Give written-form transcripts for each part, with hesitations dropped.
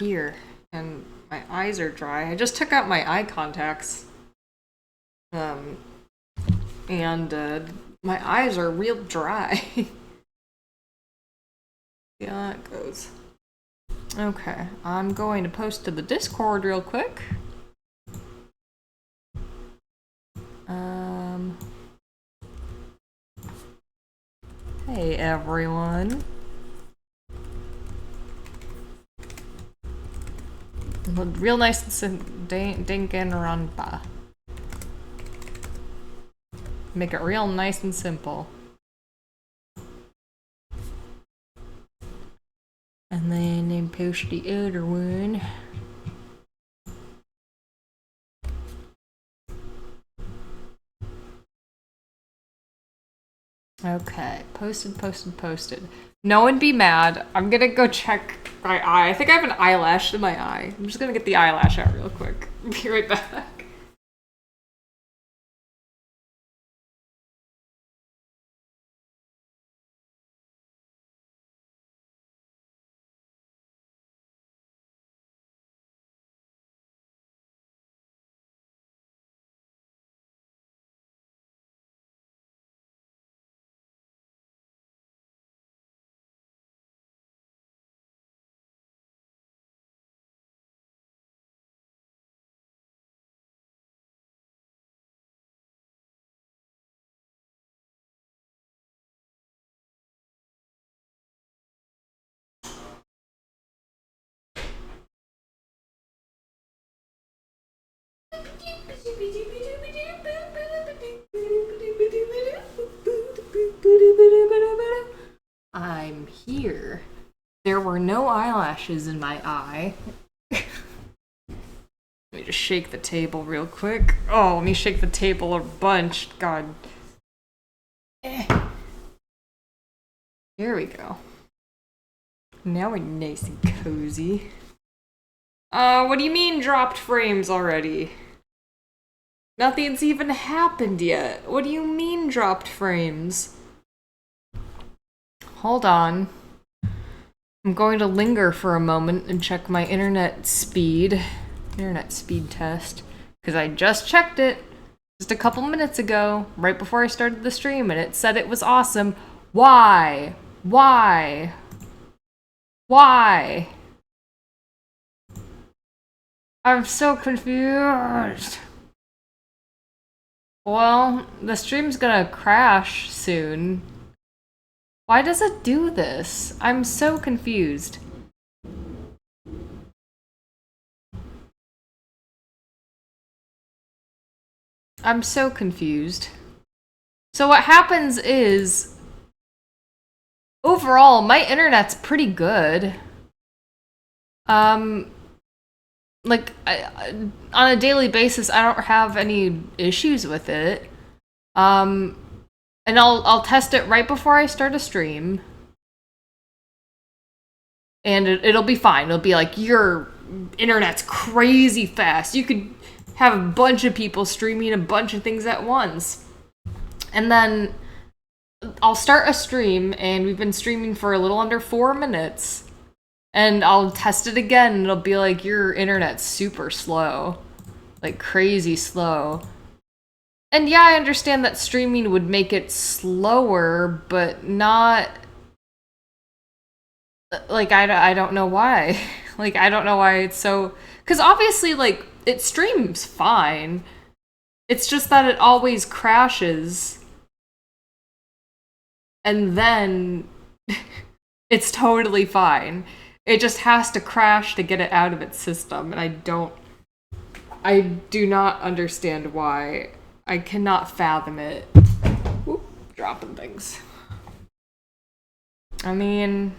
here, and my eyes are dry. I just took out my eye contacts, and my eyes are real dry. See how that goes. Okay, I'm going to post to the Discord real quick. Hey everyone. Real nice and Danganronpa. Make it real nice and simple. And then post the other one. Okay, posted. No one be mad. I'm gonna go check my eye. I think I have an eyelash in my eye. I'm just gonna get the eyelash out real quick. Be right back. I'm here. There were no eyelashes in my eye. Let me just shake the table real quick. Oh, let me shake the table a bunch. God. There we go. Now we're nice and cozy. What do you mean dropped frames already? Nothing's even happened yet. What do you mean dropped frames? Hold on. I'm going to linger for a moment and check my internet speed test. Because I just checked it just a couple minutes ago, right before I started the stream, and it said it was awesome. Why? Why? Why? I'm so confused. Well, the stream's gonna crash soon. Why does it do this? I'm so confused. I'm so confused. So what happens is, overall, my internet's pretty good. Like, on a daily basis, I don't have any issues with it. And I'll test it right before I start a stream. And it'll be fine. It'll be like, your internet's crazy fast. You could have a bunch of people streaming a bunch of things at once. And then I'll start a stream, and we've been streaming for a little under 4 minutes. And I'll test it again, and it'll be like, your internet's super slow. Like, crazy slow. And yeah, I understand that streaming would make it slower, but not... Like, I don't know why. Like, I don't know why it's so... Because obviously, like, it streams fine. It's just that it always crashes. And then... it's totally fine. It just has to crash to get it out of its system, and I do not understand why. I cannot fathom it. Whoop, dropping things. I mean,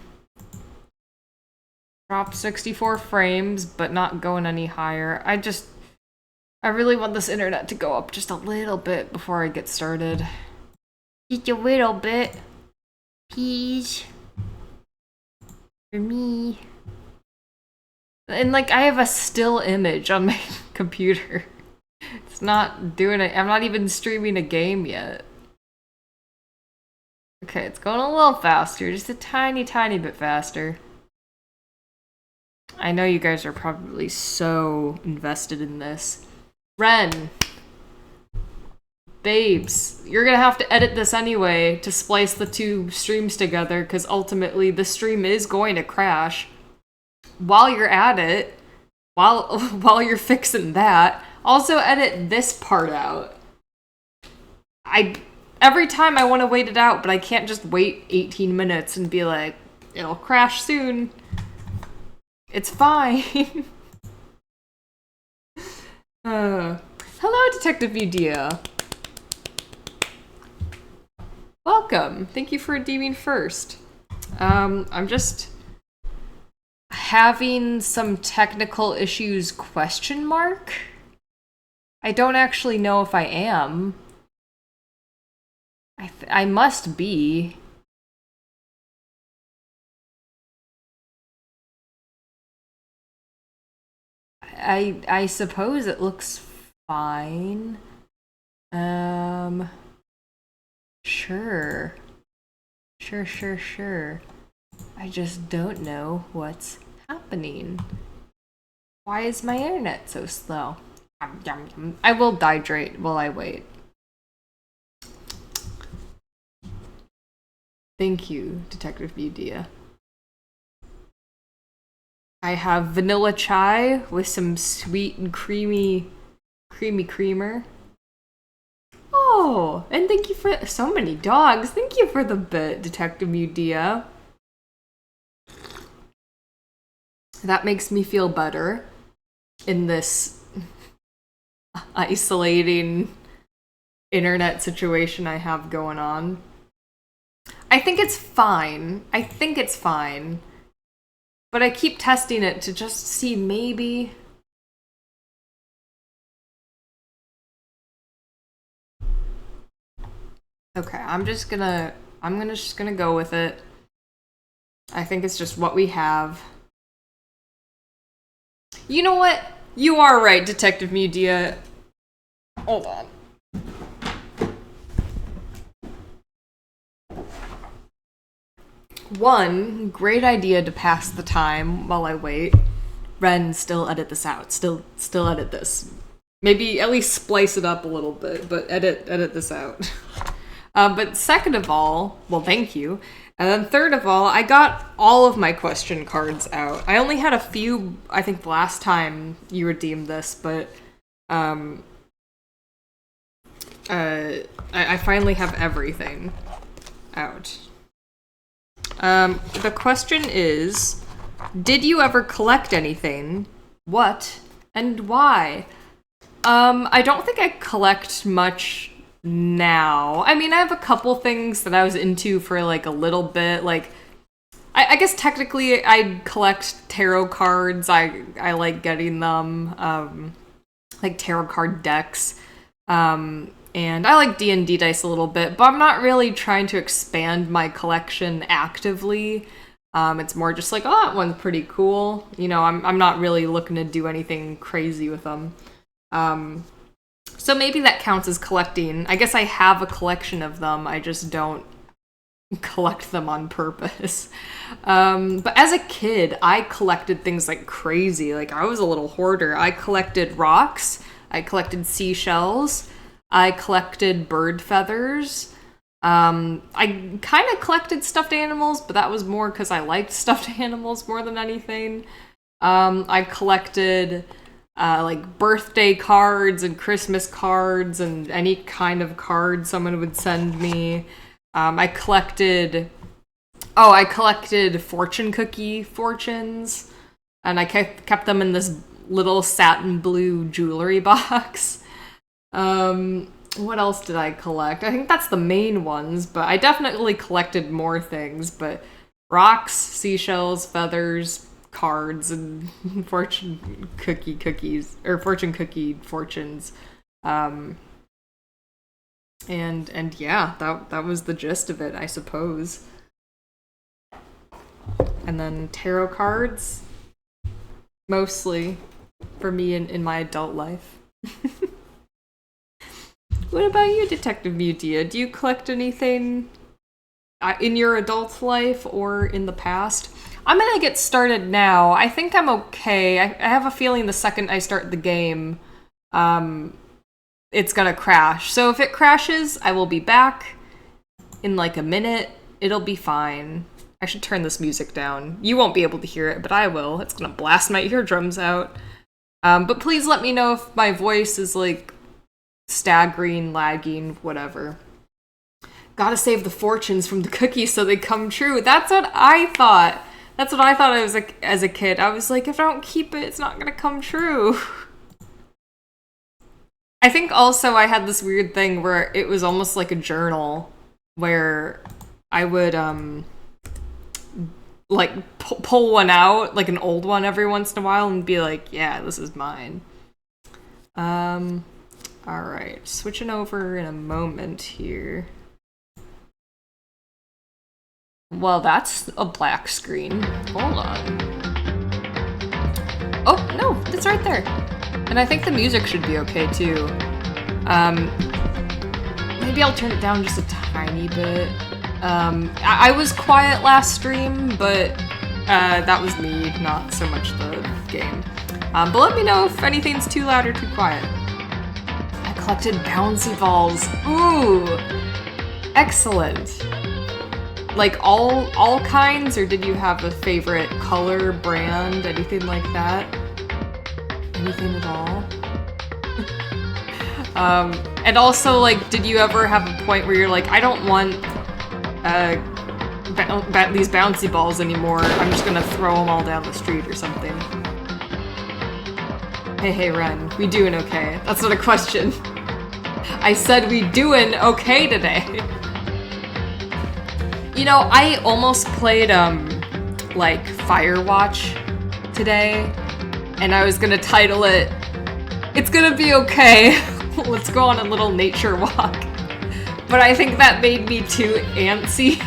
drop 64 frames, but not going any higher. I really want this internet to go up just a little bit before I get started. Just a little bit. Please. For me. And like, I have a still image on my computer. It's not doing it. I'm not even streaming a game yet. Okay, it's going a little faster. Just a tiny, tiny bit faster. I know you guys are probably so invested in this. Ren, babes, you're gonna have to edit this anyway to splice the two streams together, because ultimately the stream is going to crash. While you're at it, while you're fixing that, also edit this part out. Every time I want to wait it out, but I can't just wait 18 minutes and be like, it'll crash soon. It's fine. Hello, Detective Udia. Welcome. Thank you for redeeming first. I'm just having some technical issues, question mark? I don't actually know if I am. I must be. I suppose it looks fine. Sure. Sure. I just don't know what's happening. Why is my internet so slow? I will hydrate while I wait. Thank you, Detective Udia. I have vanilla chai with some sweet and creamy creamer. Oh, and thank you for so many dogs. Thank you for the bit, Detective Udia. That makes me feel better in this isolating internet situation I have going on. I think it's fine. But I keep testing it to just see maybe. Okay, I'm just gonna go with it. I think it's just what we have. You know what? You are right, Detective Udia. Hold on. One, great idea to pass the time while I wait. Ren, still edit this out. Still edit this. Maybe at least splice it up a little bit, but edit this out. But second of all, well, thank you. And then third of all, I got all of my question cards out. I only had a few, I think, last time you redeemed this, but I finally have everything out. The question is, did you ever collect anything? What? And why? I don't think I collect much now. I mean, I have a couple things that I was into for like a little bit. Like, I guess technically I collect tarot cards. I like getting them. Like tarot card decks. And I like D&D dice a little bit, but I'm not really trying to expand my collection actively. It's more just like, oh, that one's pretty cool. You know, I'm not really looking to do anything crazy with them. So maybe that counts as collecting. I guess I have a collection of them. I just don't collect them on purpose. But as a kid, I collected things like crazy. Like, I was a little hoarder. I collected rocks. I collected seashells. I collected bird feathers. I kind of collected stuffed animals, but that was more because I liked stuffed animals more than anything. I collected like birthday cards and Christmas cards and any kind of card someone would send me. I collected fortune cookie fortunes, and I kept them in this little satin blue jewelry box. What else did I collect? I think that's the main ones, but I definitely collected more things, but rocks, seashells, feathers, cards, and fortune cookie fortunes. And yeah, that was the gist of it, I suppose. And then tarot cards, mostly for me in my adult life. What about you, Detective Udia? Do you collect anything in your adult life or in the past? I'm gonna get started now. I think I'm okay. I have a feeling the second I start the game, it's gonna crash. So if it crashes, I will be back in like a minute. It'll be fine. I should turn this music down. You won't be able to hear it, but I will. It's gonna blast my eardrums out. But please let me know if my voice is like staggering, lagging, whatever. Gotta save the fortunes from the cookies so they come true. That's what I thought. That's what I thought I was like as a kid. I was like, if I don't keep it, it's not gonna come true. I think also I had this weird thing where it was almost like a journal where I would like pull one out, like an old one every once in a while and be like, yeah, this is mine. Alright, switching over in a moment here. Well, that's a black screen. Hold on. Oh, no, it's right there. And I think the music should be okay, too. Maybe I'll turn it down just a tiny bit. I was quiet last stream, but that was me, not so much the game. But let me know if anything's too loud or too quiet. I collected bouncy balls. Ooh! Excellent. Like all kinds, or did you have a favorite color, brand, anything like that? Anything at all? And also, like, did you ever have a point where you're like, I don't want these bouncy balls anymore, I'm just gonna throw them all down the street or something? Hey, Ren, we doing okay? That's not a question. I said we doing okay today. You know, I almost played, like, Firewatch today, and I was gonna title it, It's Gonna Be Okay, Let's Go on a Little Nature Walk. But I think that made me too antsy.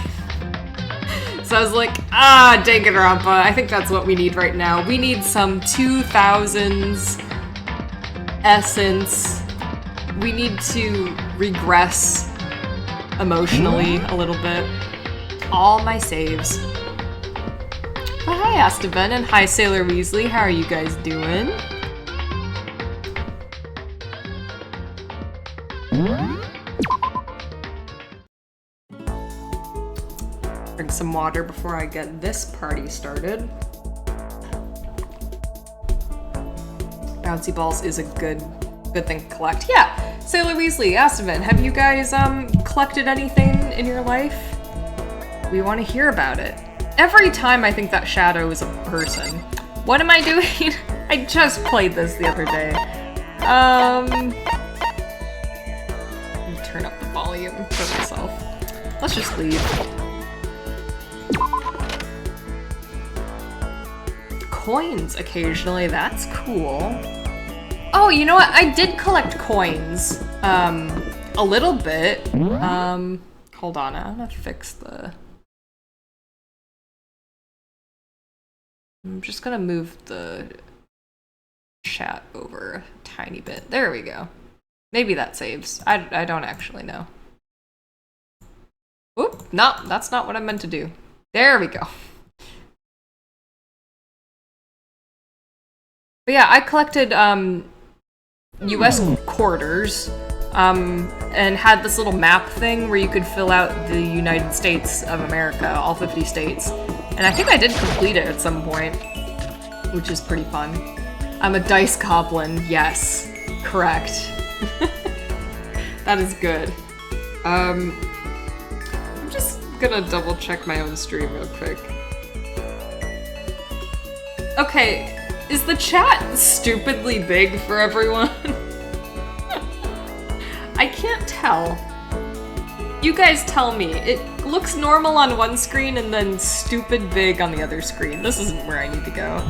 So I was like, Danganronpa, I think that's what we need right now. We need some 2000s essence. We need to regress emotionally a little bit. All my saves. But hi, Astaven, and hi, Sailor Weasley. How are you guys doing? Drink some water before I get this party started. Bouncy balls is a good thing to collect. Yeah, Sailor Weasley, Astaven, have you guys collected anything in your life? We want to hear about it. Every time I think that shadow is a person. What am I doing? I just played this the other day. Let me turn up the volume for myself. Let's just leave. Coins occasionally, that's cool. Oh, you know what? I did collect coins. A little bit. Hold on, I'm gonna fix the... I'm just gonna move the chat over a tiny bit. There we go. Maybe that saves. I don't actually know. Oop, no, that's not what I meant to do. There we go. But yeah, I collected US quarters and had this little map thing where you could fill out the United States of America, all 50 states. And I think I did complete it at some point, which is pretty fun. I'm a dice goblin, yes, correct. That is good. I'm just gonna double check my own stream real quick. Okay, is the chat stupidly big for everyone? I can't tell. You guys tell me. It looks normal on one screen and then stupid big on the other screen. This isn't where I need to go.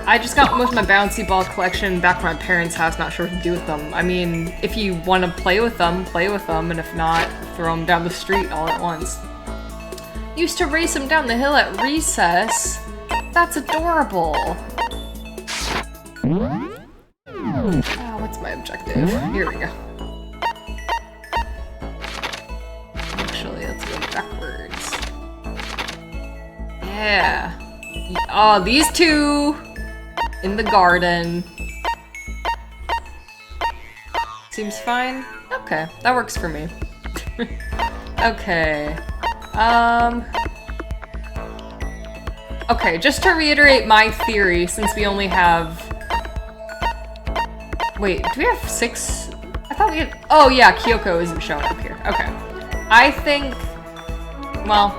I just got most of my bouncy ball collection back from my parents' house, not sure what to do with them. I mean, if you want to play with them, and if not, throw them down the street all at once. Used to race them down the hill at recess. That's adorable. Oh, what's my objective? Here we go. Actually, let's go backwards. Yeah. Oh, these two in the garden. Seems fine. Okay, that works for me. Okay. Okay, just to reiterate my theory, since we only have... Wait, do we have 6? I thought we had... Oh yeah, Kyoko isn't showing up here. Okay. I think... Well,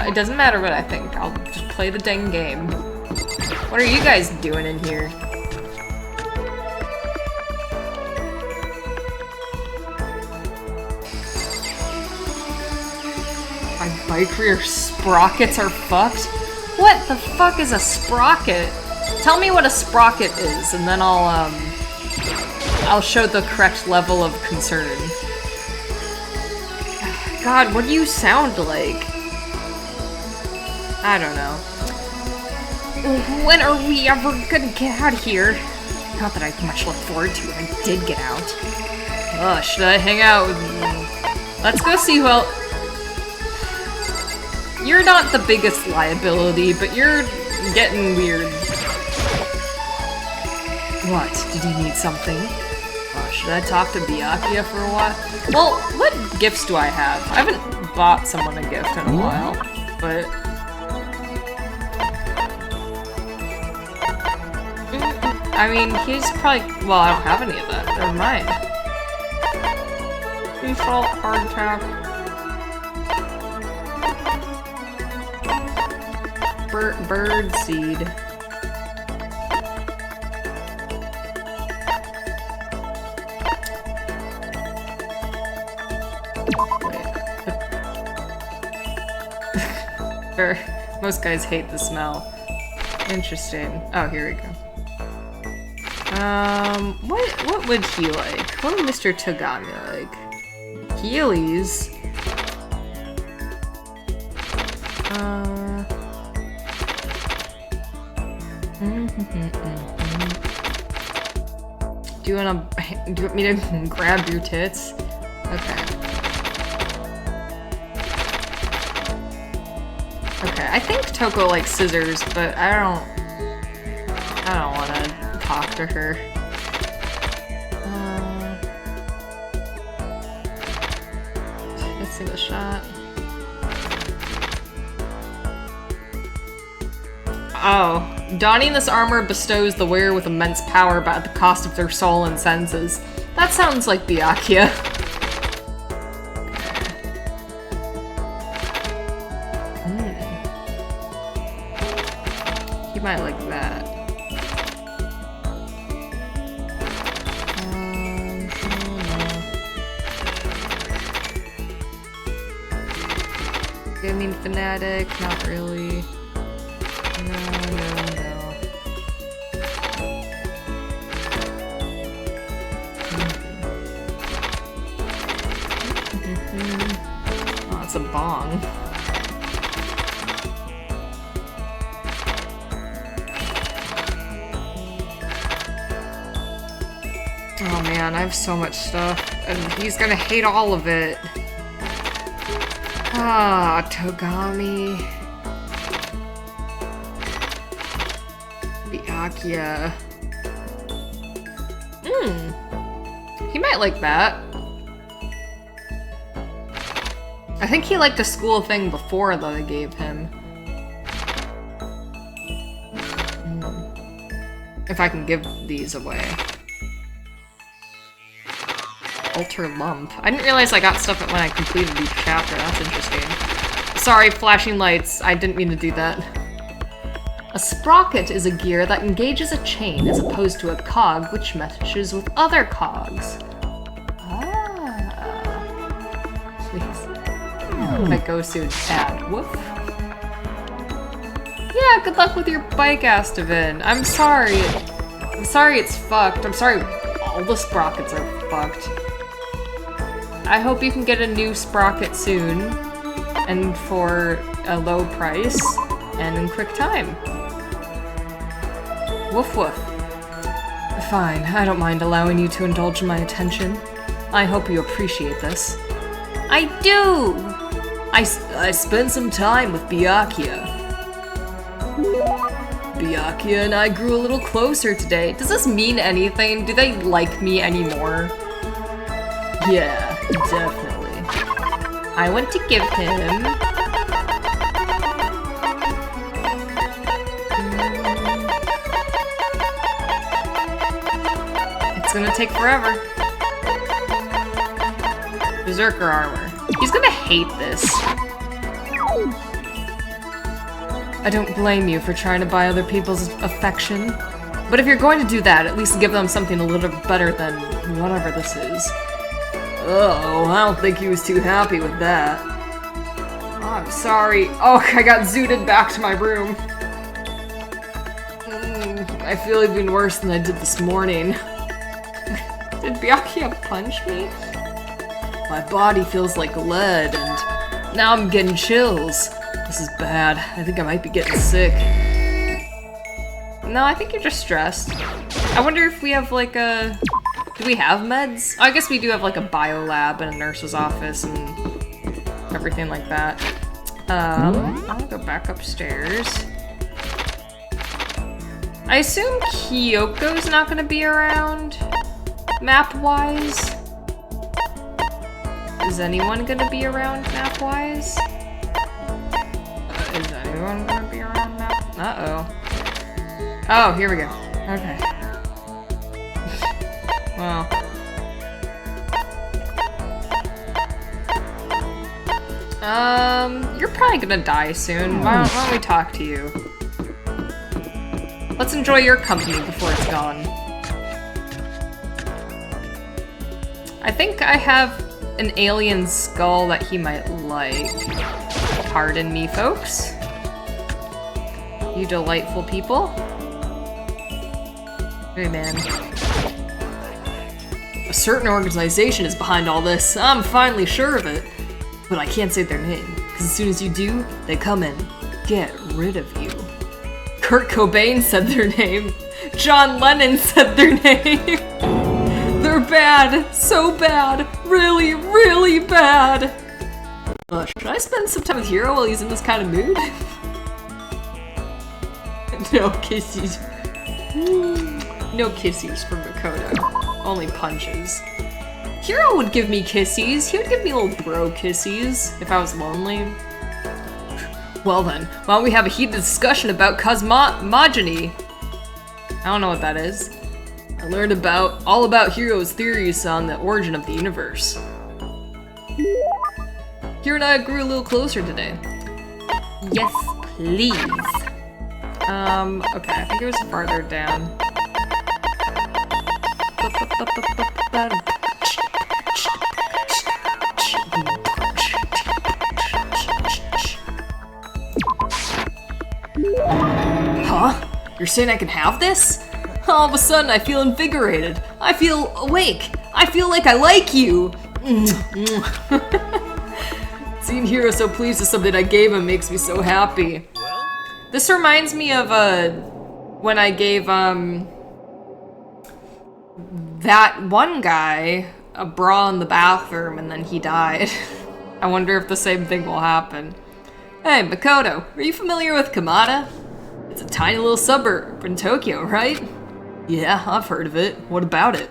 it doesn't matter what I think. I'll just play the dang game. What are you guys doing in here? My career sprockets are fucked? What the fuck is a sprocket? Tell me what a sprocket is, and then I'll show the correct level of concern. God, what do you sound like? I don't know. When are we ever gonna get out of here? Not that I have much to look forward to if I did get out. Ugh, should I hang out with... Let's go see who else... You're not the biggest liability, but you're getting weird. What? Did he need something? Should I talk to Byakuya for a while? Well, what gifts do I have? I haven't bought someone a gift in a while, but... I mean, he's probably... Well, I don't have any of that. Never mind. Default hard tap. Bird seed. Wait. Most guys hate the smell. Interesting. Oh, here we go. What would he like? What would Mr. Togami like? Heelys? Do you want me to grab your tits? Okay. Okay, I think Toko likes scissors, but I don't want to talk to her. Let's see the shot. Oh. Donning this armor bestows the wearer with immense power but at the cost of their soul and senses. That sounds like Byakuya. He might like that. Gaming fanatic, not really. No. Oh, it's a bong. Oh man, I have so much stuff, and he's gonna hate all of it. Ah, Togami. Byakuya. He might like that. I think he liked a school thing before that I gave him. If I can give these away. Alter lump. I didn't realize I got stuff when I completed each chapter. That's interesting. Sorry, flashing lights. I didn't mean to do that. A sprocket is a gear that engages a chain as opposed to a cog which meshes with other cogs. Please. That goes to add. Woof. Yeah, good luck with your bike, Astavan. I'm sorry. I'm sorry it's fucked. I'm sorry all the sprockets are fucked. I hope you can get a new sprocket soon. And for a low price. And in quick time. Woof woof. Fine, I don't mind allowing you to indulge in my attention. I hope you appreciate this. I do! I spent some time with Byakuya. Byakuya and I grew a little closer today. Does this mean anything? Do they like me anymore? Yeah, definitely. I want to give him... It's gonna take forever. Berserker armor. He's gonna hate this. I don't blame you for trying to buy other people's affection. But if you're going to do that, at least give them something a little better than whatever this is. Oh, I don't think he was too happy with that. Oh, I'm sorry. Oh, I got zooted back to my room. I feel even worse than I did this morning. Did Byakuya punch me? My body feels like lead, and now I'm getting chills. This is bad. I think I might be getting sick. No, I think you're just stressed. I wonder if we have like a... Do we have meds? Oh, I guess we do have like a bio lab and a nurse's office and everything like that. I'll go back upstairs. I assume Kyoko's not gonna be around, map-wise. Is anyone gonna be around map-wise? Is anyone gonna be around map? Uh-oh. Oh, here we go. Okay. Well. You're probably gonna die soon. Why don't we talk to you? Let's enjoy your company before it's gone. I think I have an alien skull that he might like. Pardon me, folks. You delightful people. Hey, man. A certain organization is behind all this. I'm finally sure of it. But I can't say their name, because as soon as you do, they come and get rid of you. Kurt Cobain said their name. John Lennon said their name. They're bad. So bad. Really, really bad. Should I spend some time with Hiro while he's in this kind of mood? No kisses. No kisses from Makoto. Only punches. Hiro would give me kissies. He would give me little bro kissies if I was lonely. Well then, why don't we have a heated discussion about cosmogony? I don't know what that is. I learned all about Hiro's theories on the origin of the universe. Hiro and I grew a little closer today. Yes, please. Okay, I think it was farther down. Huh? You're saying I can have this? All of a sudden I feel invigorated. I feel awake. I feel like I like you. Seeing Hiro so pleased with something I gave him makes me so happy. This reminds me of when I gave that one guy a bra in the bathroom and then he died. I wonder if the same thing will happen. Hey, Makoto, are you familiar with Kamada? It's a tiny little suburb in Tokyo, right? Yeah, I've heard of it. What about it?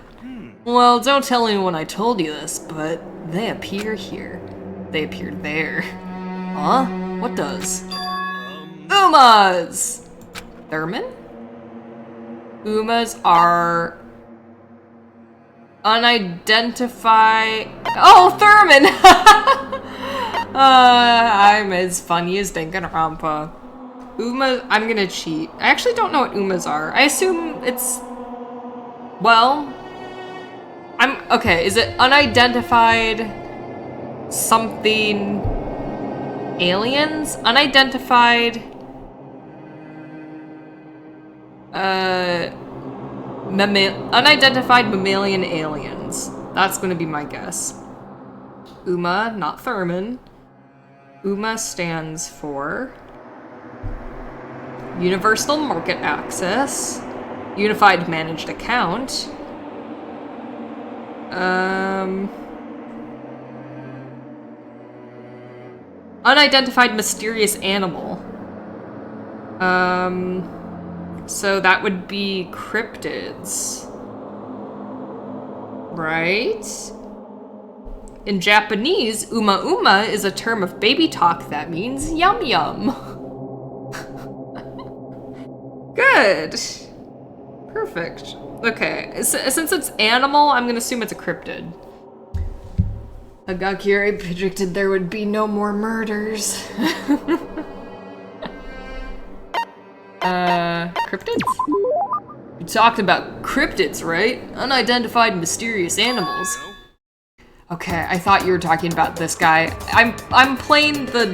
Well, don't tell anyone I told you this, but they appear here. They appear there. Huh? What does? Umas! Thurman? Umas are... unidentified... Oh, Thurman! I'm as funny as Danganronpa. Uma... I'm gonna cheat. I actually don't know what Umas are. I assume it's... Well... Okay, is it unidentified... something... aliens? Unidentified... unidentified mammalian aliens. That's gonna be my guess. UMA, not Thurman. UMA stands for Universal Market Access, Unified Managed Account, Unidentified Mysterious Animal, So that would be cryptids. Right? In Japanese, uma uma is a term of baby talk that means yum yum. Good. Perfect. Okay, since it's animal, I'm gonna assume it's a cryptid. Hagakure predicted there would be no more murders. Cryptids? You talked about cryptids, right? Unidentified mysterious animals. Okay, I thought you were talking about this guy. I'm playing the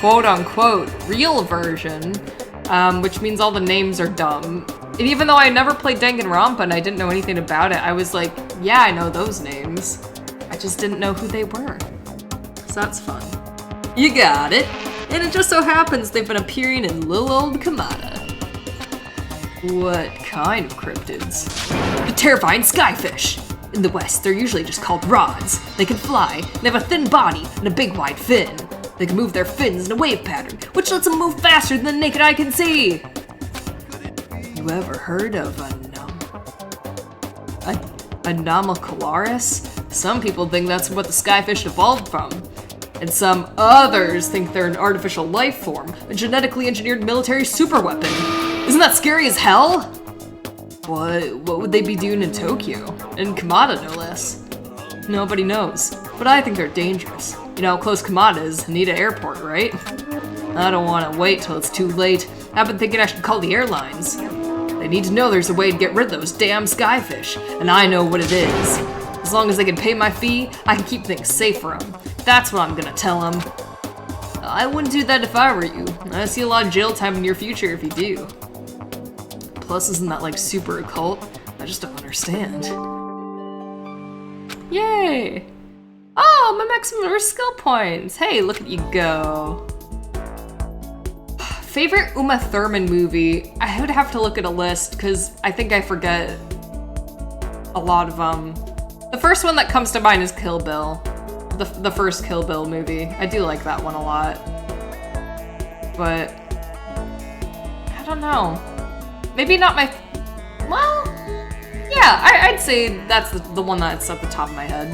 quote-unquote real version, which means all the names are dumb. And even though I never played Danganronpa and I didn't know anything about it, I was like, yeah, I know those names. I just didn't know who they were. So that's fun. You got it. And it just so happens they've been appearing in Lil Old Kamada. What kind of cryptids? The terrifying skyfish. In the West, they're usually just called rods. They can fly, they have a thin body and a big wide fin. They can move their fins in a wave pattern, which lets them move faster than the naked eye can see. You ever heard of Anomacularis? Some people think that's what the skyfish evolved from. And some others think they're an artificial life form, a genetically engineered military superweapon. Isn't that scary as hell? What would they be doing in Tokyo? In Kamada, no less. Nobody knows, but I think they're dangerous. You know how close Kamada is, Haneda Airport, right? I don't want to wait till it's too late. I've been thinking I should call the airlines. They need to know there's a way to get rid of those damn skyfish, and I know what it is. As long as they can pay my fee, I can keep things safe for them. That's what I'm gonna tell them. I wouldn't do that if I were you. I see a lot of jail time in your future if you do. Plus, isn't that like super occult? I just don't understand. Yay! Oh, my maximum skill points! Hey, look at you go. Favorite Uma Thurman movie? I would have to look at a list because I think I forget a lot of them. The first one that comes to mind is Kill Bill. The first Kill Bill movie. I do like that one a lot. But I don't know. Maybe not my... Well, yeah, I'd say that's the one that's at the top of my head.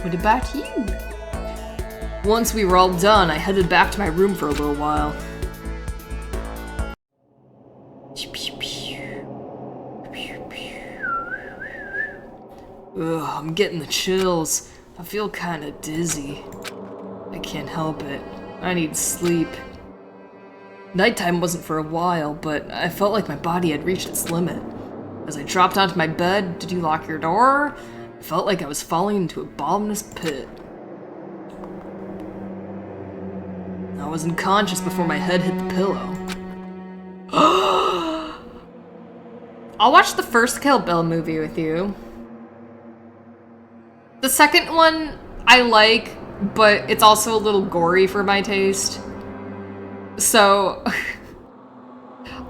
What about you? Once we were all done, I headed back to my room for a little while. Ugh, I'm getting the chills. I feel kinda dizzy. I can't help it. I need sleep. Nighttime wasn't for a while, but I felt like my body had reached its limit. As I dropped onto my bed, did you lock your door? I felt like I was falling into a bottomless pit. I was unconscious before my head hit the pillow. I'll watch the first Kill Bill movie with you. The second one I like, but it's also a little gory for my taste. So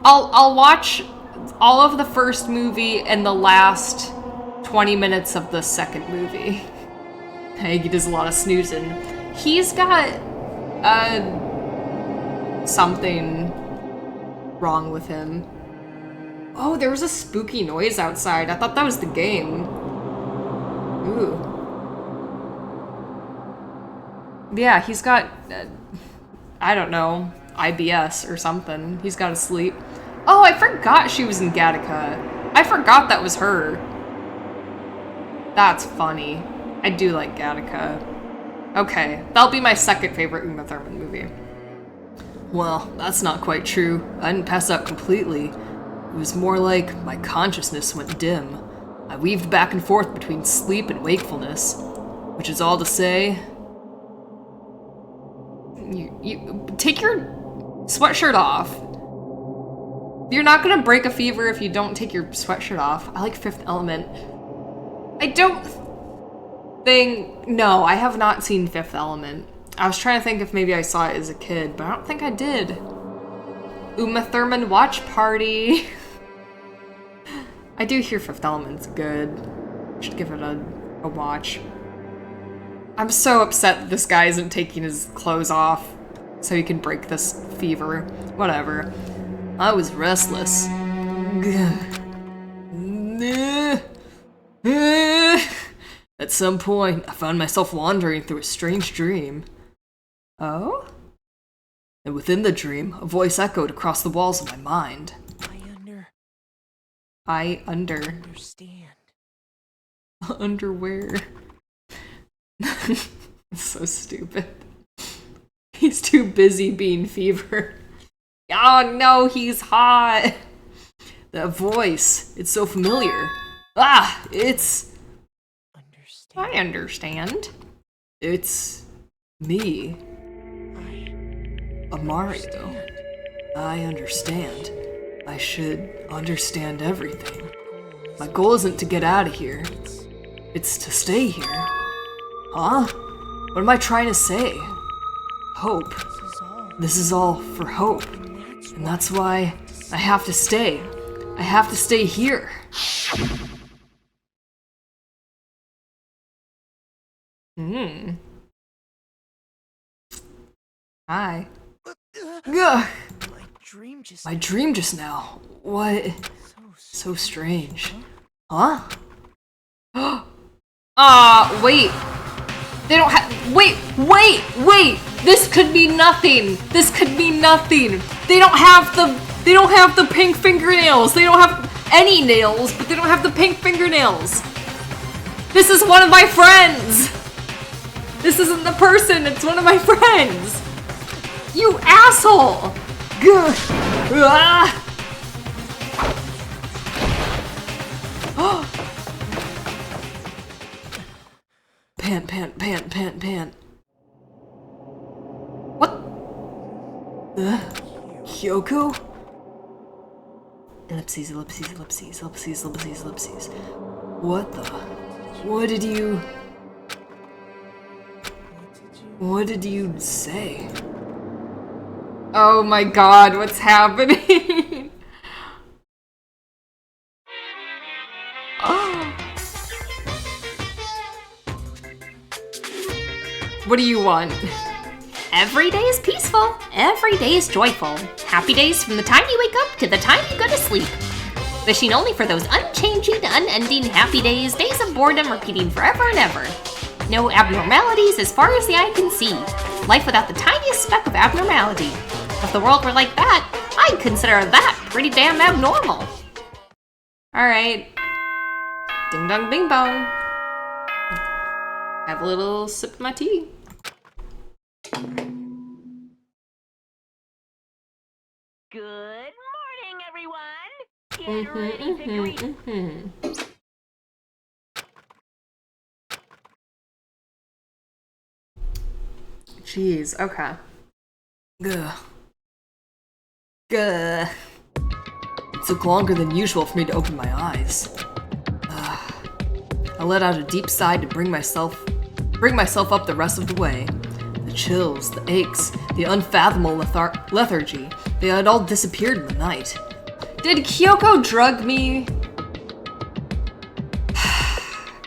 I'll watch all of the first movie and the last 20 minutes of the second movie. Hey, he does a lot of snoozing. He's got something wrong with him. Oh, there was a spooky noise outside. I thought that was the game. Ooh. Yeah, he's got, I don't know, IBS or something. He's got to sleep. Oh, I forgot she was in Gattaca. I forgot that was her. That's funny. I do like Gattaca. Okay, that'll be my second favorite Uma Thurman movie. Well, that's not quite true. I didn't pass out completely. It was more like my consciousness went dim. I weaved back and forth between sleep and wakefulness, which is all to say... You take your sweatshirt off. You're not gonna break a fever if you don't take your sweatshirt off. I like Fifth Element. I don't think... No, I have not seen Fifth Element. I was trying to think if maybe I saw it as a kid, but I don't think I did. Uma Thurman watch party. I do hear Fifth Element's good. Should give it a watch. I'm so upset that this guy isn't taking his clothes off so he can break this fever. Whatever. I was restless. At some point, I found myself wandering through a strange dream. Oh? And within the dream, a voice echoed across the walls of my mind. I understand. Underwear. So stupid. He's too busy being fever. Oh no, he's hot. That voice, it's so familiar. It's... I understand. It's me. Mario. I understand. I should understand everything. My goal isn't to get out of here. It's to stay here. Huh? What am I trying to say? Hope. This is all for hope. And that's why I have to stay. I have to stay here. Hi. Ugh. My dream just now. What? So strange. Huh? Wait. They don't have- Wait! This could be nothing! This could be nothing! They don't have the pink fingernails! They don't have any nails, but they don't have the pink fingernails! This is one of my friends! This isn't the person, it's one of my friends! You asshole! Pant. What? Kyoko? Ellipses. What the? What did you say? Oh my god, what's happening? What do you want? Every day is peaceful. Every day is joyful. Happy days from the time you wake up to the time you go to sleep. Wishing only for those unchanging, unending happy days, days of boredom repeating forever and ever. No abnormalities as far as the eye can see. Life without the tiniest speck of abnormality. If the world were like that, I'd consider that pretty damn abnormal. Alright. Ding dong bing bong. Have a little sip of my tea. Good morning, everyone. Get ready to greet. Jeez, okay. Gah. It took longer than usual for me to open my eyes. I let out a deep sigh to bring myself up the rest of the way. The chills, the aches, the unfathomable lethargy, they had all disappeared in the night. Did Kyoko drug me?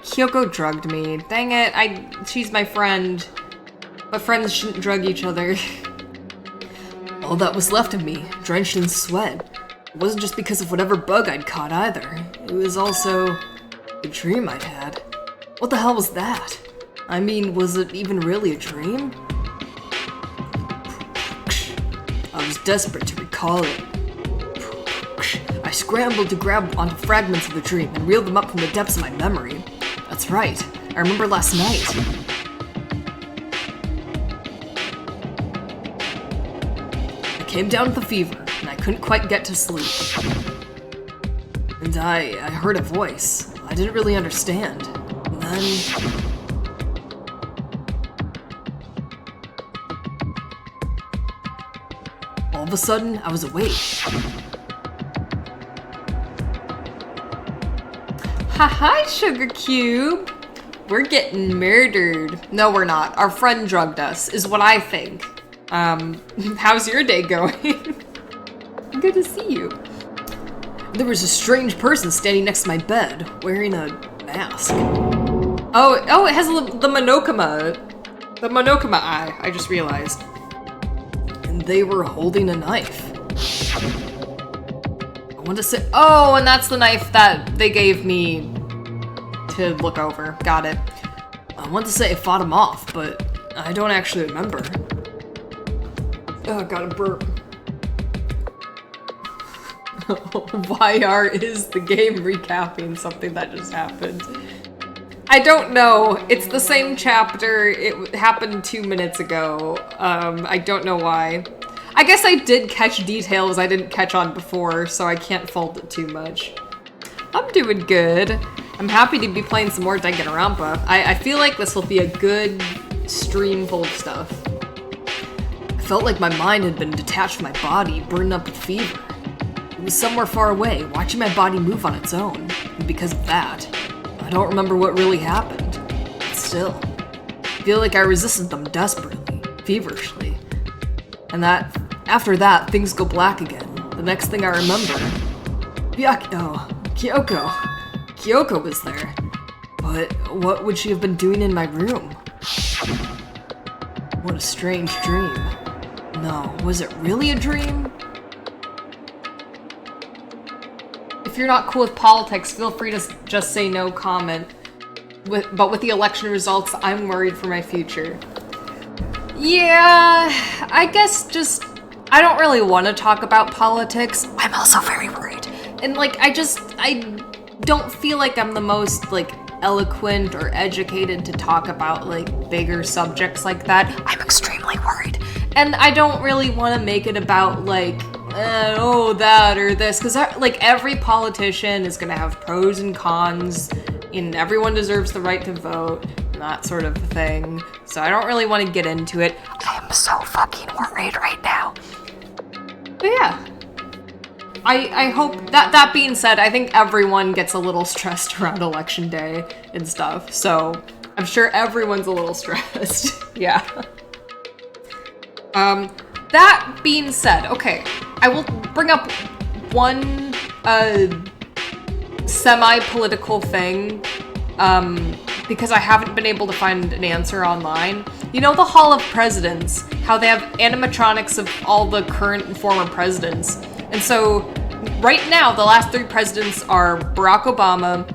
Kyoko drugged me. Dang it, she's my friend. But friends shouldn't drug each other. All that was left of me, drenched in sweat. It wasn't just because of whatever bug I'd caught either. It was also the dream I'd had. What the hell was that? I mean, was it even really a dream? I was desperate to recall it. I scrambled to grab onto fragments of the dream and reel them up from the depths of my memory. That's right, I remember last night. I came down with a fever, and I couldn't quite get to sleep. And I heard a voice. I didn't really understand. And then... all of a sudden, I was awake. Hi, Sugar Cube! We're getting murdered. No, we're not. Our friend drugged us, is what I think. How's your day going? Good to see you. There was a strange person standing next to my bed, wearing a mask. Oh, it has the Monokuma. The Monokuma eye, I just realized. And they were holding a knife. want to say, oh, and that's the knife that they gave me to look over. Got it. I want to say I fought him off, but I don't actually remember. Oh, got a burp. YR is the game recapping something that just happened. I don't know. It's the same chapter. It happened 2 minutes ago. I don't know why. I guess I did catch details I didn't catch on before, so I can't fault it too much. I'm doing good. I'm happy to be playing some more Danganronpa. I feel like this will be a good stream full of stuff. I felt like my mind had been detached from my body, burned up with fever. It was somewhere far away, watching my body move on its own. And because of that, I don't remember what really happened. But still, I feel like I resisted them desperately, feverishly. And that, after that, things go black again. The next thing I remember, Kyoko. Kyoko was there. But what would she have been doing in my room? What a strange dream. No, was it really a dream? If you're not cool with politics, feel free to just say no comment. But with the election results, I'm worried for my future. Yeah, I guess just, I don't really want to talk about politics. I'm also very worried. And like, I don't feel like I'm the most like eloquent or educated to talk about like bigger subjects like that. I'm extremely worried. And I don't really want to make it about like, oh, that or this, because like every politician is going to have pros and cons, and everyone deserves the right to vote, and that sort of thing. So I don't really want to get into it. I am so fucking worried right now. But yeah. I hope, that being said, I think everyone gets a little stressed around election day and stuff, so I'm sure everyone's a little stressed. Yeah. That being said, okay, I will bring up one semi-political thing, because I haven't been able to find an answer online. You know the Hall of Presidents, how they have animatronics of all the current and former presidents. And so, right now, the last 3 presidents are Barack Obama,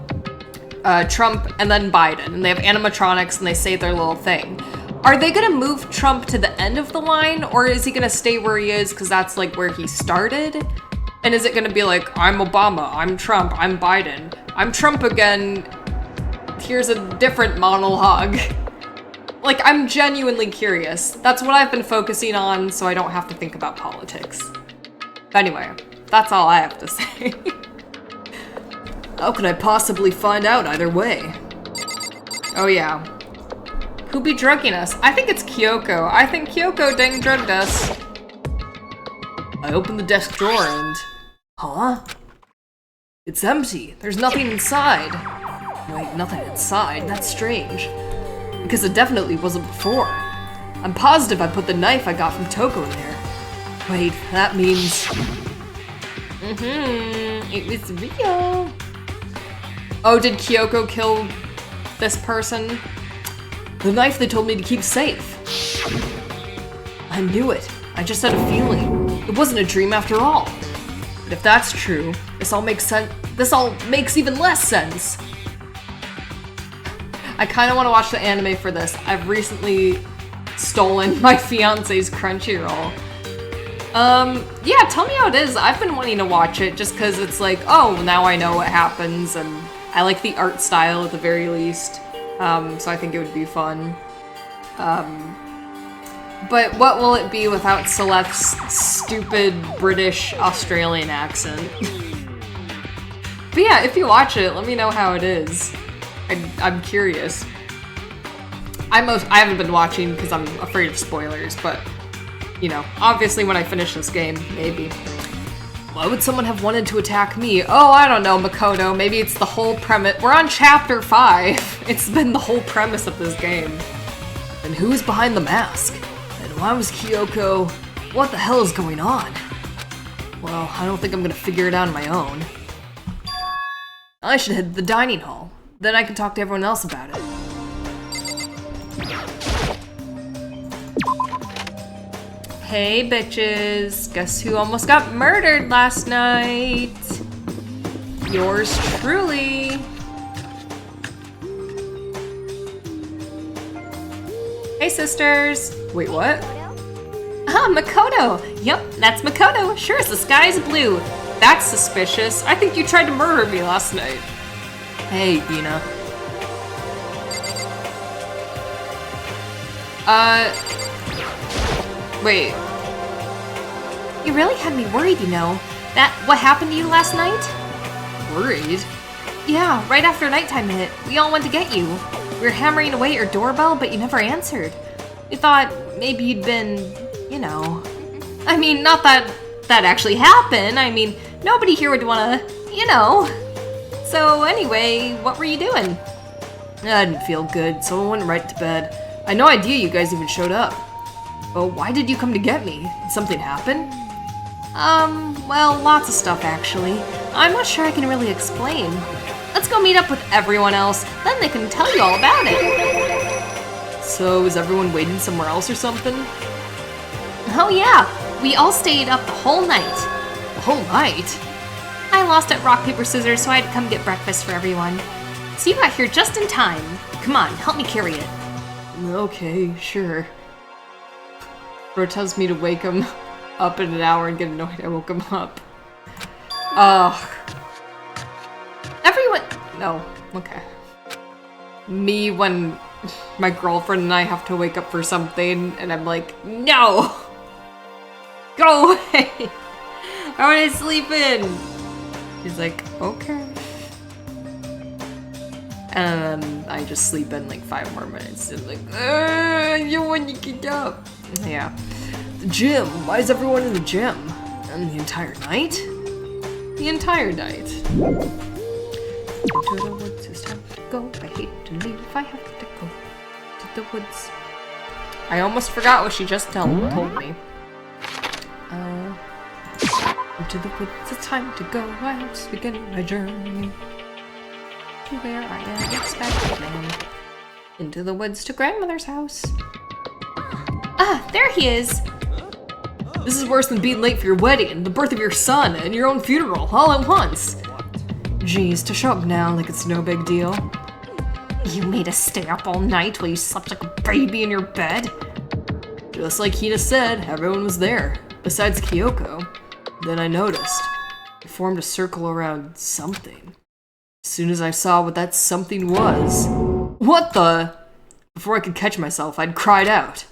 Trump, and then Biden. And they have animatronics and they say their little thing. Are they gonna move Trump to the end of the line, or is he gonna stay where he is because that's like where he started? And is it gonna be like, I'm Obama, I'm Trump, I'm Biden, I'm Trump again, here's a different monologue? Like, I'm genuinely curious. That's what I've been focusing on, so I don't have to think about politics. But anyway, that's all I have to say. How could I possibly find out either way? Oh yeah. Who be drugging us? I think it's Kyoko. I think Kyoko dang drugged us. I opened the desk drawer and... Huh? It's empty. There's nothing inside. Wait, nothing inside? That's strange. Because it definitely wasn't before. I'm positive I put the knife I got from Toko in there. Wait, that means... it was real. Oh, did Kyoko kill this person? The knife they told me to keep safe. I knew it. I just had a feeling. It wasn't a dream after all. But if that's true, this all makes sense. This all makes even less sense. I kind of want to watch the anime for this. I've recently stolen my fiance's Crunchyroll. Yeah, tell me how it is. I've been wanting to watch it just because it's like, oh, now I know what happens, and I like the art style at the very least. So I think it would be fun. But what will it be without Celeste's stupid British Australian accent? But yeah, if you watch it, let me know how it is. I'm curious. I haven't been watching because I'm afraid of spoilers, but you know, obviously when I finish this game, maybe. Why would someone have wanted to attack me? Oh, I don't know, Makoto. Maybe it's the whole premise. We're on chapter 5. It's been the whole premise of this game. And who is behind the mask? And why was Kyoko? What the hell is going on? Well, I don't think I'm gonna figure it out on my own. I should head to the dining hall. Then I can talk to everyone else about it. Hey bitches, guess who almost got murdered last night? Yours truly. Hey, sisters. Wait, what? Ah, Makoto! Yep, that's Makoto. Sure as the sky's blue. That's suspicious. I think you tried to murder me last night. Hey, Ina. Wait. You really had me worried, you know. What happened to you last night? Worried? Yeah, right after nighttime hit, we all went to get you. We were hammering away at your doorbell, but you never answered. We thought maybe you'd been, you know. I mean, not that actually happened. I mean, nobody here would wanna, you know. So anyway, what were you doing? I didn't feel good, so I went right to bed. I had no idea you guys even showed up. Oh, why did you come to get me? Did something happen? Well, lots of stuff actually. I'm not sure I can really explain. Let's go meet up with everyone else, then they can tell you all about it. So, is everyone waiting somewhere else or something? Oh yeah, we all stayed up the whole night. The whole night? I lost at rock, paper, scissors, so I had to come get breakfast for everyone. So you got here just in time. Come on, help me carry it. Okay, sure. Bro tells me to wake him up in an hour and get annoyed I woke him up. Ugh. Everyone... No, okay. Me when my girlfriend and I have to wake up for something and I'm like, no! Go away! I want to sleep in! She's like, okay. And then I just sleep in like 5 more minutes and like, you want to get up. Yeah. The gym. Why is everyone in the gym? And the entire night? The entire night. Into the woods, it's time to go. I hate to leave, I have to go to the woods. I almost forgot what she just told me. Into the woods, it's time to go. I have to begin my journey to where I am expected now. Into the woods to grandmother's house. Ah, there he is. This is worse than being late for your wedding, the birth of your son, and your own funeral, all at once. Jeez, to show up now like it's no big deal. You made us stay up all night while you slept like a baby in your bed? Just like Hina said, everyone was there, besides Kyoko. Then I noticed. It formed a circle around something. As soon as I saw what that something was... What the? Before I could catch myself, I'd cried out.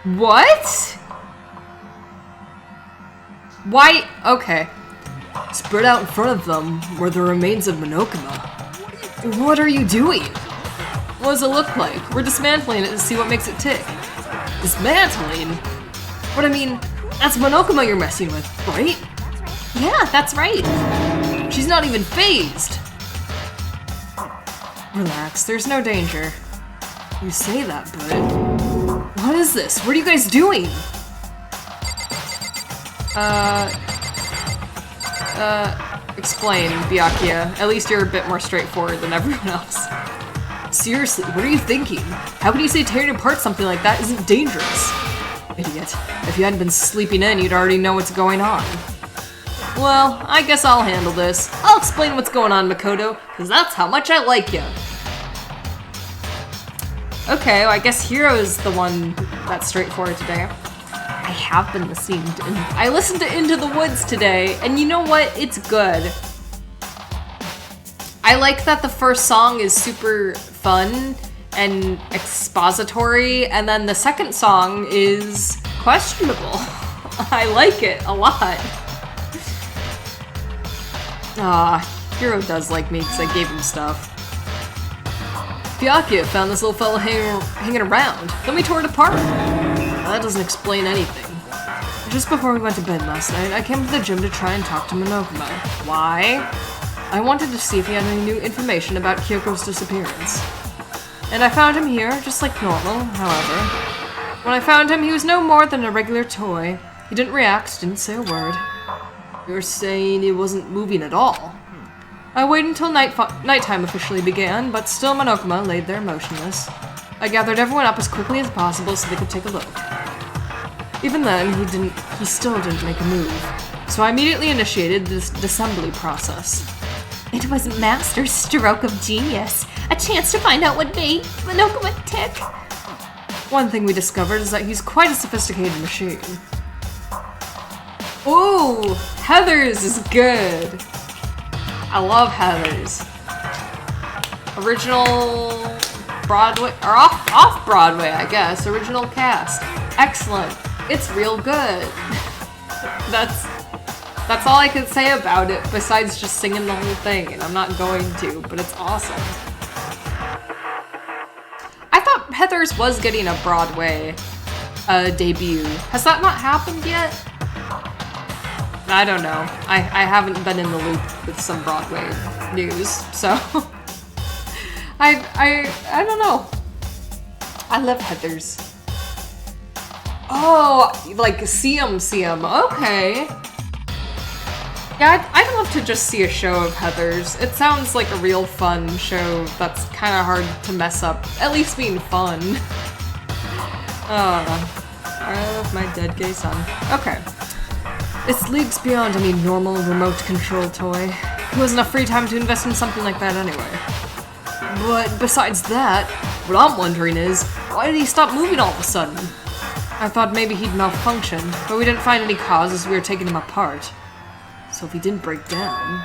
What? Why? Okay. Spread out in front of them were the remains of Monokuma. What are you doing? What does it look like? We're dismantling it to see what makes it tick. Dismantling? But I mean, that's Monokuma you're messing with, right? Yeah, that's right. She's not even phased. Relax, there's no danger. You say that, but... What is this? What are you guys doing? Explain, Byakuya. At least you're a bit more straightforward than everyone else. Seriously, what are you thinking? How can you say tearing apart something like that isn't dangerous? Idiot. If you hadn't been sleeping in, you'd already know what's going on. Well, I guess I'll handle this. I'll explain what's going on, Makoto, because that's how much I like you. Okay, well, I guess Hiro is the one that's straightforward today. I have been listening to... I listened to Into the Woods today, and you know what? It's good. I like that the first song is super fun and expository, and then the second song is questionable. I like it a lot. Hiro does like me because I gave him stuff. Byakuya found this little fella hanging around. Then we tore it apart. That doesn't explain anything. Just before we went to bed last night, I came to the gym to try and talk to Monokuma. Why? I wanted to see if he had any new information about Kyoko's disappearance. And I found him here, just like normal, however. When I found him, he was no more than a regular toy. He didn't react, didn't say a word. You're saying he wasn't moving at all? I waited until nighttime officially began, but still Monokuma laid there motionless. I gathered everyone up as quickly as possible so they could take a look. Even then, he still didn't make a move. So I immediately initiated this assembly process. It was Master's stroke of genius. A chance to find out what made Monokuma tick. One thing we discovered is that he's quite a sophisticated machine. Ooh, Heathers is good. I love Heathers. Original Broadway, or off Broadway, I guess. Original cast. Excellent. It's real good. That's all I can say about it, besides just singing the whole thing, and I'm not going to, but it's awesome. I thought Heathers was getting a Broadway debut. Has that not happened yet? I don't know. I haven't been in the loop with some Broadway news, so I don't know. I love Heathers. Oh, like see 'em. Okay. Yeah, I'd love to just see a show of Heathers. It sounds like a real fun show that's kind of hard to mess up, at least being fun. I love my dead gay son. Okay. It's leagues beyond any normal remote control toy. Who has enough free time to invest in something like that anyway? But besides that, what I'm wondering is, why did he stop moving all of a sudden? I thought maybe he'd malfunctioned, but we didn't find any cause as we were taking him apart. So if he didn't break down...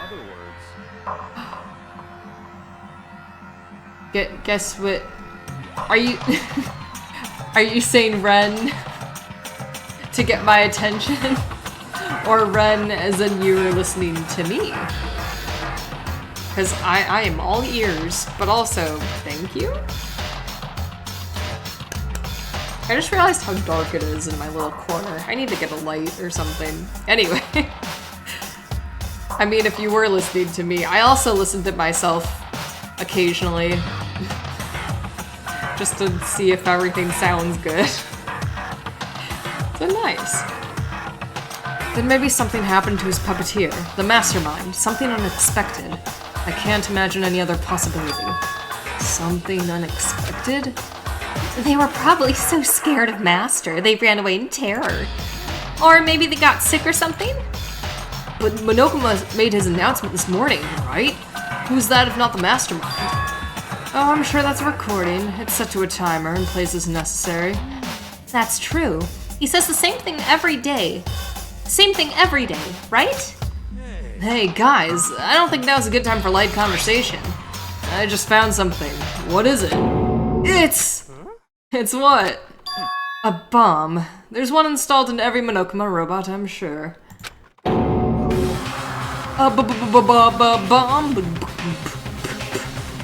Guess what? Are you... Are you saying Ren to get my attention? Or Ren as in you were listening to me? Because I am all ears, but also, thank you? I just realized how dark it is in my little corner. I need to get a light or something. Anyway. I mean, if you were listening to me, I also listen to myself occasionally. Just to see if everything sounds good. So nice. Then maybe something happened to his puppeteer, the mastermind, something unexpected. I can't imagine any other possibility. Something unexpected? They were probably so scared of Master, they ran away in terror. Or maybe they got sick or something? But Monokuma made his announcement this morning, right? Who's that if not the mastermind? Oh, I'm sure that's a recording. It's set to a timer and plays as necessary. That's true. He says the same thing every day. Same thing every day, right? Hey, guys, I don't think now's a good time for light conversation. I just found something. What is it? It's what? A bomb. There's one installed in every Monokuma robot, I'm sure. A bomb.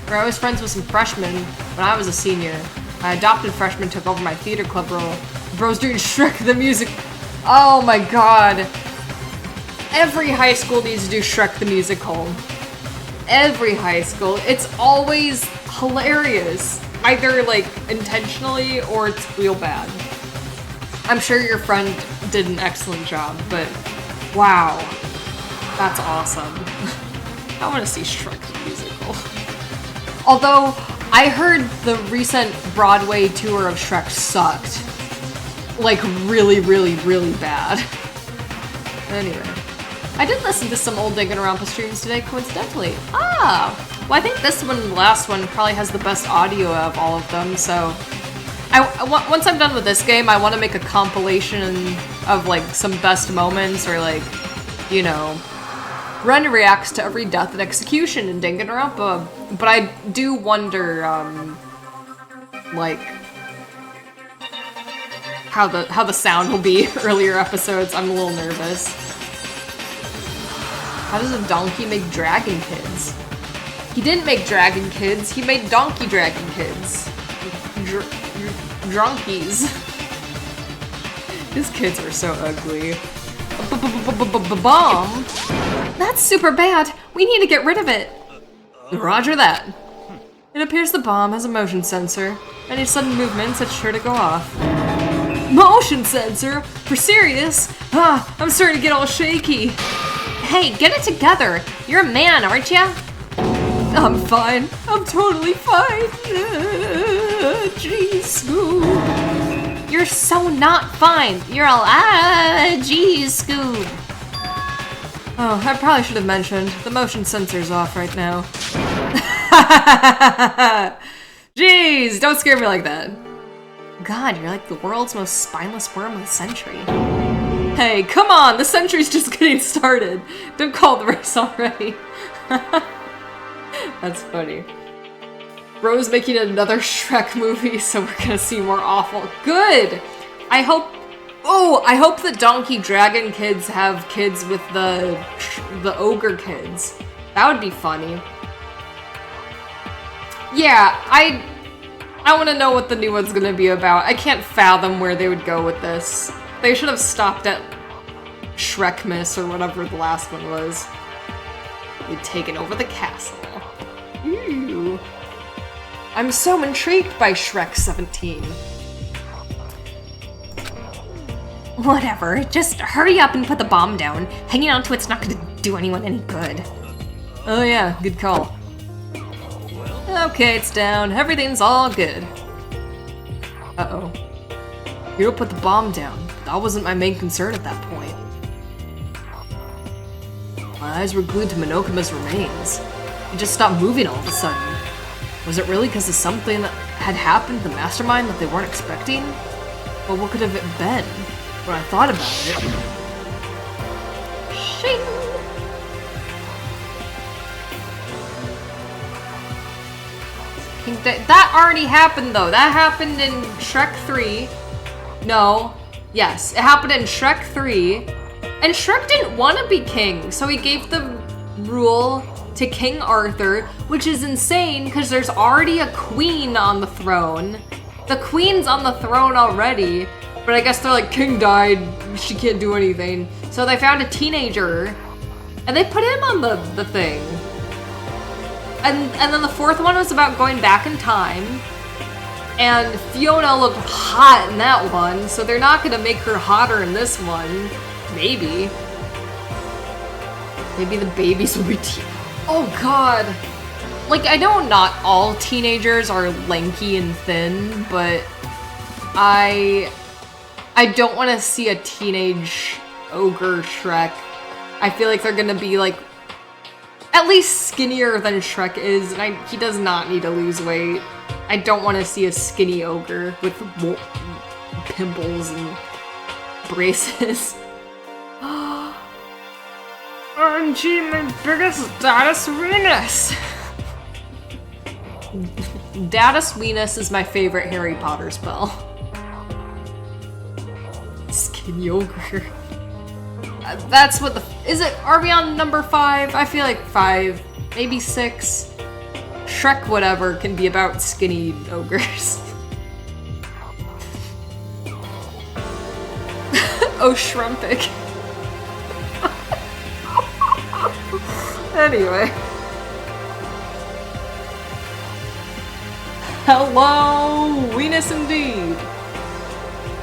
I was friends with some freshmen when I was a senior. My adopted freshman took over my theater club role. Bro's doing Shrek the music. Oh my god. Every high school needs to do Shrek the musical. Every high school. It's always hilarious. Either like intentionally or it's real bad. I'm sure your friend did an excellent job, but wow. That's awesome. I want to see Shrek the musical. Although, I heard the recent Broadway tour of Shrek sucked. Like, really, really, really bad. Anyway. I did listen to some old Danganronpa streams today, coincidentally. Ah! Well, I think this one and the last one probably has the best audio of all of them, so... once I'm done with this game, I want to make a compilation of, like, some best moments, or, like, you know... Ren reacts to every death and execution in Danganronpa, but I do wonder, like, how the sound will be earlier episodes. I'm a little nervous. How does a donkey make dragon kids? He didn't make dragon kids, he made donkey dragon kids. Drunkies. His kids are so ugly. Bomb? That's super bad. We need to get rid of it. Roger that. It appears the bomb has a motion sensor. Any sudden movements, it's sure to go off. Motion sensor? For serious? Ah, I'm starting to get all shaky. Hey, get it together. You're a man, aren't ya? I'm fine. I'm totally fine. Jeez. You're so not fine. You're all, geez, Scoob. Oh, I probably should have mentioned. The motion sensor's off right now. Jeez, don't scare me like that. God, you're like the world's most spineless worm of the century. Hey, come on, the century's just getting started. Don't call the race already. That's funny. Bro's making another Shrek movie, so we're gonna see more awful. Good! I hope the Donkey Dragon kids have kids with the ogre kids. That would be funny. Yeah, I want to know what the new one's gonna be about. I can't fathom where they would go with this. They should have stopped at Shrekmas or whatever the last one was. They'd taken over the castle. Ooh. I'm so intrigued by Shrek 17. Whatever, just hurry up and put the bomb down. Hanging on to it's not gonna do anyone any good. Oh yeah, good call. Okay, it's down. Everything's all good. Uh-oh. You don't put the bomb down. That wasn't my main concern at that point. My eyes were glued to Monokama's remains. He just stopped moving all of a sudden. Was it really because of something that had happened to the mastermind that they weren't expecting? Well, what could have it been? When I thought about it... Shing! That already happened, though. That happened in Shrek 3. No. Yes, it happened in Shrek 3. And Shrek didn't want to be king, so he gave the rule to King Arthur, which is insane because there's already a queen on the throne. The queen's on the throne already, but I guess they're like, King died, she can't do anything. So they found a teenager, and they put him on the thing. And then the fourth one was about going back in time, and Fiona looked hot in that one, so they're not gonna make her hotter in this one. Maybe. Maybe the babies will be oh god. Like, I know not all teenagers are lanky and thin, but I don't want to see a teenage ogre Shrek. I feel like they're gonna be like at least skinnier than Shrek is, and he does not need to lose weight. I don't want to see a skinny ogre with pimples and braces. OMG, my biggest Datus Venus! Datus Venus is my favorite Harry Potter spell. Skinny ogre. That's what is it? Are we on number 5? I feel like 5, maybe 6. Shrek whatever can be about skinny ogres. Oh, Shrumpic. Anyway. Hello, Venus indeed.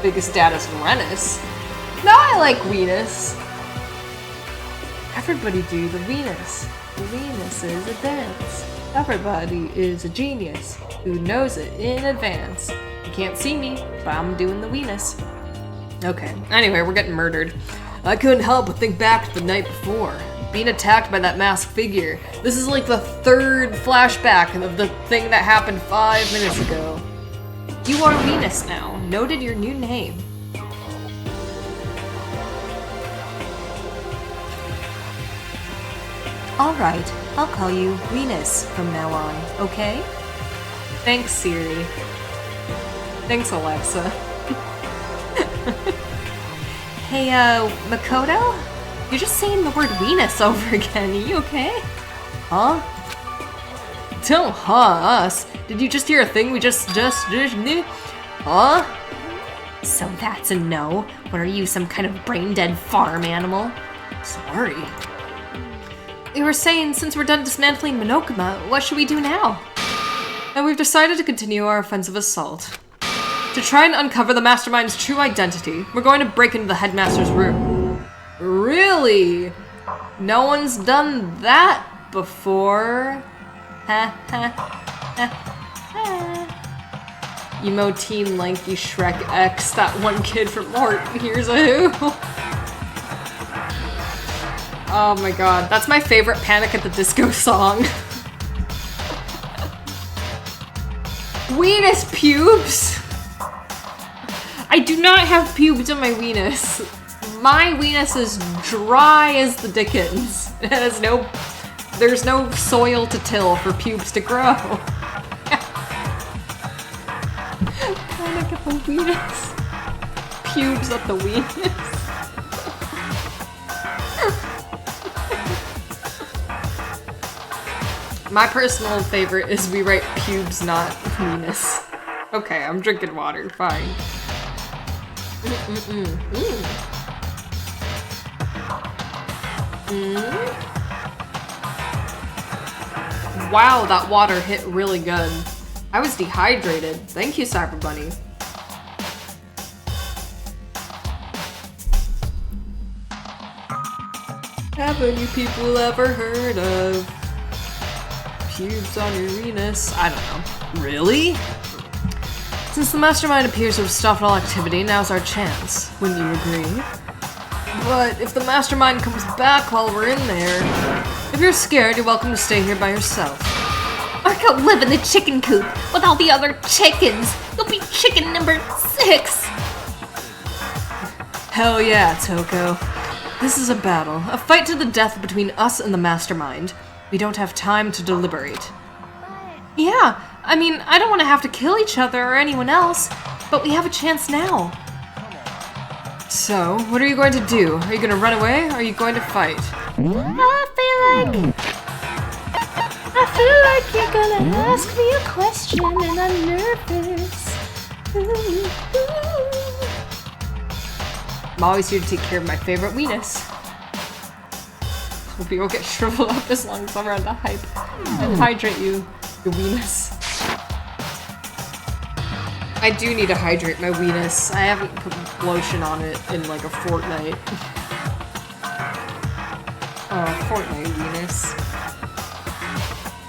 Biggest Datus Venus. No, I like Venus. Everybody do the Venus. The Venus is a dance. Everybody is a genius who knows it in advance. You can't see me, but I'm doing the Venus. Okay, anyway, we're getting murdered. I couldn't help but think back to the night before. Being attacked by that masked figure. This is like the 3rd flashback of the thing that happened 5 minutes ago. You are Venus now. Noted your new name. Alright, I'll call you Venus from now on, okay? Thanks, Siri. Thanks, Alexa. Hey, Makoto? You're just saying the word Venus over again, are you okay? Huh? Don't us. Did you just hear a thing we just knew? Huh? So that's a no. What are you, some kind of brain-dead farm animal? Sorry. You were saying, since we're done dismantling Monokama, what should we do now? And we've decided to continue our offensive assault. To try and uncover the mastermind's true identity, we're going to break into the headmaster's room. Really? No one's done that before? Emo teen lanky Shrek X, that one kid from Here's a Who. Oh my god, that's my favorite Panic at the Disco song. Weenus pubes! I do not have pubes on my weenus. My weenus is dry as the dickens. It has there's no soil to till for pubes to grow. Panic at the weenus. Pubes at the weenus. My personal favorite is we write pubes, not weenus. Okay, I'm drinking water, fine. Wow, that water hit really good. I was dehydrated. Thank you, Cyber Bunny. Haven't you people ever heard of pubes on your weenus? I don't know. Really? Since the mastermind appears to have stopped all activity, now's our chance. Wouldn't you agree? But if the mastermind comes back while we're in there, if you're scared, you're welcome to stay here by yourself. Or go live in the chicken coop with all the other chickens. You'll be chicken number 6. Hell yeah, Toko. This is a battle, a fight to the death between us and the mastermind. We don't have time to deliberate. Yeah, I mean, I don't want to have to kill each other or anyone else, but we have a chance now. So, what are you going to do? Are you going to run away, or are you going to fight? I feel like you're gonna ask me a question and I'm nervous. I'm always here to take care of my favorite weenus. Hope you won't get shriveled up as long as I'm around to hype and hydrate you, your weenus. I do need to hydrate my weenus. I haven't put lotion on it in like a fortnight. Oh, fortnight weenus.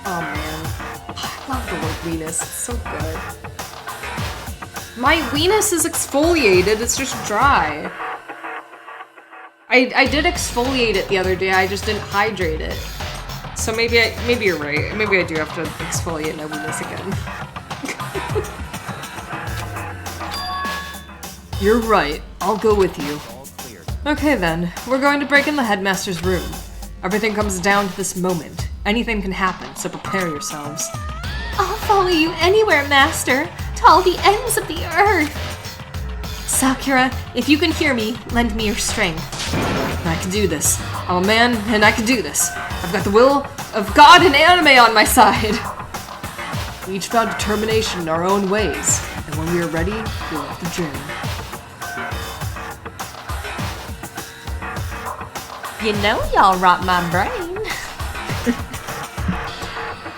Oh man. I love the word weenus. It's so good. My weenus is exfoliated, it's just dry. I did exfoliate it the other day, I just didn't hydrate it. So maybe you're right. Maybe I do have to exfoliate my weenus again. You're right. I'll go with you. Okay then, we're going to break in the headmaster's room. Everything comes down to this moment. Anything can happen, so prepare yourselves. I'll follow you anywhere, Master, to all the ends of the earth. Sakura, if you can hear me, lend me your strength. I can do this. I'm a man, and I can do this. I've got the will of God and anime on my side. We each found determination in our own ways, and when we are ready, we'll off the journey. You know y'all rot my brain.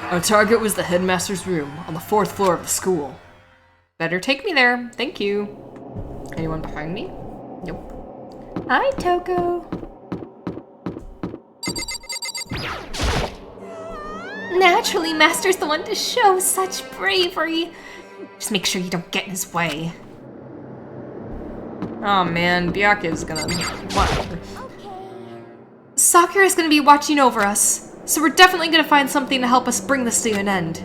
Our target was the headmaster's room on the 4th floor of the school. Better take me there. Thank you. Anyone behind me? Nope. Hi, Toko. Naturally, Master's the one to show such bravery. Just make sure you don't get in his way. Oh man, Byakuya's gonna... Whatever. Sakura's gonna be watching over us, so we're definitely gonna find something to help us bring this to an end.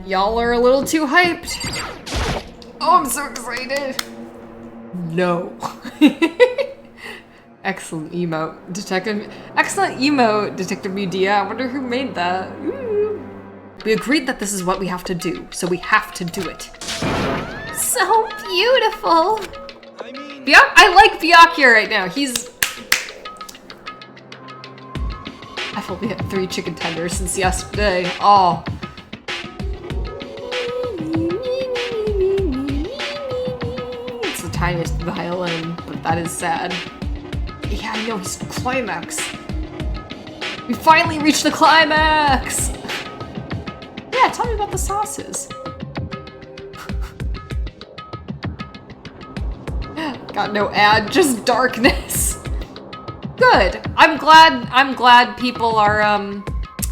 Y'all are a little too hyped. Oh, I'm so excited. No. Excellent emote, Detective. Excellent emote, Detective Mudia. I wonder who made that. Ooh. We agreed that this is what we have to do, so we have to do it. So beautiful. I like Byakuya right now. I've only had 3 chicken tenders since yesterday. Oh. It's the tiniest violin, but that is sad. Yeah, I know, he's climax. We finally reached the climax! Yeah, tell me about the sauces. Got no ad, just darkness. Good. I'm glad people are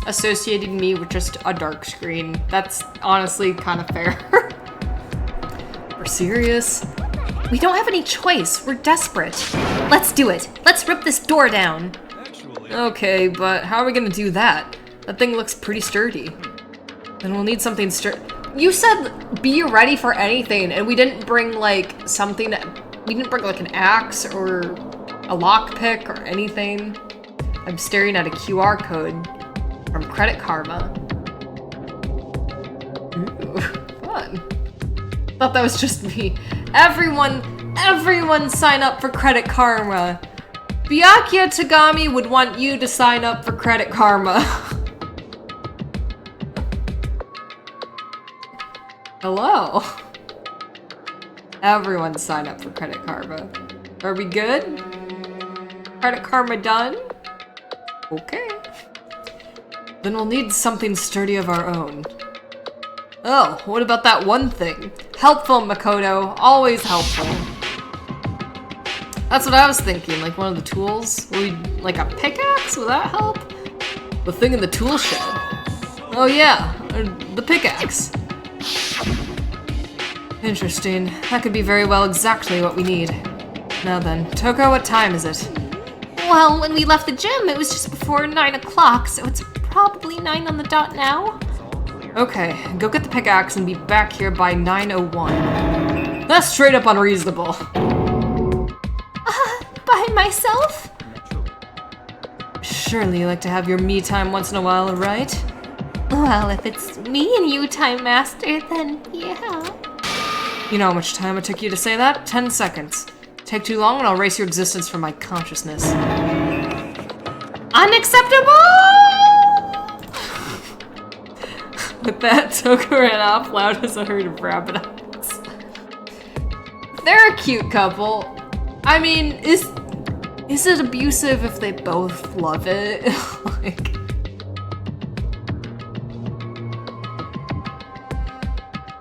associating me with just a dark screen. That's honestly kind of fair. We're serious? We don't have any choice. We're desperate. Let's do it. Let's rip this door down. Okay, but how are we gonna do that? That thing looks pretty sturdy. Then we'll need something sturdy. You said be ready for anything, and we didn't bring like something. We didn't bring like an axe or a lockpick or anything. I'm staring at a QR code from Credit Karma. Ooh, fun. Thought that was just me. Everyone sign up for Credit Karma. Byakuya Tagami would want you to sign up for Credit Karma. Hello. Everyone sign up for Credit Karma. Are we good? Credit Karma done? Okay. Then we'll need something sturdy of our own. Oh, what about that one thing? Helpful, Makoto. Always helpful. That's what I was thinking, like one of the tools. Like a pickaxe? Will that help? The thing in the tool shed. Oh yeah, the pickaxe. Interesting. That could be very well exactly what we need. Now then, Toko, what time is it? Well, when we left the gym, it was just before 9 o'clock, so it's probably 9 on the dot now. Okay, go get the pickaxe and be back here by 9:01. That's straight up unreasonable. By myself? Surely you like to have your me time once in a while, right? Well, if it's me and you, Time Master, then yeah. You know how much time it took you to say that? 10 seconds. Take too long and I'll erase your existence from my consciousness. Unacceptable! With that, Toko ran off loud as a herd of rabbits. They're a cute couple. I mean, is it abusive if they both love it? Like,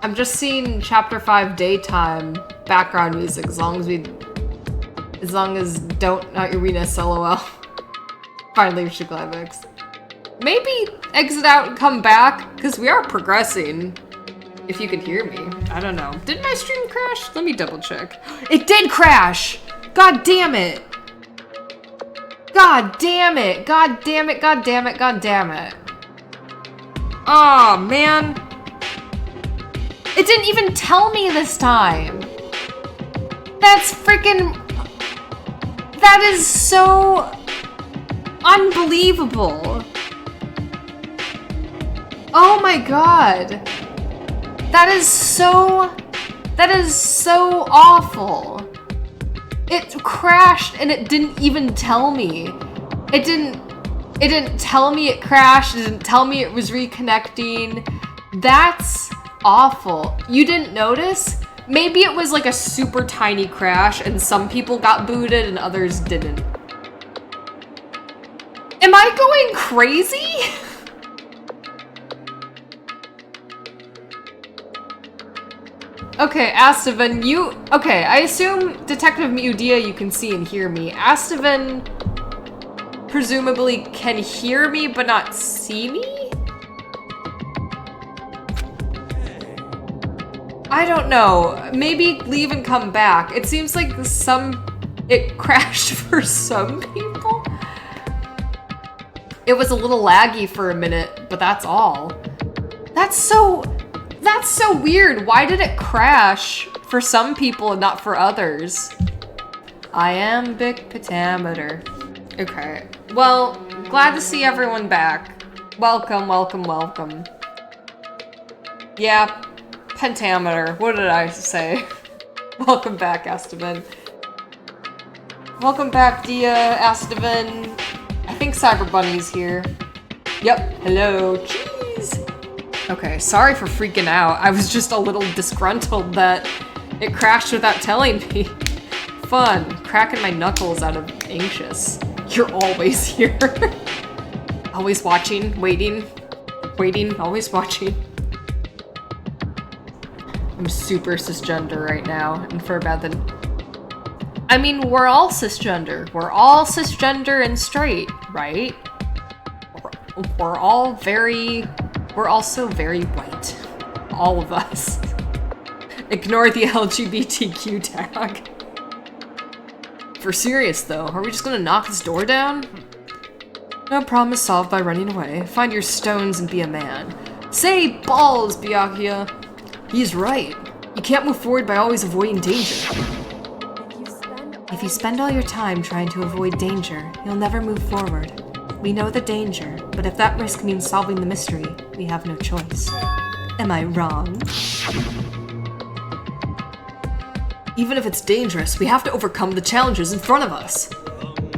I'm just seeing Chapter 5 daytime background music as long as don't not Uranus LOL. Finally, we should climax. Maybe exit out and come back, because we are progressing. If you can hear me. I don't know. Did my stream crash? Let me double check. It did crash! God damn it! God damn it! God damn it! God damn it! God damn it! Oh man! It didn't even tell me this time! That's freaking... That is so... unbelievable! Oh my god! That is so awful! It crashed and it didn't even tell me. It didn't tell me it crashed, it didn't tell me it was reconnecting. That's awful. You didn't notice? Maybe it was like a super tiny crash and some people got booted and others didn't. Am I going crazy? Okay, Astavan, okay, I assume Detective Miudia you can see and hear me. Astavan presumably can hear me but not see me? I don't know. Maybe leave and come back. It seems like it crashed for some people. It was a little laggy for a minute, but that's all. That's so weird. Why did it crash for some people and not for others? Iambic pentameter. Okay. Well, glad to see everyone back. Welcome, welcome, welcome. Yeah, pentameter. What did I say? Welcome back, Astavan. Welcome back, Dia, Astavan. I think Cyber Bunny's here. Yep. Hello. Cheese. Okay, sorry for freaking out. I was just a little disgruntled that it crashed without telling me. Fun. Cracking my knuckles out of anxious. You're always here. Always watching, waiting, always watching. I'm super cisgender right now, and for about the... I mean, we're all cisgender. We're all cisgender and straight, right? we're also very white. All of us. Ignore the LGBTQ tag. For serious though, are we just gonna knock this door down? No problem is solved by running away. Find your stones and be a man. Say balls, Byakuya. He's right. You can't move forward by always avoiding danger. If you spend all your time trying to avoid danger, you'll never move forward. We know the danger, but if that risk means solving the mystery, we have no choice. Am I wrong? Even if it's dangerous, we have to overcome the challenges in front of us.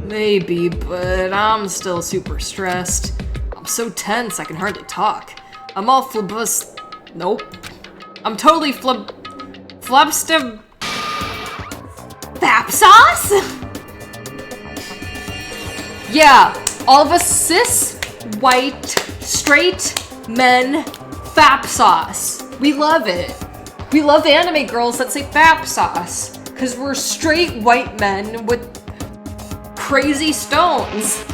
Maybe, but I'm still super stressed. I'm so tense I can hardly talk. I'm all flabus... Nope. I'm totally flubsta... Fap sauce? Yeah, all of us cis, white, straight men, fap sauce. We love it. We love anime girls that say fap sauce. Because we're straight white men with crazy stones.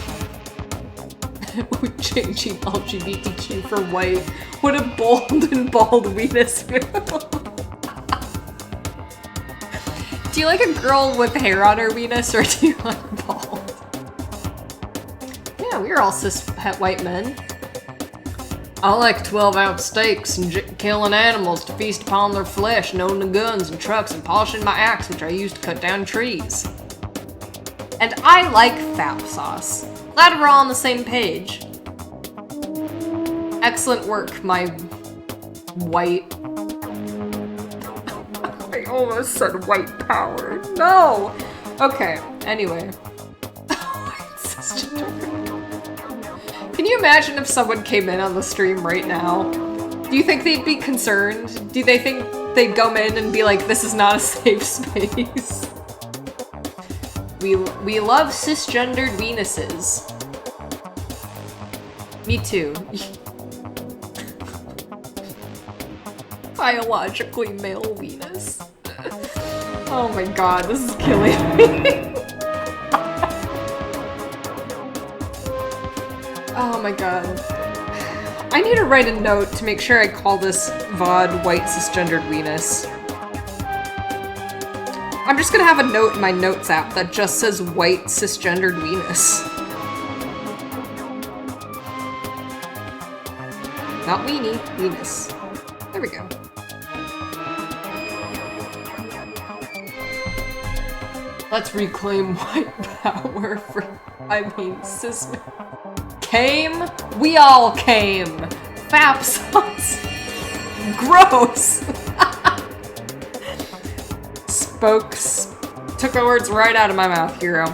Changing LGBTQ for white. What a bold and bald weenus move. Do you like a girl with hair on her weenus, or do you like bald? Yeah, we're all cis white men. I like 12-ounce steaks and killing animals to feast upon their flesh, and owning guns and trucks and polishing my axe, which I use to cut down trees. And I like fap sauce. Glad we're all on the same page. Excellent work, my white... I almost said white power. No! Okay, anyway. Can you imagine if someone came in on the stream right now? Do you think they'd be concerned? Do they think they'd come in and be like, this is not a safe space? We love cisgendered weenuses. Me too. Biologically male weenus. Oh my god, this is killing me. Oh my god. I need to write a note to make sure I call this VOD white cisgendered weenus. I'm just gonna have a note in my notes app that just says white cisgendered weenus. Not weenie, weenus. There we go. Let's reclaim white power for, cis men. Came? We all came! Fap sauce! Gross! Took the words right out of my mouth, hero.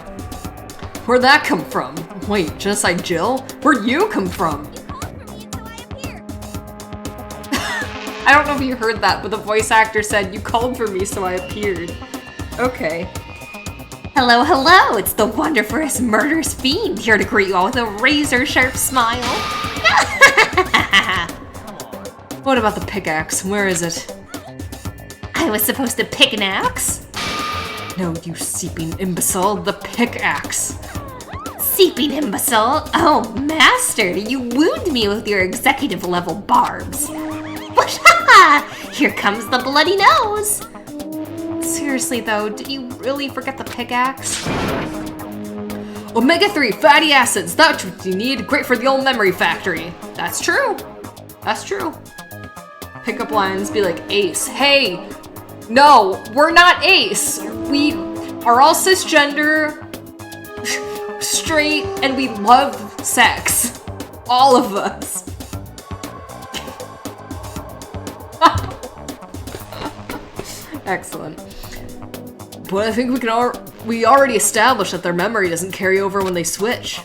Where'd that come from? Wait, just like Jill? Where'd you come from? I don't know if you heard that, but the voice actor said, you called for me, so I appeared. Okay. Hello, hello! It's the wonderfulest murderous fiend here to greet you all with a razor-sharp smile. What about the pickaxe? Where is it? I was supposed to pick an axe? No, you seeping imbecile. The pickaxe. Seeping imbecile? Oh, master, you wound me with your executive-level barbs. Here comes the bloody nose! Seriously though, did you really forget the pickaxe? Omega-3 fatty acids, that's what you need. Great for the old memory factory. That's true. That's true. Pickup lines be like, Ace, hey, no, we're not Ace. We are all cisgender, straight, and we love sex. All of us. Excellent. But I think we already established that their memory doesn't carry over when they switch.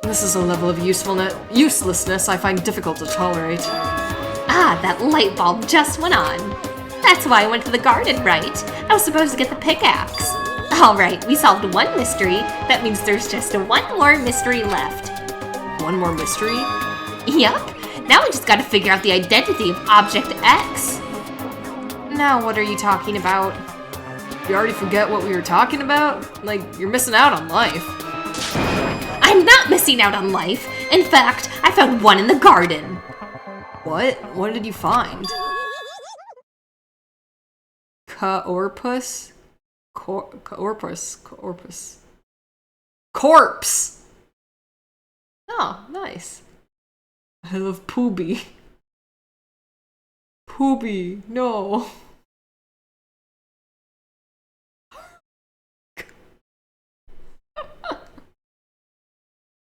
This is a level of uselessness I find difficult to tolerate. Ah, that light bulb just went on. That's why I went to the garden, right? I was supposed to get the pickaxe. Alright, we solved one mystery. That means there's just one more mystery left. One more mystery? Yup. Now we just gotta figure out the identity of Object X. Now what are you talking about? You already forget what we were talking about? Like, you're missing out on life. I'm not missing out on life. In fact, I found one in the garden. What? What did you find? Corpus? Corpse! Oh, nice. I love Pooby. Pooby, no.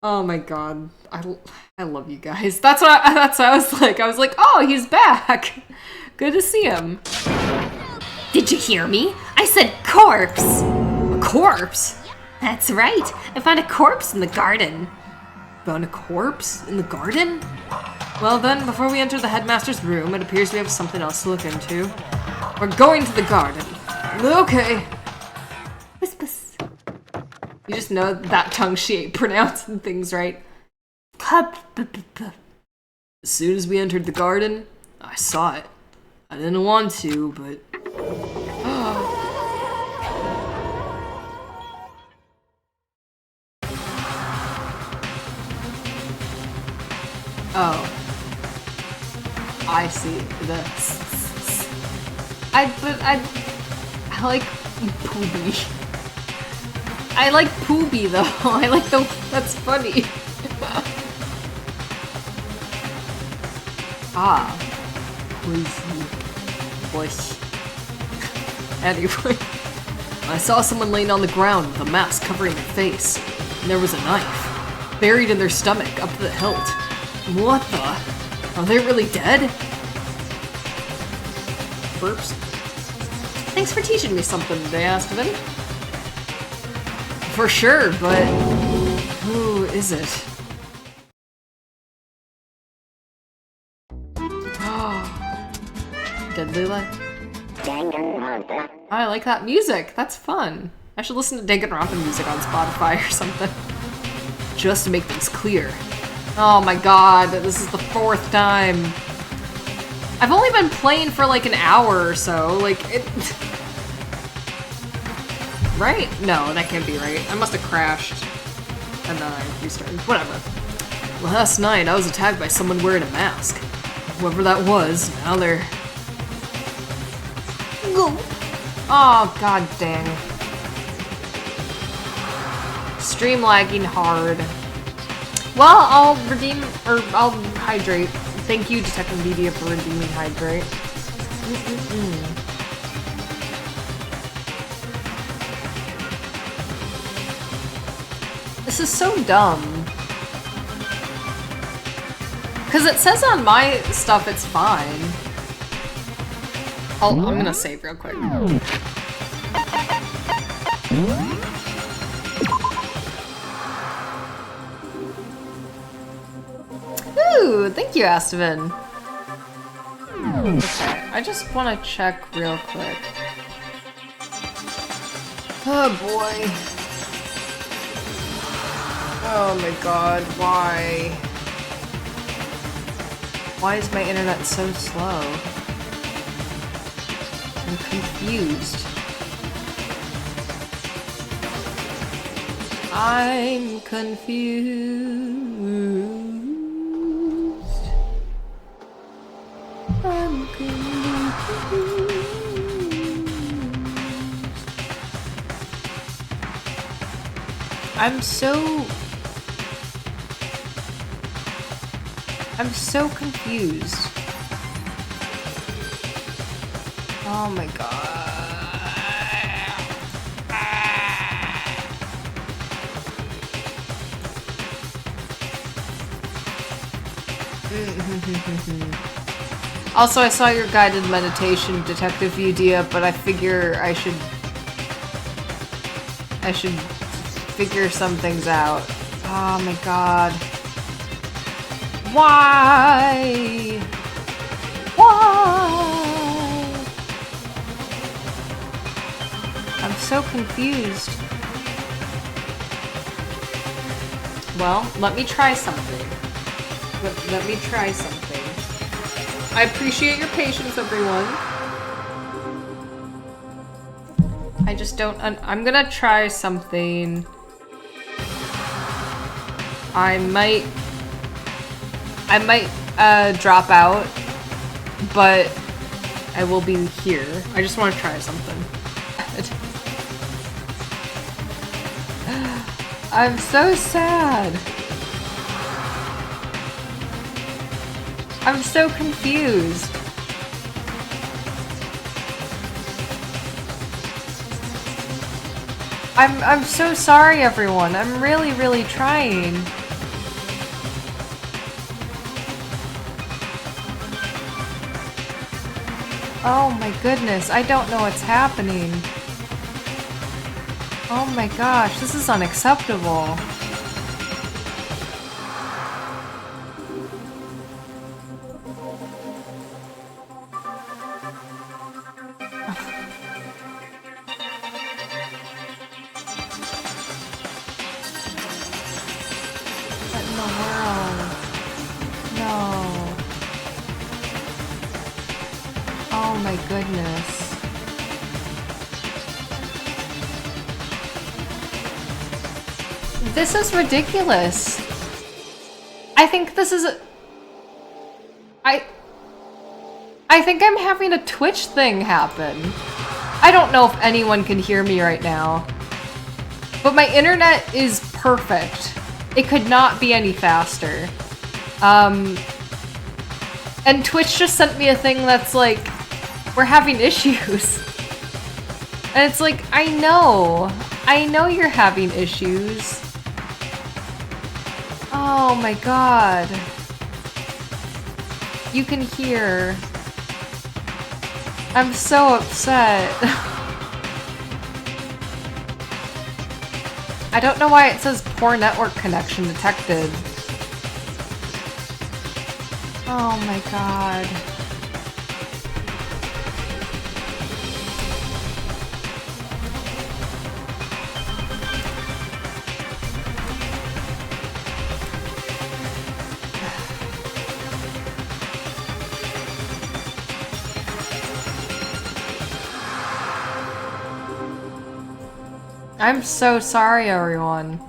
Oh my god, I love you guys. That's what I was like. I was like, oh, he's back. Good to see him. Did you hear me? I said corpse. A corpse? That's right. I found a corpse in the garden. Found a corpse in the garden? Well then, before we enter the headmaster's room, it appears we have something else to look into. We're going to the garden. Okay. Whispus. You just know that tongue she ain't pronouncing things right. As soon as we entered the garden, I saw it. I didn't want to, but... Oh. I see. I like Pooby. I like Pooby though. I like the. That's funny. Ah. Pussy. Push. Anyway. I saw someone laying on the ground with a mask covering their face. And there was a knife. Buried in their stomach, up to the hilt. What the? Are they really dead? Burps. Thanks for teaching me something today, Astavan. For sure, but who is it? Deadly Life. I like that music. That's fun. I should listen to Danganronpa music on Spotify or something. Just to make things clear. Oh my god, this is the 4th time. I've only been playing for like an hour or so, like it... Right? No, that can't be right. I must have crashed. And then I restarted. Whatever. Last night, I was attacked by someone wearing a mask. Whoever that was, now they're... Oh, god dang. Stream lagging hard. Well, I'll redeem, or I'll hydrate. Thank you, Detective Media, for redeeming hydrate. This is so dumb. Because it says on my stuff it's fine. I'm gonna save real quick. Ooh, thank you, Astavan. Okay, I just want to check real quick. Oh boy. Oh my god, why? Why is my internet so slow? I'm confused. I'm confused. I'm confused. I'm so confused. Oh my god. Also, I saw your guided meditation, Detective Udia, but I figure I should figure some things out. Oh my god. Why? Why? I'm so confused. Well, let me try something. Let me try something. I appreciate your patience, everyone. I just don't... I'm gonna try something. I might I might drop out, but I will be here. I just want to try something. I'm so sad. I'm so confused. I'm so sorry, everyone. I'm really, really trying. Oh my goodness, I don't know what's happening. Oh my gosh, this is unacceptable. What in the world? No. Oh my goodness. This is ridiculous. I think this is I think I'm having a Twitch thing happen. I don't know if anyone can hear me right now, but my internet is perfect. It could not be any faster. And Twitch just sent me a thing that's like, we're having issues. And it's like, I know you're having issues. Oh my god. You can hear. I'm so upset. I don't know why it says poor network connection detected. Oh my god. I'm so sorry, everyone.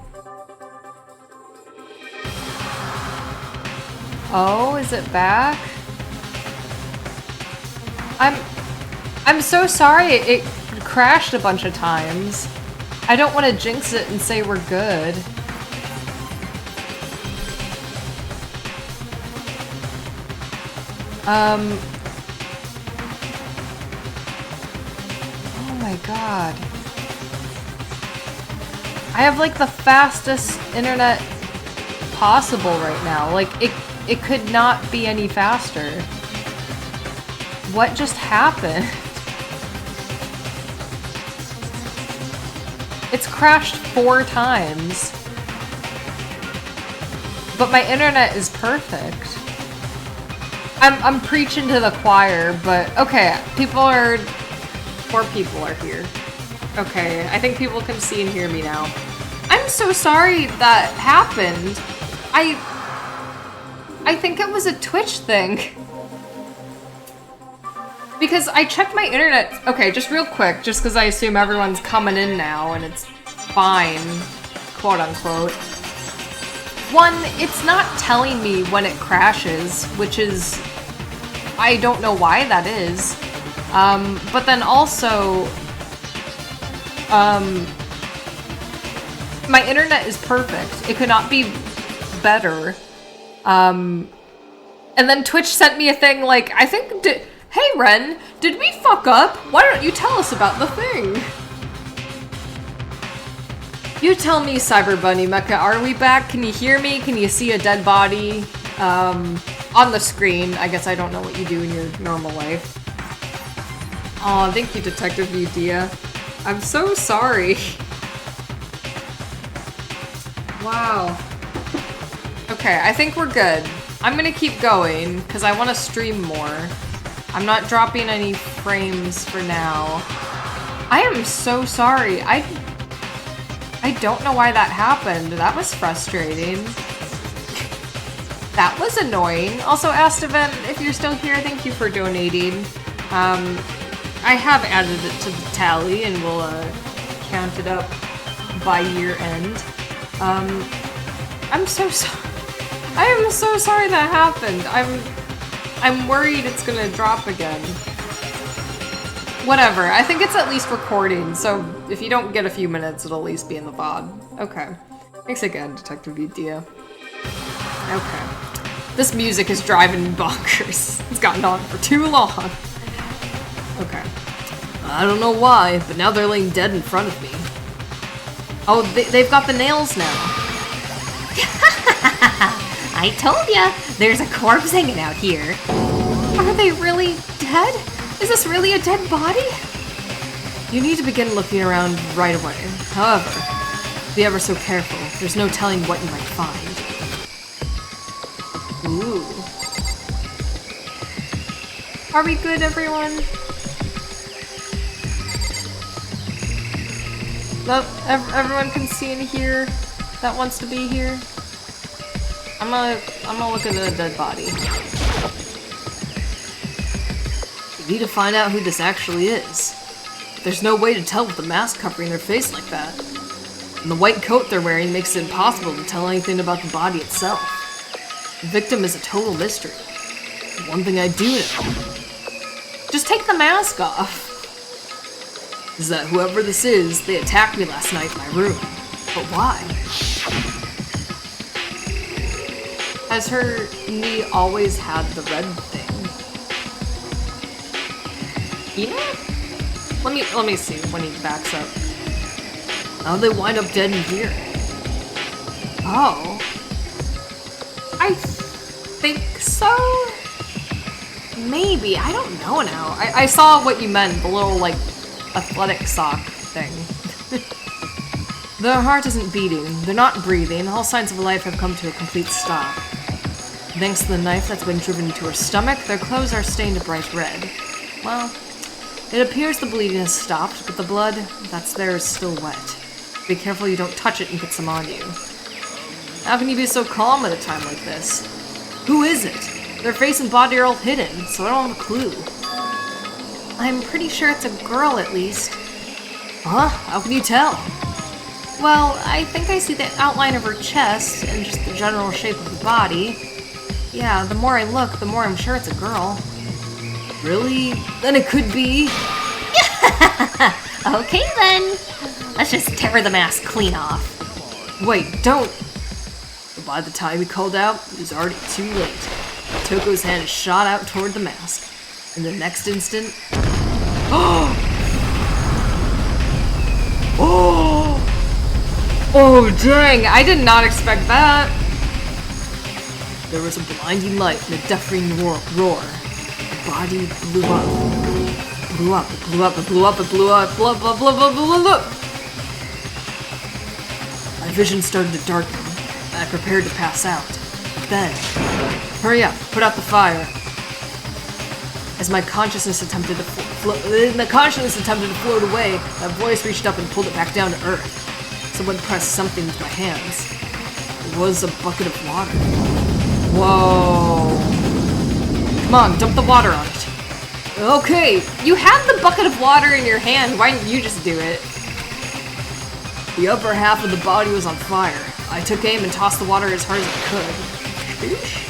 Oh, is it back? I'm so sorry it crashed a bunch of times. I don't want to jinx it and say we're good. Oh my god. I have like the fastest internet possible right now. Like it could not be any faster. What just happened? It's crashed 4 times. But my internet is perfect. I'm preaching to the choir, but okay, 4 people are here. Okay, I think people can see and hear me now. I'm so sorry that happened. I think it was a Twitch thing. Because I checked my internet, okay, just real quick, just because I assume everyone's coming in now and it's fine, quote unquote. One, it's not telling me when it crashes, which is, I don't know why that is. But then also, my internet is perfect. It could not be better. And then Twitch sent me a thing like, I think, hey Ren, did we fuck up? Why don't you tell us about the thing? You tell me, Cyber Bunny Mecha, are we back? Can you hear me? Can you see a dead body? On the screen. I guess I don't know what you do in your normal life. Aw, thank you, Detective Udia. I'm so sorry. Wow. Okay, I think we're good. I'm gonna keep going, because I want to stream more. I'm not dropping any frames for now. I am so sorry. I don't know why that happened. That was frustrating. That was annoying. Also, Astavan, if you're still here, thank you for donating. I have added it to the tally, and we'll count it up by year end. I'm so sorry. I am so sorry that happened. I'm worried it's gonna drop again. Whatever, I think it's at least recording, so if you don't get a few minutes, it'll at least be in the VOD. Okay. Thanks again, Detective Udia. Okay. This music is driving me bonkers. It's gotten on for too long. Okay. I don't know why, but now they're laying dead in front of me. Oh, they've got the nails now. I told ya, there's a corpse hanging out here. Are they really dead? Is this really a dead body? You need to begin looking around right away. However, be ever so careful. There's no telling what you might find. Ooh. Are we good, everyone? No, everyone can see and hear that wants to be here. I'm gonna look at the dead body. We need to find out who this actually is. There's no way to tell with the mask covering their face like that. And the white coat they're wearing makes it impossible to tell anything about the body itself. The victim is a total mystery. One thing I do know. Just take the mask off. Is that whoever this is, they attacked me last night in my room. But why? Has her knee always had the red thing? Yeah? Let me see when he backs up. How'd they wind up dead in here? Oh. I think so? Maybe. I don't know now. I saw what you meant, the little, like, athletic sock thing. Their heart isn't beating, they're not breathing, all signs of life have come to a complete stop. Thanks to the knife that's been driven into her stomach, their clothes are stained a bright red. Well, it appears the bleeding has stopped, but the blood that's there is still wet. Be careful you don't touch it and get some on you. How can you be so calm at a time like this? Who is it? Their face and body are all hidden, so I don't have a clue. I'm pretty sure it's a girl, at least. Huh? How can you tell? Well, I think I see the outline of her chest and just the general shape of the body. Yeah, the more I look, the more I'm sure it's a girl. Really? Then it could be... Okay then. Let's just tear the mask clean off. Wait, don't... But by the time he called out, it was already too late. Toko's hand shot out toward the mask. In the next instant... Oh! Oh, dang! I did not expect that! There was a blinding light and a deafening roar. The body blew up. Blew up, it blew up, it blew up, it blew up, blah, blah, blah, blah, blah, blah. My vision started to darken. I prepared to pass out. But then... Hurry up, put out the fire. As my consciousness attempted to float away, a voice reached up and pulled it back down to earth. Someone pressed something with my hands. It was a bucket of water. Whoa. Come on, dump the water on it. Okay, you had the bucket of water in your hand. Why didn't you just do it? The upper half of the body was on fire. I took aim and tossed the water as hard as I could. Oosh.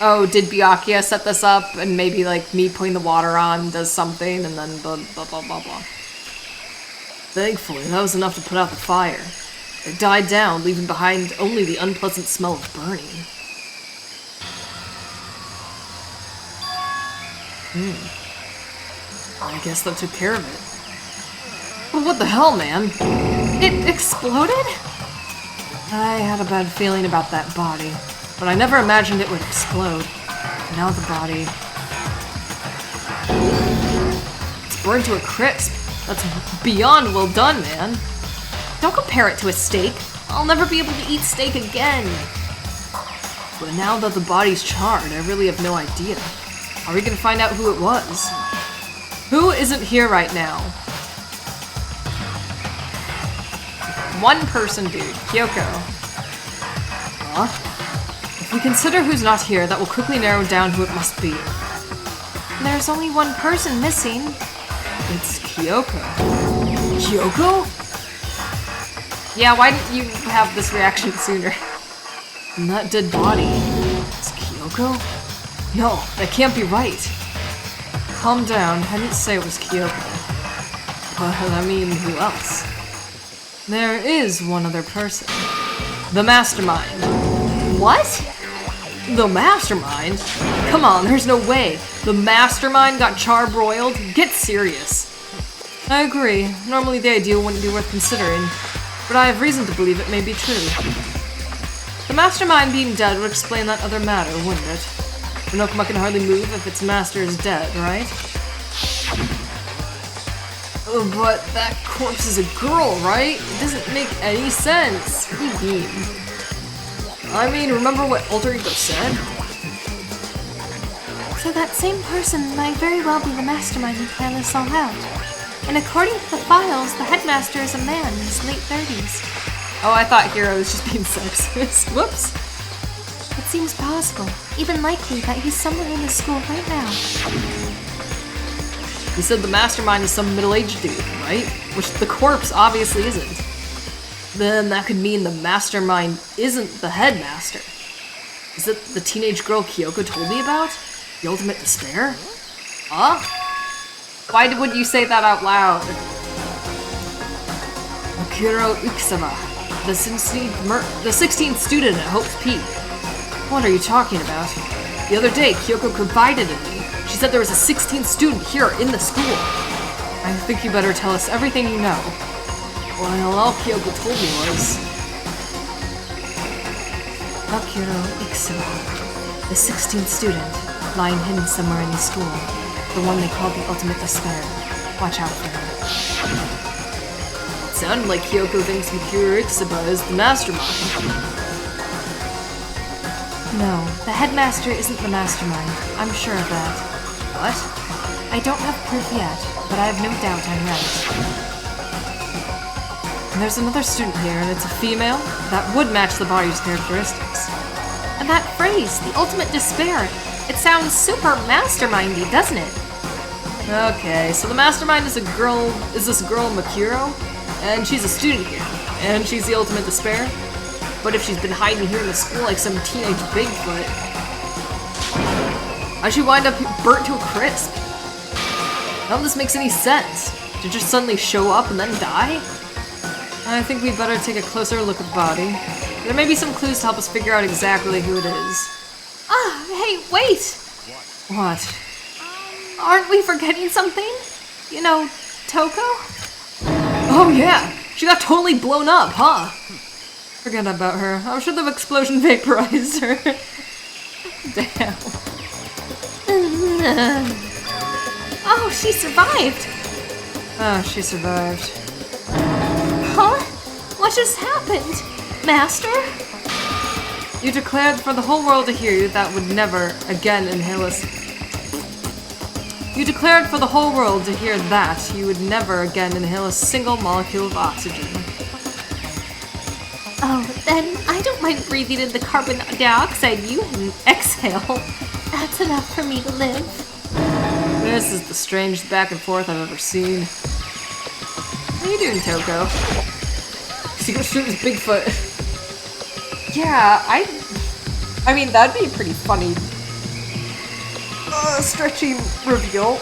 Oh, did Byakuya set this up and maybe like me putting the water on does something and then blah blah blah blah blah. Thankfully, that was enough to put out the fire. It died down, leaving behind only the unpleasant smell of burning. I guess that took care of it. But what the hell, man? It exploded? I had a bad feeling about that body. But I never imagined it would explode. Now the body... It's burned to a crisp. That's beyond well done, man. Don't compare it to a steak. I'll never be able to eat steak again. But now that the body's charred, I really have no idea. Are we gonna find out who it was? Who isn't here right now? One person, dude. Kyoko. Huh? If we consider who's not here, that will quickly narrow down who it must be. There's only one person missing. It's Kyoko. Kyoko? Yeah, why didn't you have this reaction sooner? And that dead body. It's Kyoko? No, that can't be right. Calm down, I didn't say it was Kyoko. But I mean, who else? There is one other person. The Mastermind. What? The Mastermind? Come on, there's no way. The Mastermind got charbroiled? Get serious. I agree. Normally the idea wouldn't be worth considering, but I have reason to believe it may be true. The Mastermind being dead would explain that other matter, wouldn't it? Monokuma can hardly move if its master is dead, right? Oh, but that corpse is a girl, right? It doesn't make any sense. What do you mean? I mean, remember what Alter Ego said? So that same person might very well be the mastermind who planned this all out. And according to the files, the headmaster is a man in his late 30s. Oh, I thought Hiro was just being sexist. Whoops. It seems possible, even likely, that he's somewhere in the school right now. You said the Mastermind is some middle-aged dude, right? Which the corpse obviously isn't. Then that could mean the Mastermind isn't the headmaster. Is it the teenage girl Kyoko told me about? The ultimate despair? Huh? Why would you say that out loud? Makuro Ukisawa, the 16th student at Hope's Peak. What are you talking about? The other day, Kyoko confided in me. She said there was a 16th student here in the school. I think you better tell us everything you know. Well, all Kyoko told me was... Makuro Ukisawa, the 16th student, lying hidden somewhere in the school. The one they called the ultimate despair. Watch out for her. It sounded like Kyoko thinks Makuro Ukisawa is the mastermind. No, the headmaster isn't the mastermind. I'm sure of that. What? I don't have proof yet, but I have no doubt I'm right. And there's another student here, and it's a female? That would match the body's characteristics. And that phrase, the ultimate despair, it sounds super mastermindy, doesn't it? Okay, so the mastermind is this girl Makuro, and she's a student here, and she's the ultimate despair. But if she's been hiding here in the school like some teenage Bigfoot, how'd she wind up burnt to a crisp? None of this makes any sense. To just suddenly show up and then die? I think we'd better take a closer look at the body. There may be some clues to help us figure out exactly who it is. Ah, hey, wait! What? Aren't we forgetting something? You know, Toko? Oh yeah! She got totally blown up, huh? Forget about her. I'm sure the explosion vaporized her. Damn. Oh, she survived! Oh, she survived. Huh? What just happened? Master? You declared for the whole world to hear you that would never again inhale us. You declared for the whole world to hear that you would never again inhale a single molecule of oxygen. Oh, then I don't mind breathing in the carbon dioxide you exhale. That's enough for me to live. This is the strangest back and forth I've ever seen. How you doing, Toko? Secret Student's Bigfoot. Yeah, I mean, that'd be pretty funny. Stretchy reveal.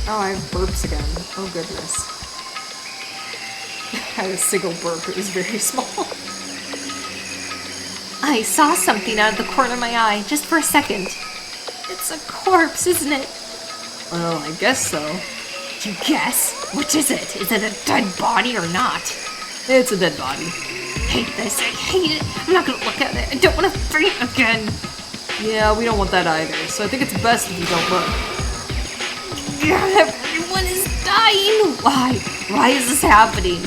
Oh, I have burps again. Oh, goodness. I had a single burp. It was very small. I saw something out of the corner of my eye, just for a second. It's a corpse, isn't it? Well, I guess so. You guess? Which is it? Is it a dead body or not? It's a dead body. Hate this. I hate it. I'm not gonna look at it. I don't want to faint again. Yeah, we don't want that either, so I think it's best if you don't look. Everyone is dying. Why? Why is this happening?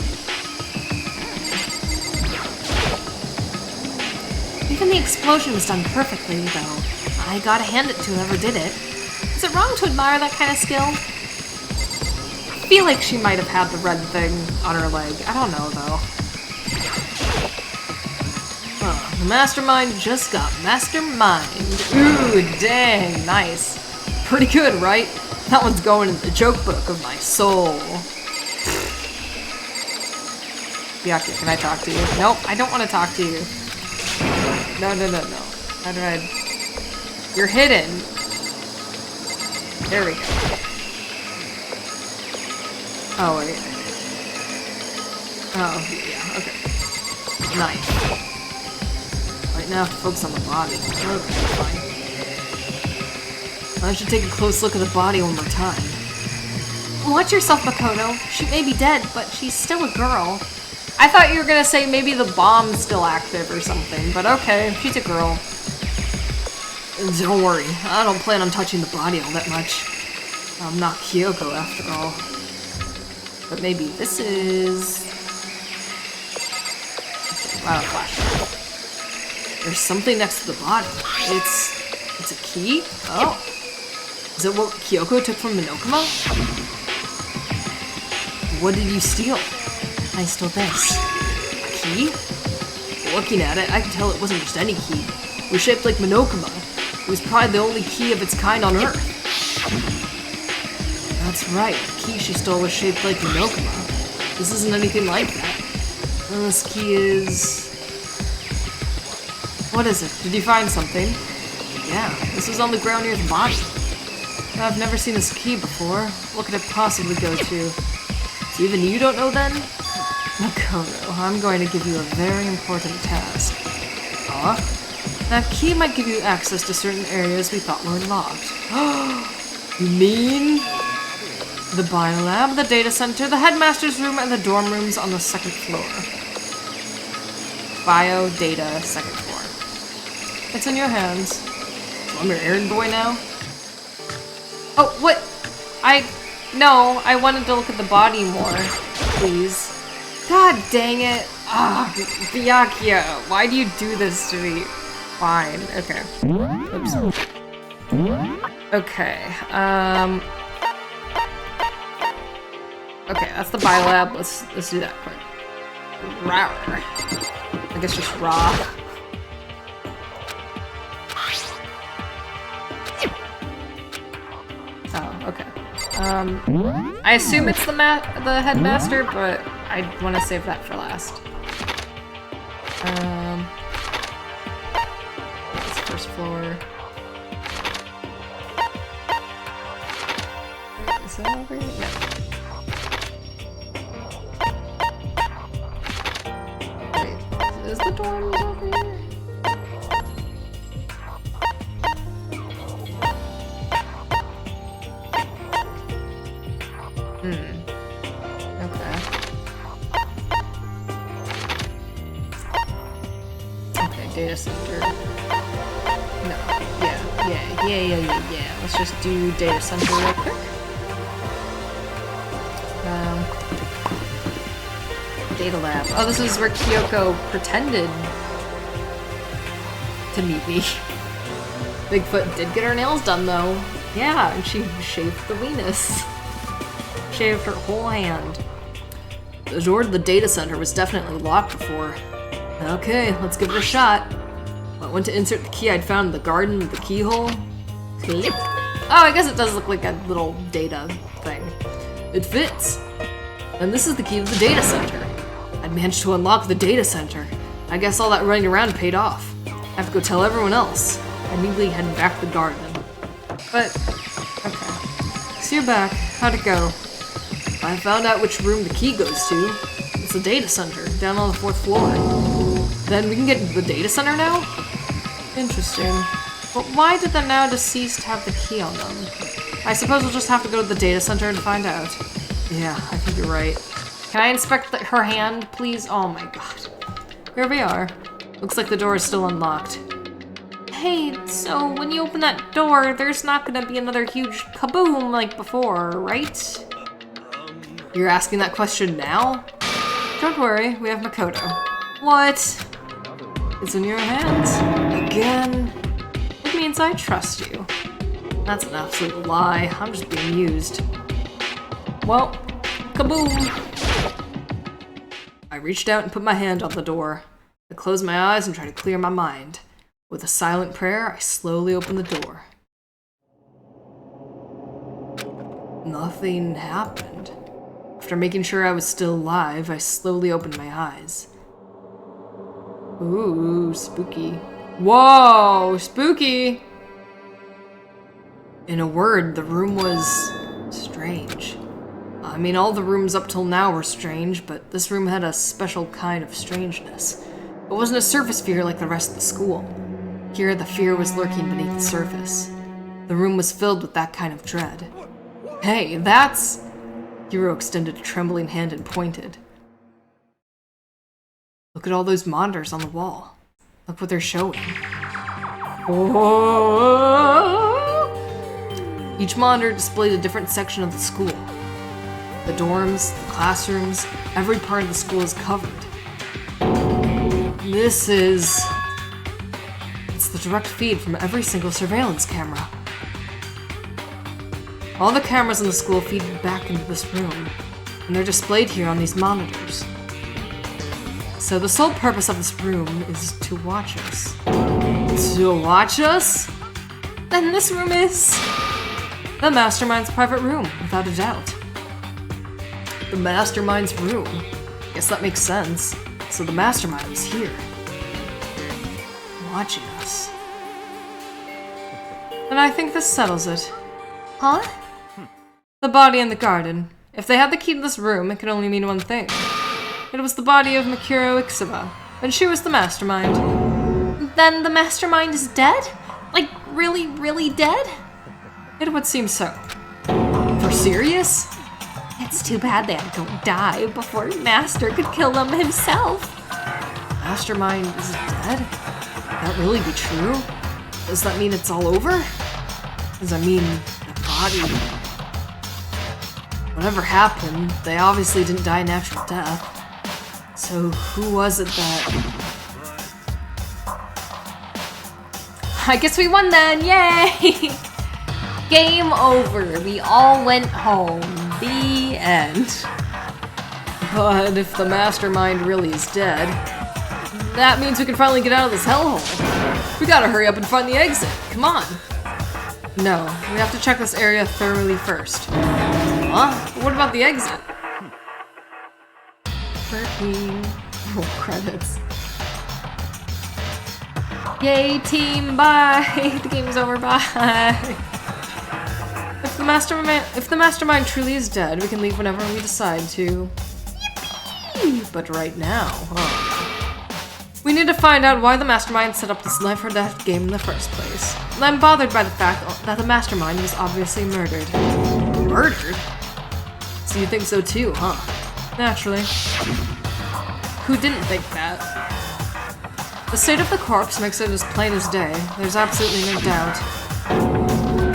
Even the explosion was done perfectly, though. I gotta hand it to whoever did it. Is it wrong to admire that kind of skill? I feel like she might have had the red thing on her leg. I don't know, though. Huh, the mastermind just got mastermind. Ooh, dang, nice. Pretty good, right? That one's going in the joke book of my soul. Byakuya, can I talk to you? Nope, I don't want to talk to you. No. How do I... You're hidden. There we go. Oh, wait. Oh, yeah, okay. Nice. Right now, focus on the body. Okay, fine. I should take a close look at the body one more time. Watch yourself, Makoto. She may be dead, but she's still a girl. I thought you were gonna say maybe the bomb's still active or something, but okay, she's a girl. Don't worry, I don't plan on touching the body all that much. I'm not Kyoko after all. But maybe this is... Wow, flashlight. There's something next to the body. It's a key? Oh. Is it what Kyoko took from Monokuma? What did you steal? I stole this. A key? Looking at it, I could tell it wasn't just any key. It was shaped like Monokuma. It was probably the only key of its kind on Earth. That's right, the key she stole was shaped like Monokuma. This isn't anything like that. And this key is... What is it? Did you find something? Yeah, this was on the ground near the body. I've never seen this key before. What could it possibly go to? So even you don't know then? Makoto, I'm going to give you a very important task. Huh? That key might give you access to certain areas we thought were locked. You mean? The biolab, the data center, the headmaster's room, and the dorm rooms on the second floor. Bio, data, second floor. It's in your hands. So I'm your errand boy now? Oh, what? No, I wanted to look at the body more, please. God dang it. Ah, Byakuya, why do you do this to me? Fine, okay. Oops. Okay, okay, that's the biolab. Let's do that quick. Rawr. I guess just raw. Oh, okay. I assume it's the headmaster, but I want to save that for last. That's first floor. Is that over here? No. Wait, is the dorms over here? Okay, data center. No. Yeah. Let's just do data center real quick. Data lab. Oh, this is where Kyoko pretended to meet me. Bigfoot did get her nails done though. Yeah, and she shaved the weenus. Shaved her whole hand. The door to the data center was definitely locked before. Okay, let's give it a shot. I went to insert the key I'd found in the garden with the keyhole. Click. Oh, I guess it does look like a little data thing. It fits. And this is the key to the data center. I'd managed to unlock the data center. I guess all that running around paid off. I have to go tell everyone else. I immediately head back to the garden. But, okay. So you're back. How'd it go? I found out which room the key goes to. It's the data center, down on the 4th floor. Then we can get into the data center now? Interesting. But why did the now deceased have the key on them? I suppose we'll just have to go to the data center and find out. Yeah, I think you're right. Can I inspect her hand, please? Oh my god. Here we are. Looks like the door is still unlocked. Hey, so when you open that door, there's not gonna be another huge kaboom like before, right? You're asking that question now? Don't worry, we have Makoto. What? It's in your hands. Again? It means I trust you. That's an absolute lie. I'm just being used. Well, kaboom! I reached out and put my hand on the door. I closed my eyes and tried to clear my mind. With a silent prayer, I slowly opened the door. Nothing happened. After making sure I was still alive, I slowly opened my eyes. Ooh, spooky. Whoa, spooky! In a word, the room was strange. I mean, all the rooms up till now were strange, but this room had a special kind of strangeness. It wasn't a surface fear like the rest of the school. Here, the fear was lurking beneath the surface. The room was filled with that kind of dread. Hey, that's... Hiro extended a trembling hand and pointed. Look at all those monitors on the wall. Look what they're showing. Oh! Each monitor displayed a different section of the school. The dorms, the classrooms, every part of the school is covered. It's the direct feed from every single surveillance camera. All the cameras in the school feed back into this room, and they're displayed here on these monitors. So the sole purpose of this room is to watch us. To watch us? Then this room is... the Mastermind's private room, without a doubt. The Mastermind's room. Guess that makes sense. So the Mastermind is here. Watching us. And I think this settles it. Huh? The body in the garden. If they had the key to this room, it could only mean one thing. It was the body of Mikuro Ikusuba, and she was the Mastermind. Then the Mastermind is dead? Like, really, really dead? It would seem so. For serious? It's too bad they had to go die before Master could kill them himself. Mastermind is dead? Could that really be true? Does that mean it's all over? Does that mean the body... Whatever happened, they obviously didn't die a natural death. So who was it that... I guess we won then, yay! Game over, we all went home. The end. But if the Mastermind really is dead, that means we can finally get out of this hellhole. We gotta hurry up and find the exit. Come on. No, we have to check this area thoroughly first. Huh? What about the exit? 13. Oh, credits. Yay, team, bye! The game's over, bye! If the Mastermind truly is dead, we can leave whenever we decide to. Yippee! But right now, huh? We need to find out why the Mastermind set up this life or death game in the first place. I'm bothered by the fact that the Mastermind was obviously murdered. Murdered? So you think so too, huh? Naturally. Who didn't think that? The state of the corpse makes it as plain as day. There's absolutely no doubt.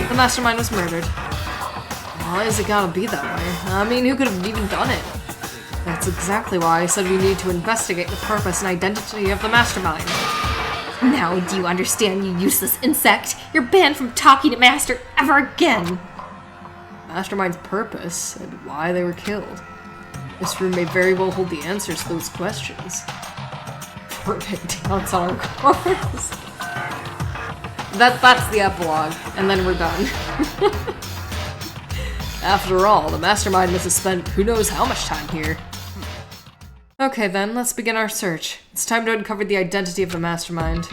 The Mastermind was murdered. Why has it gotta be that way? I mean, who could have even done it? That's exactly why I said we need to investigate the purpose and identity of the Mastermind. Now do you understand, you useless insect? You're banned from talking to Master ever again! Mastermind's purpose and why they were killed. This room may very well hold the answers to those questions. Perfect. That's our course. That's the epilogue, and then we're done. After all, the Mastermind must have spent who knows how much time here. Okay then, let's begin our search. It's time to uncover the identity of the Mastermind.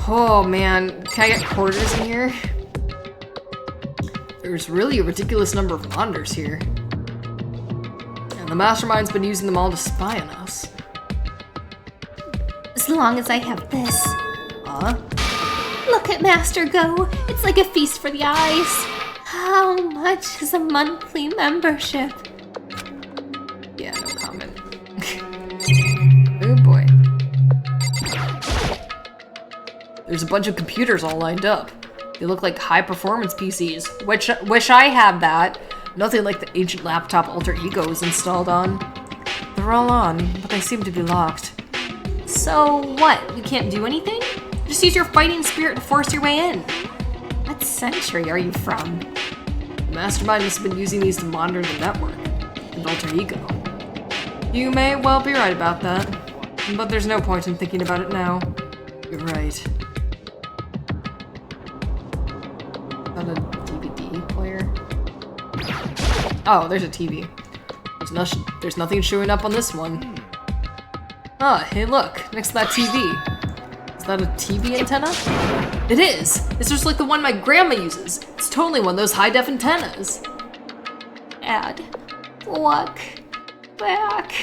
Oh man, can I get quarters in here? There's really a ridiculous number of monitors here. And the Mastermind's been using them all to spy on us. As long as I have this. Huh? Look at Master go! It's like a feast for the eyes! How much is a monthly membership? Yeah, no comment. Oh boy. There's a bunch of computers all lined up. They look like high-performance PCs, which wish I had that. Nothing like the ancient laptop Alter Ego is installed on. They're all on, but they seem to be locked. So what? We can't do anything? Just use your fighting spirit to force your way in. What century are you from? The Mastermind has been using these to monitor the network and Alter Ego. You may well be right about that, but there's no point in thinking about it now. You're right. Is that a DVD player? Oh, there's a TV. There's nothing showing up on this one. Ah, hey look, next to that TV. Is that a TV antenna? It is! It's just like the one my grandma uses. It's totally one of those high-def antennas. Dad, look back.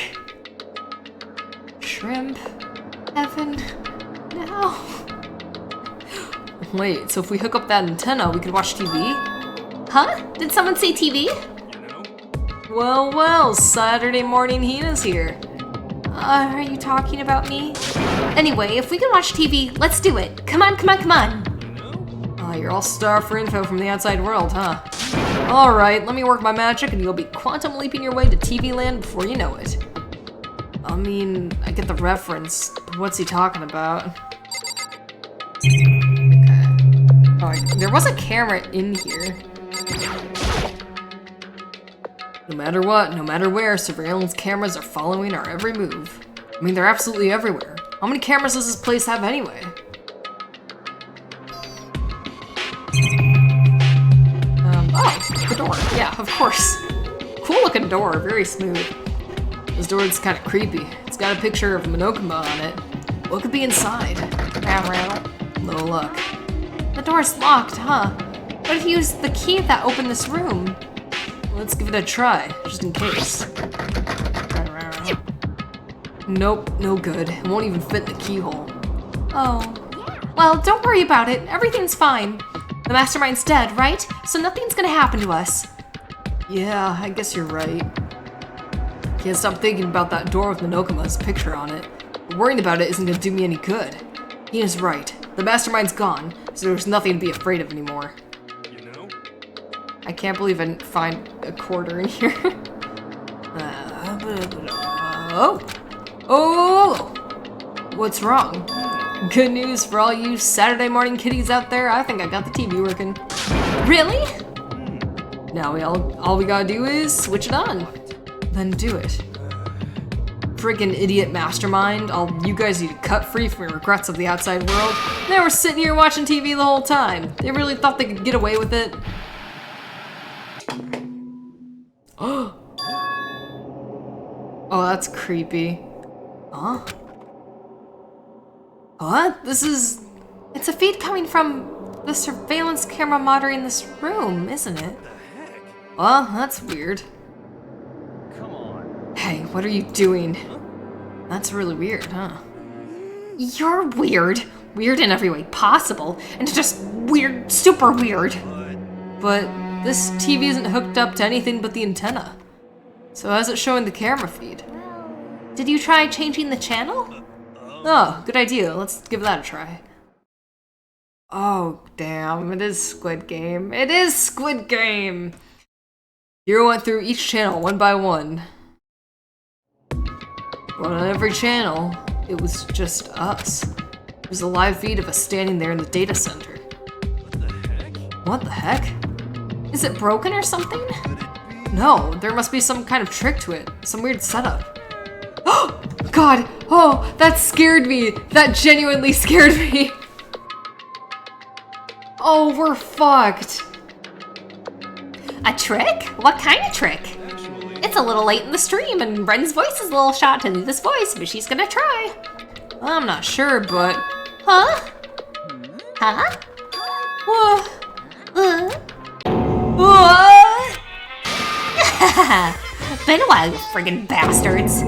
Shrimp. Evan, now. Wait, so if we hook up that antenna, we could watch TV? Huh? Did someone say TV? Well, well, Saturday morning Hina's here. Are you talking about me? Anyway, if we can watch TV, let's do it. Come on, come on, come on. Oh, you're all star for info from the outside world, huh? Alright, let me work my magic and you'll be quantum leaping your way to TV land before you know it. I mean, I get the reference, but what's he talking about? Okay. Oh, there was a camera in here. No matter what, no matter where, surveillance cameras are following our every move. I mean, they're absolutely everywhere. How many cameras does this place have anyway? Oh, the door. Yeah, of course. Cool looking door, very smooth. This door is kind of creepy. It's got a picture of Monokuma on it. What could be inside? No luck. The door's locked, huh? What if you used the key that opened this room? Let's give it a try, just in case. Nope, no good. It won't even fit in the keyhole. Oh. Well, don't worry about it. Everything's fine. The mastermind's dead, right? So nothing's gonna happen to us. Yeah, I guess you're right. Can't stop thinking about that door with Monokuma's picture on it. But worrying about it isn't gonna do me any good. Hina's right. The mastermind's gone, so there's nothing to be afraid of anymore. I can't believe I didn't find a quarter in here. Oh! What's wrong? Good news for all you Saturday morning kiddies out there. I think I got the TV working. Really? Now all we gotta do is switch it on. Then do it. Friggin' idiot mastermind. All you guys need to cut free from your regrets of the outside world. They were sitting here watching TV the whole time. They really thought they could get away with it. Oh, that's creepy. Huh? What? It's a feed coming from the surveillance camera monitoring this room, isn't it? Well, that's weird. Come on. Hey, what are you doing? That's really weird, huh? You're weird. Weird in every way possible. And just weird, super weird. But this TV isn't hooked up to anything but the antenna. So how's it showing the camera feed? Did you try changing the channel? Oh, good idea. Let's give that a try. Oh, damn. It is Squid Game. It is Squid Game! Hiro went through each channel one by one. But on every channel, it was just us. It was a live feed of us standing there in the data center. What the heck? Is it broken or something? No, there must be some kind of trick to it. Some weird setup. Oh, God! Oh, that scared me! That genuinely scared me! Oh, we're fucked! A trick? What kind of trick? It's a little late in the stream and Ren's voice is a little shot to do this voice, but she's gonna try. I'm not sure, but... Huh? Huh? Been a while, you friggin' bastards.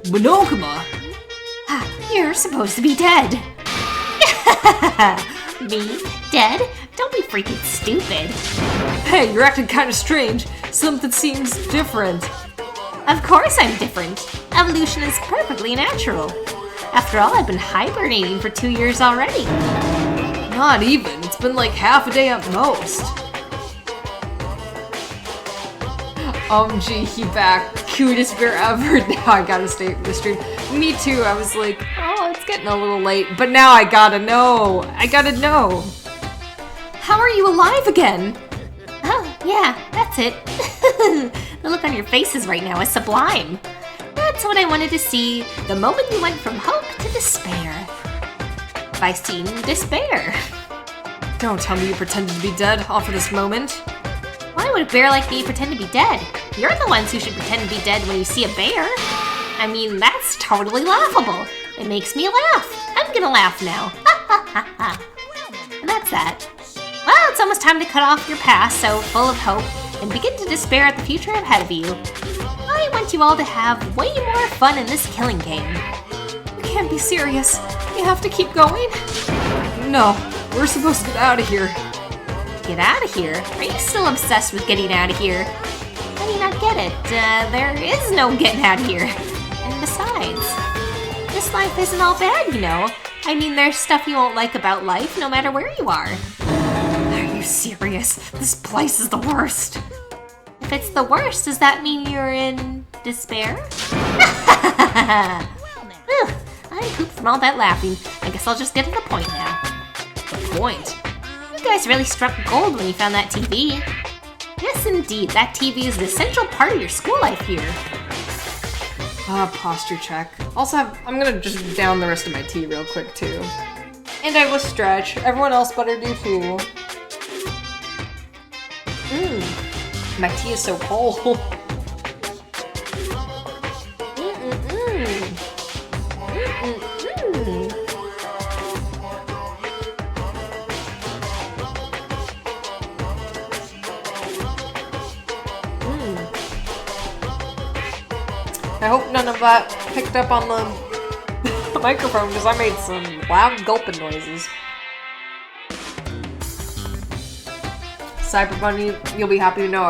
Monokuma! You're supposed to be dead. Me? Dead? Don't be freaking stupid. Hey, you're acting kind of strange. Something seems different. Of course I'm different. Evolution is perfectly natural. After all, I've been hibernating for 2 years already. Not even. It's been like half a day at most. Gee, he back. Cutest bear ever. Now I gotta stay for the stream. Me too. I was like, oh, it's getting a little late. But now I gotta know. I gotta know. How are you alive again? Oh, yeah, that's it. The look on your faces right now is sublime. That's what I wanted to see the moment you went from hope to despair. By seeing despair. Don't tell me you pretended to be dead off of this moment. Why would a bear like me pretend to be dead? You're the ones who should pretend to be dead when you see a bear. I mean, that's totally laughable. It makes me laugh. I'm gonna laugh now. Ha ha ha ha. And that's that. Well, it's almost time to cut off your past, so full of hope, and begin to despair at the future ahead of you. I want you all to have way more fun in this killing game. You can't be serious. You have to keep going? No, we're supposed to get out of here. Get out of here? Are you still obsessed with getting out of here? How do you not get it? There is no getting out of here. And besides, this life isn't all bad, you know. I mean, there's stuff you won't like about life no matter where you are. Are you serious? This place is the worst. If it's the worst, does that mean you're in despair? Whew, I'm pooped from all that laughing. I guess I'll just get to the point now. The point? You guys really struck gold when you found that TV. Yes, indeed, that TV is an essential part of your school life here. Posture check. Also, I'm gonna just down the rest of my tea real quick, too. And I will stretch. Everyone else better do, too. My tea is so cold. I hope none of that picked up on the microphone because I made some loud gulping noises. Cyber Bunny, you'll be happy to know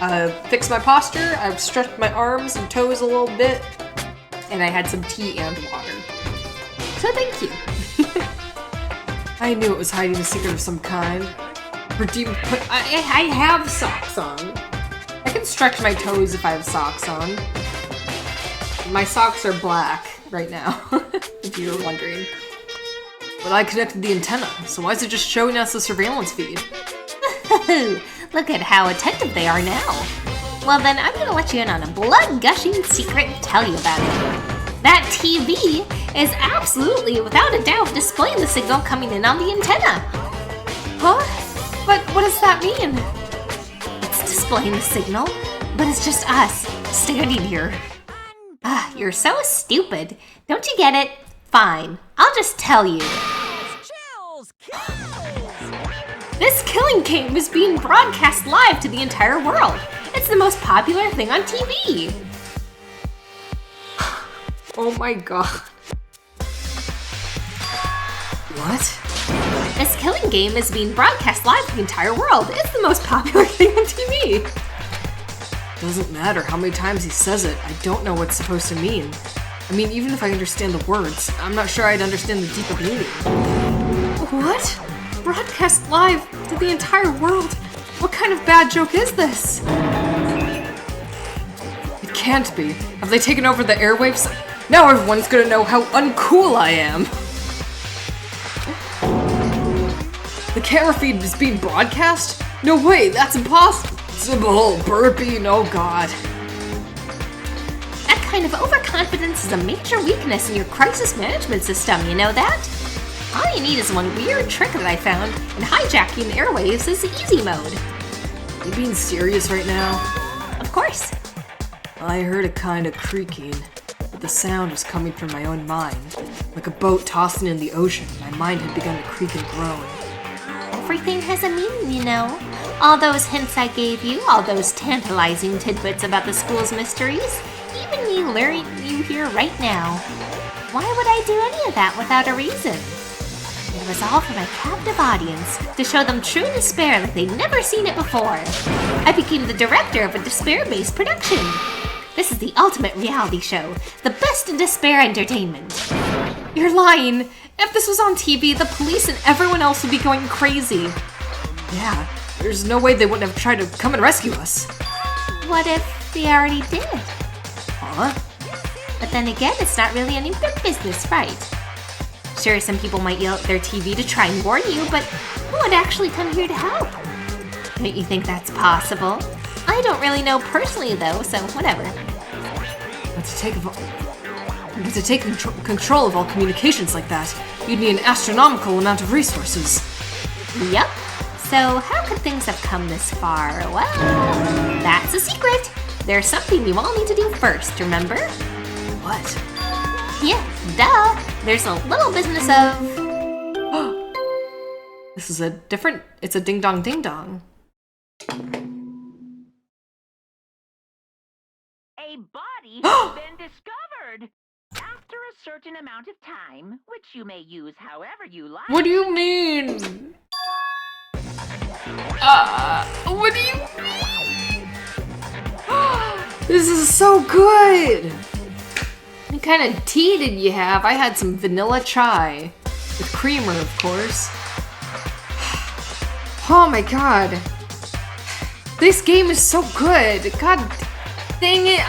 I've fixed my posture, I've stretched my arms and toes a little bit, and I had some tea and water. So thank you. I knew it was hiding a secret of some kind. I have socks on. I can stretch my toes if I have socks on. My socks are black right now, if you were wondering. But I connected the antenna, so why is it just showing us the surveillance feed? Look at how attentive they are now. Well then, I'm gonna let you in on a blood-gushing secret and tell you about it. That TV is absolutely, without a doubt, displaying the signal coming in on the antenna. Huh? But what does that mean? It's displaying the signal, but it's just us, standing here. Ah, you're so stupid. Don't you get it? Fine, I'll just tell you. This killing game is being broadcast live to the entire world. It's the most popular thing on TV. Oh my god. What? This killing game is being broadcast live to the entire world. It's the most popular thing on TV. Doesn't matter how many times he says it, I don't know what it's supposed to mean. I mean, even if I understand the words, I'm not sure I'd understand the deeper meaning. What? Broadcast live to the entire world? What kind of bad joke is this? It can't be. Have they taken over the airwaves? Now everyone's gonna know how uncool I am. The camera feed is being broadcast? No way, that's impossible. Burpee, no god. That kind of overconfidence is a major weakness in your crisis management system, you know that? All you need is one weird trick that I found, and hijacking the airwaves is easy mode. You being serious right now? Of course. I heard a kind of creaking, but the sound was coming from my own mind. Like a boat tossing in the ocean, my mind had begun to creak and groan. Everything has a meaning, you know. All those hints I gave you, all those tantalizing tidbits about the school's mysteries, even me luring you here right now. Why would I do any of that without a reason? It was all for my captive audience, to show them true despair like they'd never seen it before. I became the director of a despair-based production. This is the ultimate reality show, the best in despair entertainment. You're lying. If this was on TV, the police and everyone else would be going crazy. Yeah, there's no way they wouldn't have tried to come and rescue us. What if they already did? Huh? But then again, it's not really any of their business, right? Sure, some people might yell at their TV to try and warn you, but who would actually come here to help? Don't you think that's possible? I don't really know personally, though, so whatever. But to take control of all communications like that, you'd need an astronomical amount of resources. Yep. So, how could things have come this far? Well, that's a secret. There's something you all need to do first, remember? What? Yeah, duh. There's a little business of... This is it's a ding dong ding dong. A body has been discovered. After a certain amount of time, which you may use however you like. What do you mean? What do you mean? This is so good! What kind of tea did you have? I had some vanilla chai. With creamer, of course. Oh my god. This game is so good. God dang it.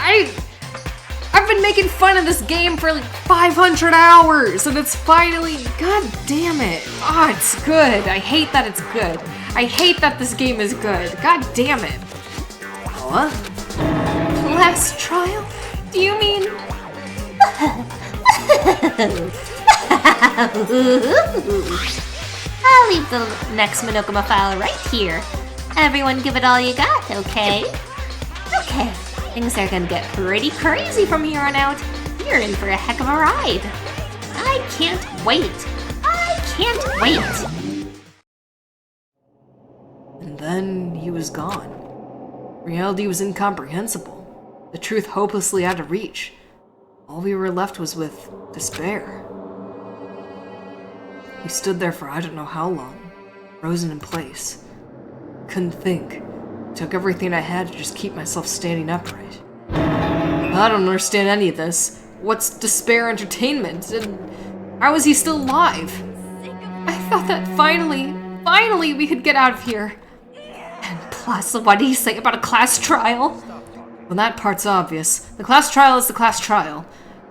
I've been making fun of this game for like 500 hours and it's finally, god damn it. Oh, it's good. I hate that it's good. I hate that this game is good. God damn it. What? Last trial? Do you mean? I'll leave the next Monokuma file right here. Everyone give it all you got, okay? Okay, things are gonna get pretty crazy from here on out. You're in for a heck of a ride. I can't wait. I can't wait. And then he was gone. Reality was incomprehensible. The truth hopelessly out of reach. All we were left was with despair. We stood there for I don't know how long, frozen in place. Couldn't think. Took everything I had to just keep myself standing upright. I don't understand any of this. What's despair entertainment? And how is he still alive? I thought that finally we could get out of here. And plus, what do you say about a class trial? Well, that part's obvious. The class trial is the class trial.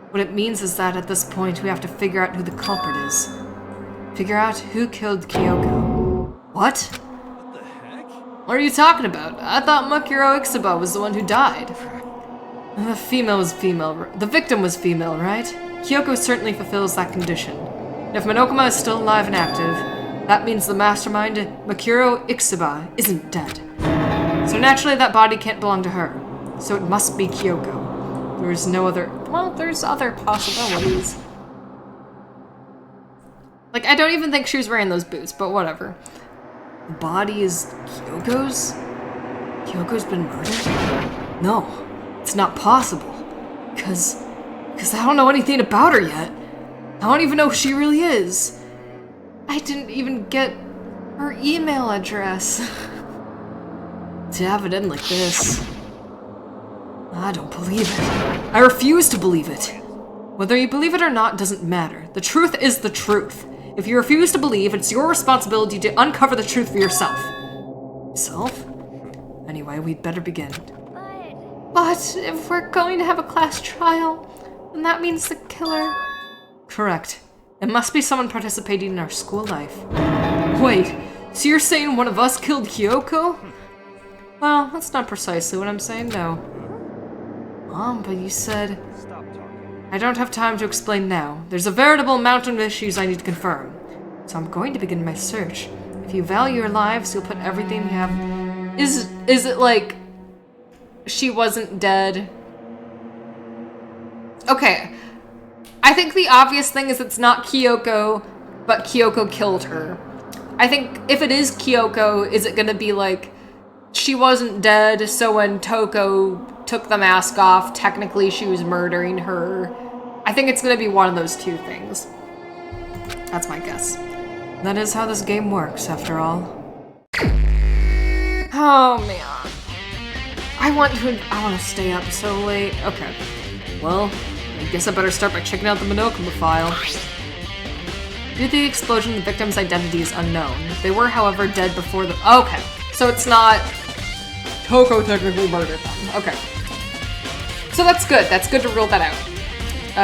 What it means is that at this point we have to figure out who the culprit is. Figure out who killed Kyoko. What? What the heck? What are you talking about? I thought Makiro Ixaba was the one who died. The victim was female, right? Kyoko certainly fulfills that condition. If Monokuma is still alive and active, that means the mastermind, Makiro Ixaba, isn't dead. So naturally that body can't belong to her. So it must be Kyoko. There's no other... Well, there's other possibilities. Like, I don't even think she was wearing those boots, but whatever. The body is Kyoko's? Kyoko's been murdered? No, it's not possible. Because I don't know anything about her yet. I don't even know who she really is. I didn't even get her email address. To have it end like this. I don't believe it. I refuse to believe it. Whether you believe it or not doesn't matter. The truth is the truth. If you refuse to believe, it's your responsibility to uncover the truth for yourself. Self? Anyway, we'd better begin. But if we're going to have a class trial, then that means the killer... Correct. It must be someone participating in our school life. Wait, so you're saying one of us killed Kyoko? Well, that's not precisely what I'm saying, no. But you said... Stop talking. I don't have time to explain now. There's a veritable mountain of issues I need to confirm. So I'm going to begin my search. If you value your lives, you'll put everything you have... Is it like... she wasn't dead? Okay. I think the obvious thing is it's not Kyoko, but Kyoko killed her. I think if it is Kyoko, is it gonna be like... she wasn't dead, so when Toko took the mask off, technically she was murdering her. I think it's gonna be one of those two things. That's my guess. That is how this game works, after all. Oh, man. I want to stay up so late. Okay. Well, I guess I better start by checking out the Monokuma file. Due to the explosion, the victim's identity is unknown. They were, however, dead before the... Okay. So it's not... Toko technically murdered them. Okay. So that's good. That's good to rule that out.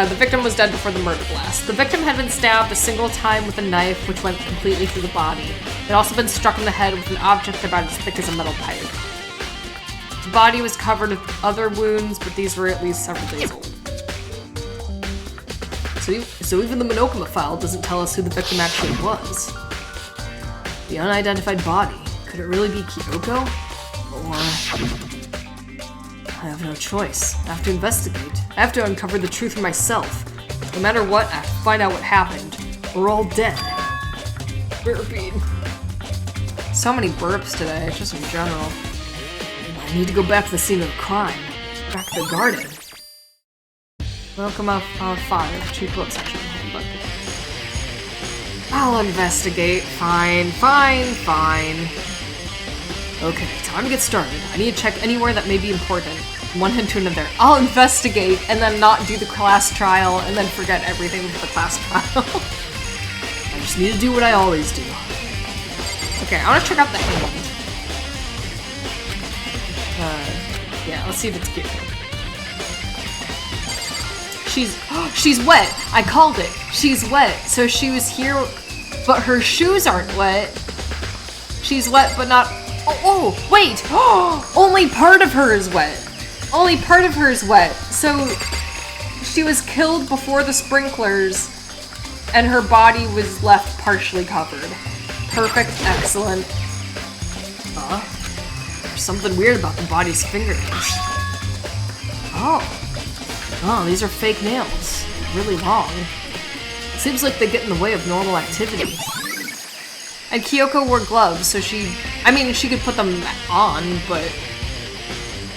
The victim was dead before the murder blast. The victim had been stabbed a single time with a knife, which went completely through the body. It had also been struck in the head with an object about as thick as a metal pipe. The body was covered with other wounds, but these were at least several days old. So even the Monokuma file doesn't tell us who the victim actually was. The unidentified body. Could it really be Kyoko? Or... I have no choice. I have to investigate. I have to uncover the truth for myself. No matter what, I have to find out what happened. We're all dead. Burping. So many burps today, just in general. I need to go back to the scene of the crime. Back to the garden. Welcome out 5. Cheap book section. I'll investigate. Fine. Okay, time to get started. I need to check anywhere that may be important. From one end to another. I'll investigate and then not do the class trial and then forget everything with the class trial. I just need to do what I always do. Okay, I want to check out the hand. Yeah, let's see if it's cute. She's wet. I called it. She's wet. So she was here, but her shoes aren't wet. She's wet, but not... Oh, wait! Only part of her is wet. Only part of her is wet. So she was killed before the sprinklers, and her body was left partially covered. Perfect, excellent. There's something weird about the body's fingernails. Oh, these are fake nails. Really long. Seems like they get in the way of normal activity. And Kyoko wore gloves, so she could put them on, but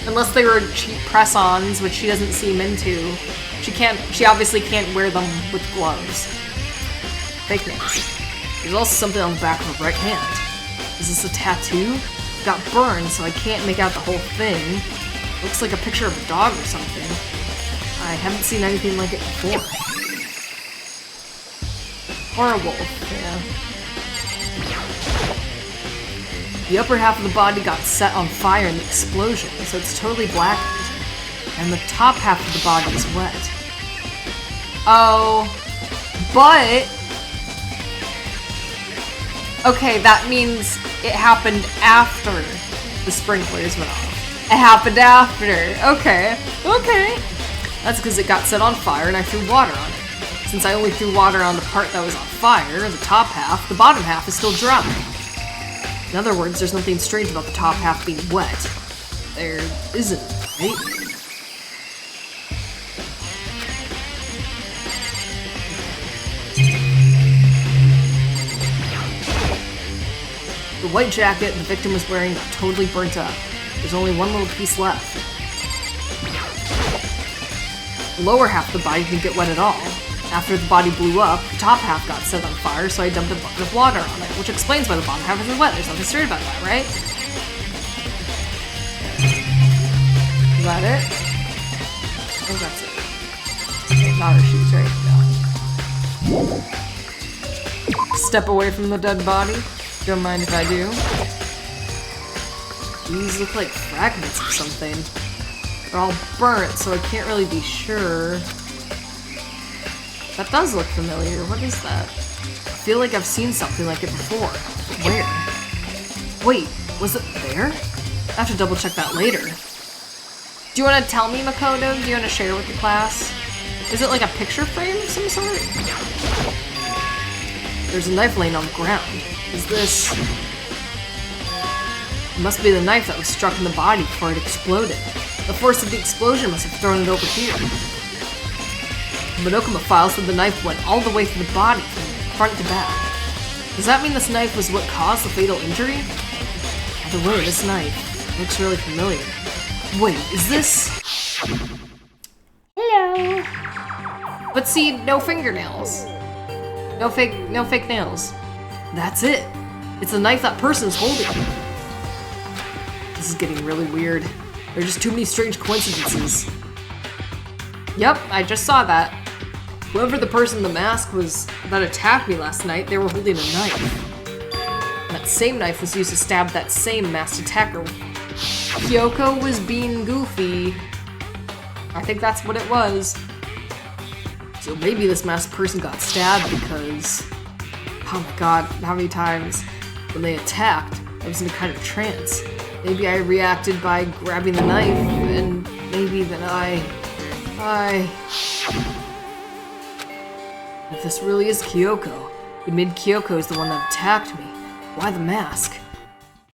unless they were cheap press-ons, which she doesn't seem into, she obviously can't wear them with gloves. Fake nails. There's also something on the back of her right hand. Is this a tattoo? It got burned, so I can't make out the whole thing. Looks like a picture of a dog or something. I haven't seen anything like it before. Or a wolf, yeah. The upper half of the body got set on fire in the explosion, so it's totally blackened. And the top half of the body is wet. Oh, but... Okay, that means it happened after the sprinklers went off. It happened after. Okay. That's because it got set on fire and I threw water on it. Since I only threw water on the part that was on fire, the top half, the bottom half is still dry. In other words, there's nothing strange about the top half being wet. There isn't, right? The white jacket the victim was wearing got totally burnt up. There's only one little piece left. The lower half of the body didn't get wet at all. After the body blew up, the top half got set on fire, so I dumped a bucket of water on it, which explains why the bottom half isn't wet. There's nothing strange about that, right? Is that it? I think that's it. Okay, not her shoes, right? No. Step away from the dead body. Don't mind if I do. These look like fragments of something. They're all burnt, so I can't really be sure. That does look familiar. What is that? I feel like I've seen something like it before. Where? Wait, was it there? I have to double check that later. Do you want to tell me, Makoto? Do you want to share with the class? Is it like a picture frame of some sort? There's a knife laying on the ground. Is this... It must be the knife that was struck in the body before it exploded. The force of the explosion must have thrown it over here. The Monokuma file said the knife went all the way through the body, from front to back. Does that mean this knife was what caused the fatal injury? By the way, this knife looks really familiar. Wait, is this... Hello. But see, no fingernails. No fake nails. That's it. It's the knife that person's holding. This is getting really weird. There are just too many strange coincidences. Yep, I just saw that. Whoever the person in the mask was that attacked me last night, they were holding a knife. And that same knife was used to stab that same masked attacker. Kyoko was being goofy. I think that's what it was. So maybe this masked person got stabbed because... Oh my god, how many times when they attacked, I was in a kind of trance. Maybe I reacted by grabbing the knife, and maybe then If this really is Kyoko, it made Kyoko is the one that attacked me. Why the mask?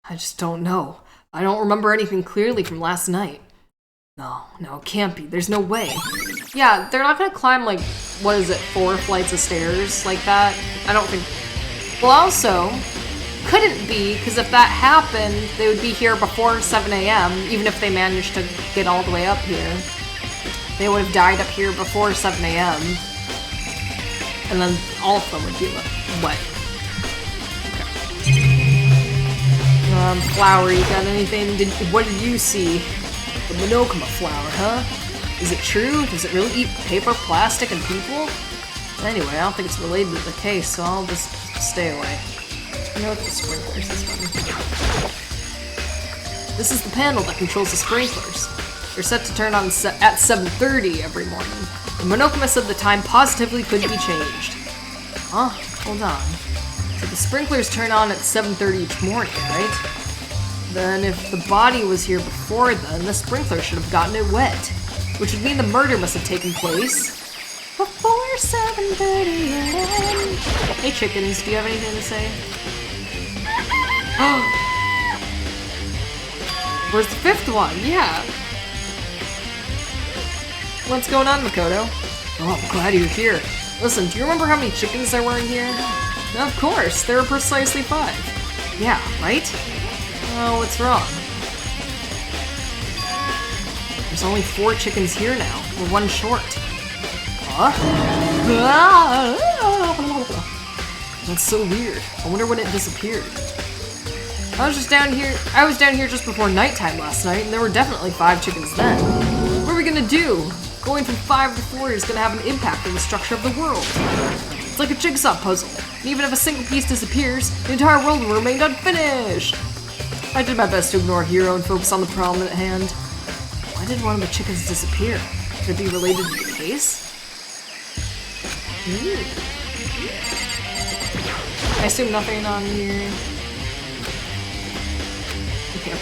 I just don't know. I don't remember anything clearly from last night. No, it can't be. There's no way. Yeah, they're not gonna climb, like, what is it, 4 flights of stairs like that? I don't think... Well, also, couldn't be, because if that happened, they would be here before 7 a.m., even if they managed to get all the way up here. They would have died up here before 7 a.m., and then all of them would be wet. Okay. Flower, you got anything? What did you see? The Monokuma flower, huh? Is it true? Does it really eat paper, plastic, and people? Anyway, I don't think it's related to the case, so I'll just stay away. You know what the sprinkler system. This is the panel that controls the sprinklers. They're set to turn on at 7:30 every morning. The Monokuma said the time positively could be changed. Huh? Hold on. So the sprinklers turn on at 7:30 each morning, right? Then if the body was here before then, the sprinkler should have gotten it wet. Which would mean the murder must have taken place before 7:30 a.m. Hey chickens, do you have anything to say? Where's the 5th one? Yeah. What's going on, Makoto? Oh, I'm glad you're here. Listen, do you remember how many chickens there were in here? Of course, there were precisely 5. Yeah, right? Oh, what's wrong? There's only 4 chickens here now. We're 1 short. Huh? That's so weird. I wonder when it disappeared. I was down here just before nighttime last night, and there were definitely 5 chickens then. What are we gonna do? Going from 5 to 4 is gonna have an impact on the structure of the world. It's like a jigsaw puzzle. And even if a single piece disappears, the entire world will remain unfinished. I did my best to ignore Hero and focus on the problem at hand. Why did one of the chickens disappear? Could it be related to the case? I assume nothing on here. Okay.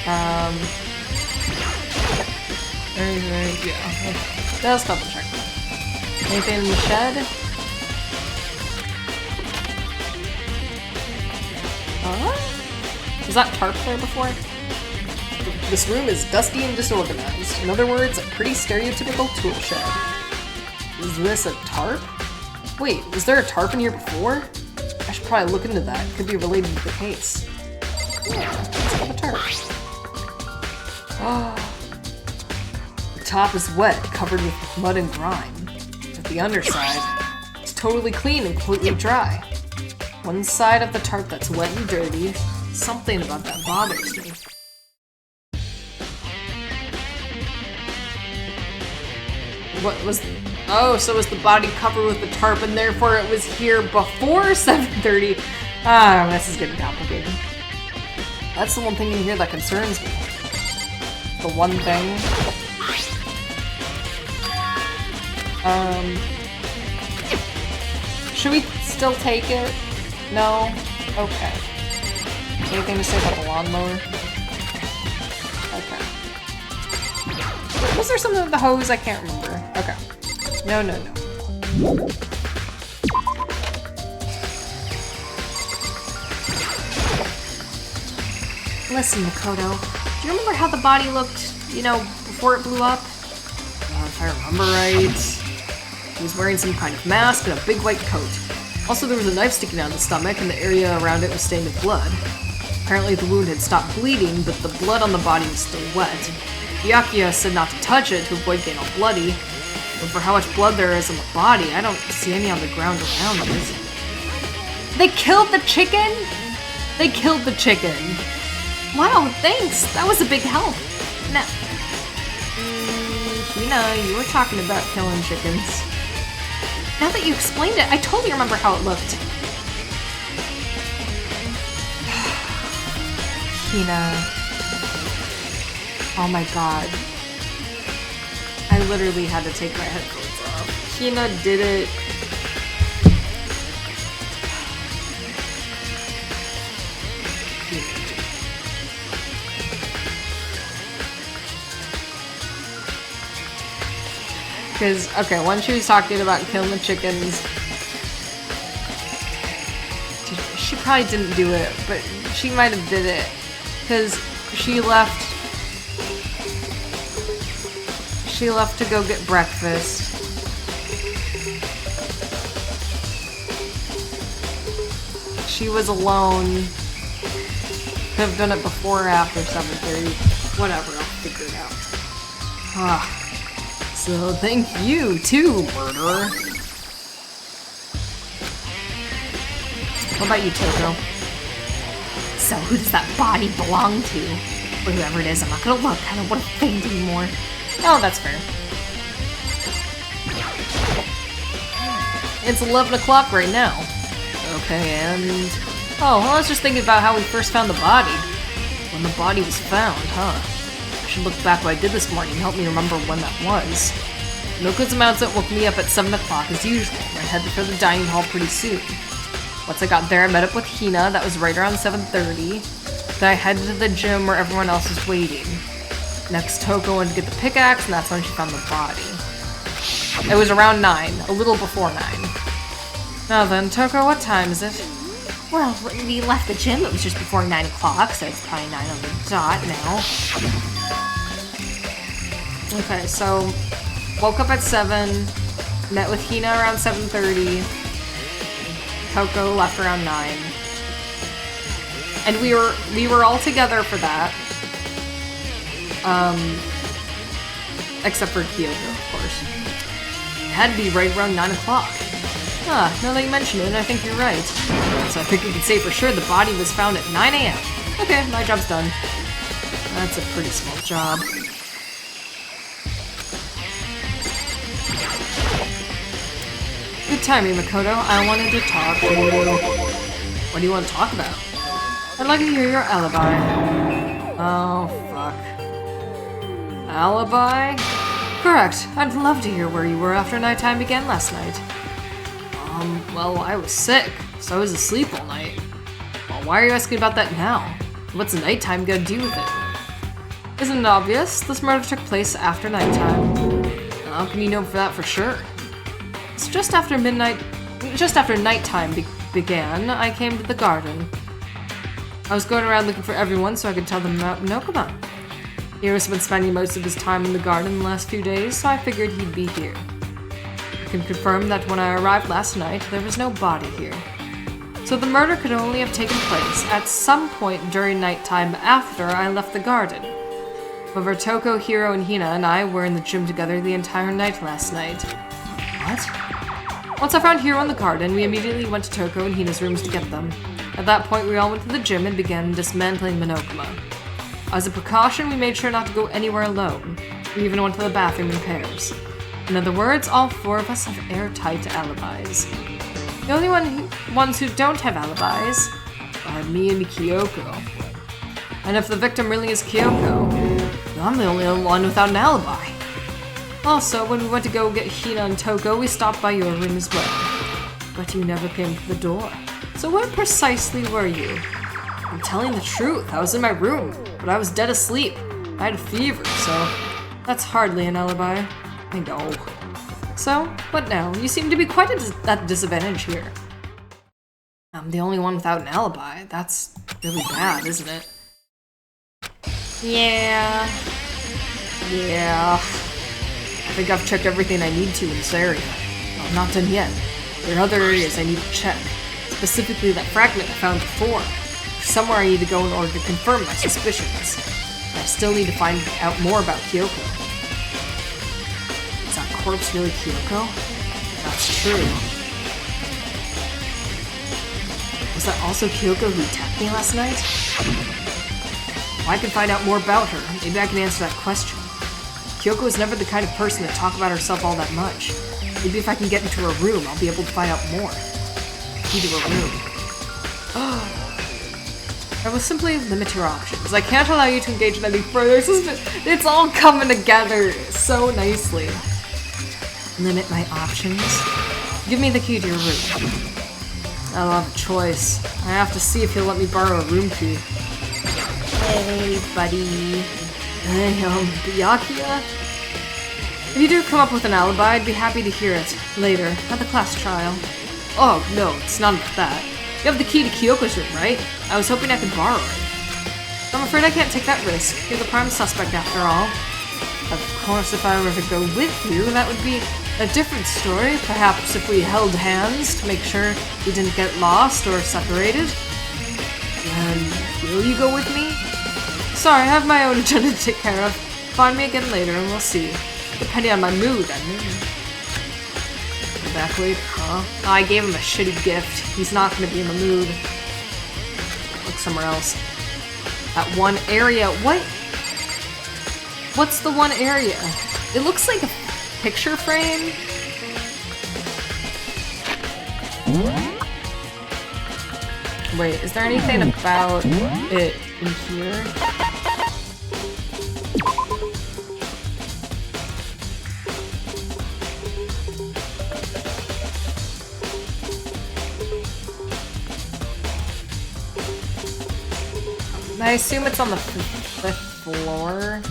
Yeah. Let's double check. Anything in the shed? Was that tarp there before? This room is dusty and disorganized. In other words, a pretty stereotypical tool shed. Is this a tarp? Wait, was there a tarp in here before? I should probably look into that. It could be related to the case. Yeah, let's have a tarp. Oh. The top is wet, covered with mud and grime. But the underside is totally clean and completely dry. One side of the tarp that's wet and dirty. Something about that bothers me. What was... Oh, so was the body covered with the tarp and therefore it was here before 7:30? Ah, this is getting complicated. That's the one thing in here that concerns me. The one thing. Should we still take it? No? Okay. Anything to say about the lawnmower? Okay. Was there something with the hose? I can't remember. Okay. No. Listen, Makoto. Do you remember how the body looked, before it blew up? If I remember right, he was wearing some kind of mask and a big white coat. Also, there was a knife sticking out of the stomach, and the area around it was stained with blood. Apparently, the wound had stopped bleeding, but the blood on the body was still wet. Byakuya said not to touch it to avoid getting all bloody, but for how much blood there is on the body, I don't see any on the ground around it. They killed the chicken? They killed the chicken. Wow, thanks. That was a big help. Now, Hina, you were talking about killing chickens. Now that you explained it, I totally remember how it looked. Hina. Oh my god. I literally had to take my headphones off. Hina did it. Because, okay, when she was talking about killing the chickens... Dude, is she probably didn't do it, but she might have did it. Because she left to go get breakfast. She was alone. Could have done it before or after 7:30. Whatever, I'll figure it out. So thank you too, murderer. What about you, Toko? So who does that body belong to? Or whoever it is, I'm not gonna look. I don't want to think anymore. Oh, that's fair. It's 11 o'clock right now. Okay, and... Oh, well, I was just thinking about how we first found the body. When the body was found, huh? I should look back what I did this morning and help me remember when that was. Noko's announcement woke me up at 7 o'clock as usual. I headed for the dining hall pretty soon. Once I got there, I met up with Hina. That was right around 7:30. Then I headed to the gym where everyone else was waiting. Next, Toko went to get the pickaxe, and that's when she found the body. It was around 9, a little before 9. Now then, Toko, what time is it? Well, when we left the gym, it was just before 9 o'clock, so it's probably 9 on the dot now. Okay, so woke up at 7, met with Hina around 7:30. Toko left around 9. And we were all together for that. Except for Kyoko, of course. It had to be right around 9 o'clock. Ah, now that you mention it, I think you're right. So I think we can say for sure the body was found at 9 a.m. Okay, my job's done. That's a pretty small job. Good timing, Makoto. I wanted to talk to you. What do you want to talk about? I'd like to hear your alibi. Oh, fuck. Alibi? Correct. I'd love to hear where you were after nighttime began last night. Well, I was sick, so I was asleep all night. Well, why are you asking about that now? What's nighttime got to do with it? Isn't it obvious? This murder took place after nighttime. How can you know that for sure? It's just after nighttime began, I came to the garden. I was going around looking for everyone so I could tell them about Monokuma. Hiro's been spending most of his time in the garden in the last few days, so I figured he'd be here. I can confirm that when I arrived last night, there was no body here. So the murder could only have taken place at some point during nighttime after I left the garden. However, Toko, Hiro, and Hina and I were in the gym together the entire night last night. What? Once I found Hiro in the garden, we immediately went to Toko and Hina's rooms to get them. At that point, we all went to the gym and began dismantling Monokuma. As a precaution, we made sure not to go anywhere alone. We even went to the bathroom in pairs. In other words, all 4 of us have airtight alibis. The only ones who don't have alibis are me and Kyoko. And if the victim really is Kyoko, then I'm the only one without an alibi. Also, when we went to go get Hina and Toko, we stopped by your room as well. But you never came to the door. So where precisely were you? I'm telling the truth, I was in my room, but I was dead asleep. I had a fever, so that's hardly an alibi. I know. So, what now? You seem to be quite at a disadvantage here. I'm the only one without an alibi. That's really bad, isn't it? Yeah. I think I've checked everything I need to in this area. Well, I'm not done yet. There are other areas I need to check. Specifically that fragment I found before. There's somewhere I need to go in order to confirm my suspicions. I still need to find out more about Kyoko. Is that corpse really Kyoko? That's true. Was that also Kyoko who attacked me last night? Well, I can find out more about her. Maybe I can answer that question. Kyoko is never the kind of person to talk about herself all that much. Maybe if I can get into her room, I'll be able to find out more. Key to her room. I will simply limit your options. I can't allow you to engage in any further. It's all coming together so nicely. Limit my options? Give me the key to your room. I'll have a choice. I have to see if he'll let me borrow a room key. Hey, buddy. Hey, Byakuya? If you do come up with an alibi, I'd be happy to hear it later, at the class trial. Oh, no, it's not about that. You have the key to Kyoko's room, right? I was hoping I could borrow it. I'm afraid I can't take that risk. You're the prime suspect after all. Of course, if I were to go with you, that would be a different story. Perhaps if we held hands to make sure we didn't get lost or separated. And will you go with me? Sorry, I have my own agenda to take care of. Find me again later and we'll see. Depending on my mood, I mean. Back late, huh? Oh, I gave him a shitty gift. He's not gonna be in the mood. Look somewhere else. That one area. What? What's the one area? It looks like a picture frame. Wait, is there anything about it in here? I assume it's on the fifth floor.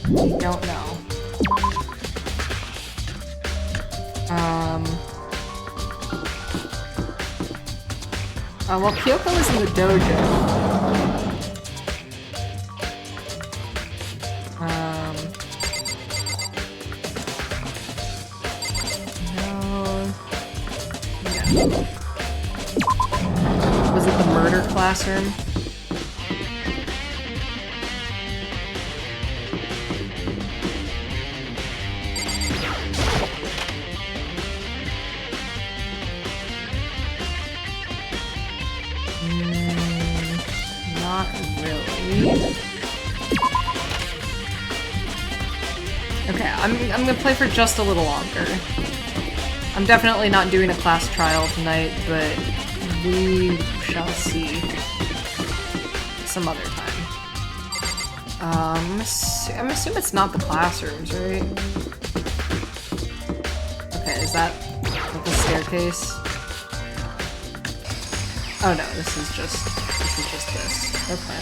I don't know. Well, Kyoko is in the dojo. No. Yeah. Was it the murder classroom? Not really. Okay, I'm gonna play for just a little longer. I'm definitely not doing a class trial tonight, but we shall see some other time. I'm assuming it's not the classrooms, right? Okay, is that like the staircase? Oh no, this is just this. Okay.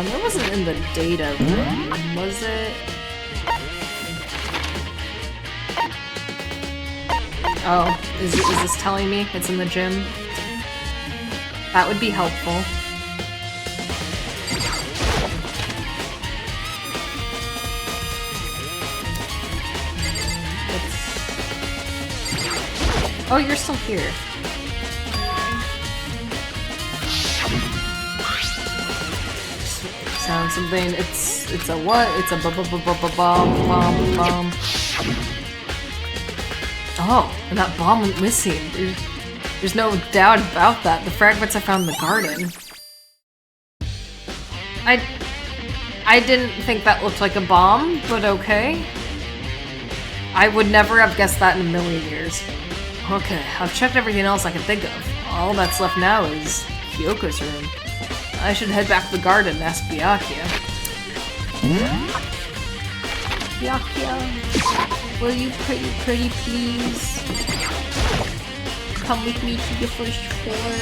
It wasn't in the data room, was it? Oh, is this telling me it's in the gym? That would be helpful. Oh, you're still here. Sound something. It's a what? It's a bomb. Oh, and that bomb went missing. There's no doubt about that. The fragments I found in the garden. I didn't think that looked like a bomb, but okay. I would never have guessed that in a million years. Okay, I've checked everything else I can think of. All that's left now is Kyoko's room. I should head back to the garden and ask Byakuya. Byakuya, will you pretty please come with me to the first floor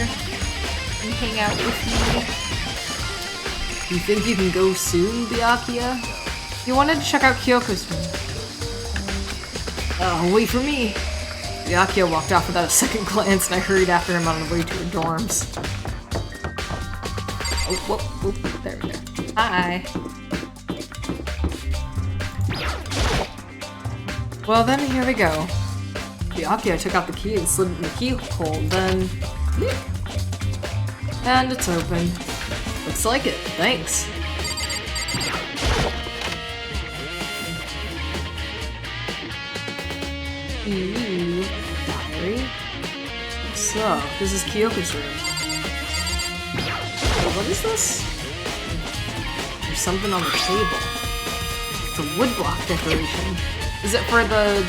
and hang out with me? You think you can go soon, Byakuya? You wanted to check out Kyoko's room. Wait for me. Byakuya walked off without a second glance, and I hurried after him on the way to her dorms. Oh, whoop, there we go. Hi. Well then, here we go. Byakuya took out the key and slid it in the keyhole, then... click. And it's open. Looks like it, thanks. Ooh, diary. So, this is Kyoko's room. What is this? There's something on the table. It's a woodblock decoration. Is it for the,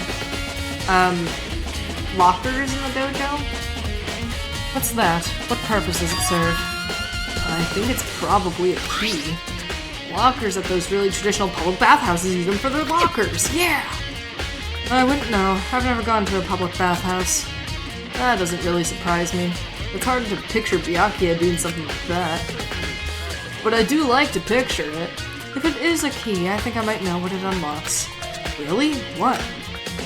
lockers in the dojo? What's that? What purpose does it serve? I think it's probably a key. Lockers at those really traditional public bathhouses use them for their lockers. Yeah! I wouldn't know. I've never gone to a public bathhouse. That doesn't really surprise me. It's hard to picture Byakuya doing something like that. But I do like to picture it. If it is a key, I think I might know what it unlocks. Really? What?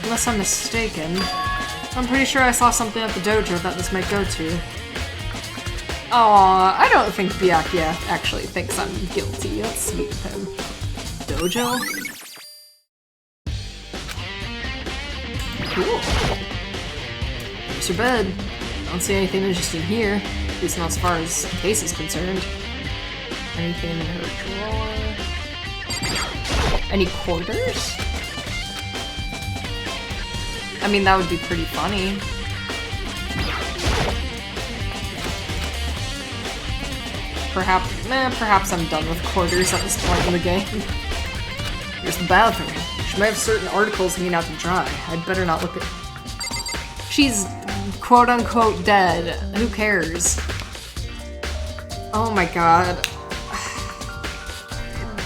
Unless I'm mistaken. I'm pretty sure I saw something at the dojo that this might go to. Aw, I don't think Byakuya actually thinks I'm guilty. That's sweet of him. Dojo? Cool. Here's your bed. I don't see anything interesting here, at least not as far as the case is concerned. Anything in her drawer? Any quarters? I mean, that would be pretty funny. Perhaps I'm done with quarters at this point in the game. Here's the bathroom. She might have certain articles hanging out to dry. I'd better not look at... She's quote-unquote dead. Who cares? Oh my god.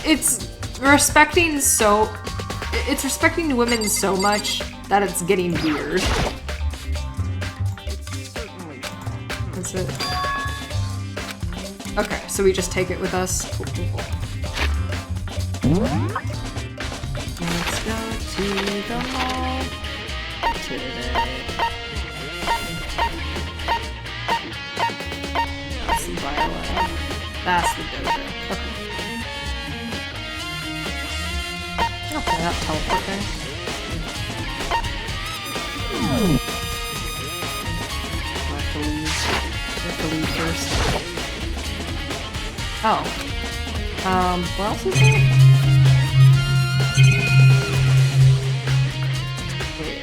It's respecting women so much that it's getting weird. That's it. Okay, so we just take it with us. Cool, cool, cool. Let's go to the mall today. That's the violin. That's the dojo. Okay. Okay, that teleport thing. I have to leave first. Oh. What else is there? Wait.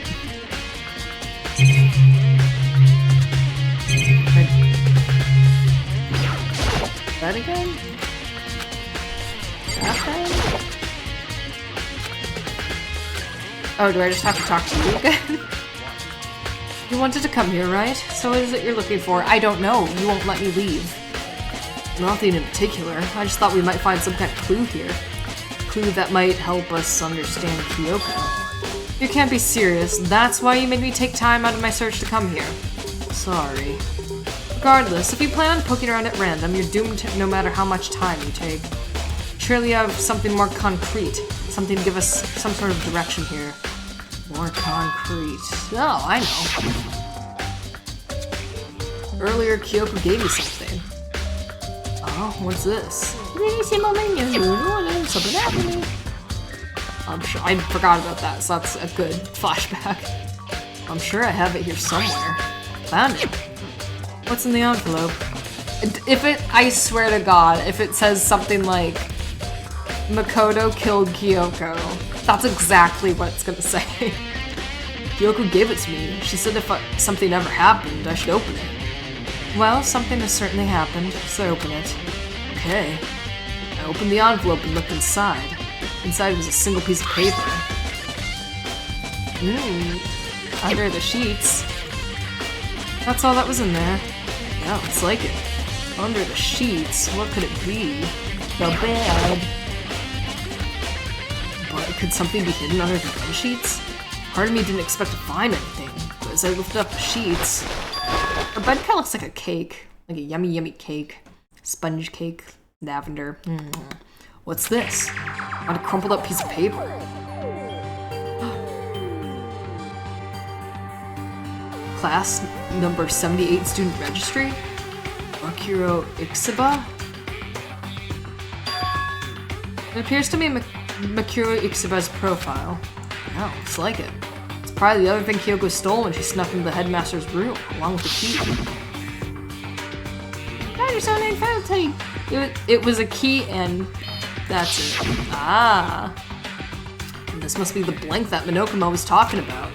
That again? That thing? Oh, do I just have to talk to you again? You wanted to come here, right? So what is it you're looking for? I don't know. You won't let me leave. Nothing in particular. I just thought we might find some kind of clue here. A clue that might help us understand Kyoko. You can't be serious. That's why you made me take time out of my search to come here. Sorry. Regardless, if you plan on poking around at random, you're doomed no matter how much time you take. Surely you have something more concrete. Something to give us some sort of direction here. More concrete. Oh, I know. Earlier, Kyoko gave me something. Oh, what's this? I'm sure I forgot about that, so that's a good flashback. I'm sure I have it here somewhere. Found it. What's in the envelope? I swear to God, if it says something like Makoto killed Kyoko, that's exactly what it's gonna say. Kyoko gave it to me. She said if something ever happened, I should open it. Well, something has certainly happened, so open it. Okay. I opened the envelope and looked inside. Inside was a single piece of paper. Under the sheets. That's all that was in there. Yeah, it's like it. Under the sheets, what could it be? The bed. But could something be hidden under the bed sheets? Part of me didn't expect to find anything, but as I lifted up the sheets, her bed kind of looks like a cake. Like a yummy, yummy cake. Sponge cake. Lavender. What's this? On a crumpled up piece of paper. Class number 78 student registry? Makuro Ixiba? It appears to be Makuro Ixiba's profile. Oh, it's like it. It's probably the other thing Kyoko stole when she snuck into the headmaster's room, along with the key. God, you're so unfair. It was a key and that's it. Ah. This must be the blank that Monokuma was talking about.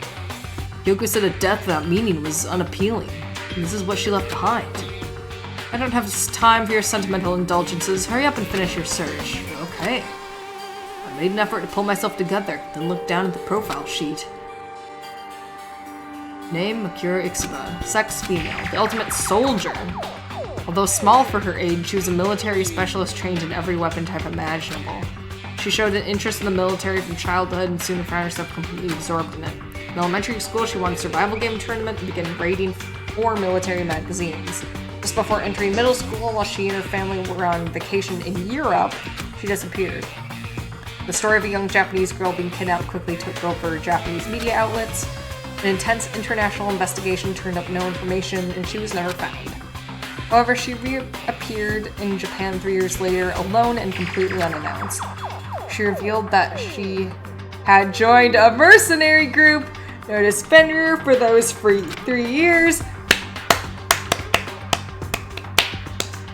Kyoko said a death without meaning was unappealing, and this is what she left behind. I don't have time for your sentimental indulgences. Hurry up and finish your search. Okay. I made an effort to pull myself together, then looked down at the profile sheet. Name, Makuro Ixiba. Sex, female. The ultimate soldier. Although small for her age, she was a military specialist trained in every weapon type imaginable. She showed an interest in the military from childhood and soon found herself completely absorbed in it. In elementary school, she won a survival game tournament and began raiding 4 military magazines. Just before entering middle school, while she and her family were on vacation in Europe, she disappeared. The story of a young Japanese girl being kidnapped quickly took over Japanese media outlets. An intense international investigation turned up no information, and she was never found. However, she reappeared in Japan 3 years later, alone and completely unannounced. She revealed that she had joined a mercenary group known as Fenrir for those 3 years.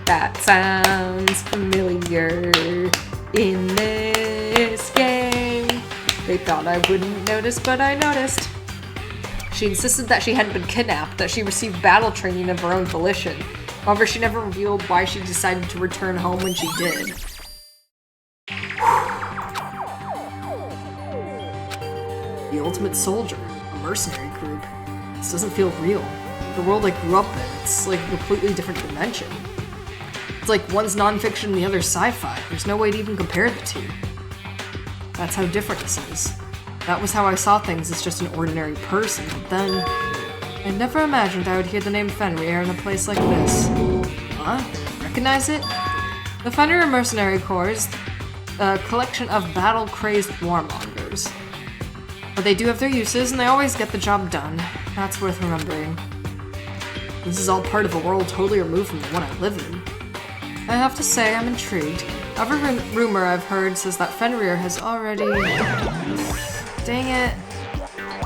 That sounds familiar in this game. They thought I wouldn't notice, but I noticed. She insisted that she hadn't been kidnapped, that she received battle training of her own volition. However, she never revealed why she decided to return home when she did. The Ultimate Soldier, a mercenary group. This doesn't feel real. The world I grew up in, it's like a completely different dimension. It's like one's nonfiction and the other's sci-fi. There's no way to even compare the two. That's how different this is. That was how I saw things as just an ordinary person, but then I never imagined I would hear the name Fenrir in a place like this. Huh? Recognize it? The Fenrir Mercenary Corps is a collection of battle-crazed warmongers. But they do have their uses, and they always get the job done. That's worth remembering. This is all part of a world totally removed from the one I live in. I have to say, I'm intrigued. Every rumor I've heard says that Fenrir has already... Dang it.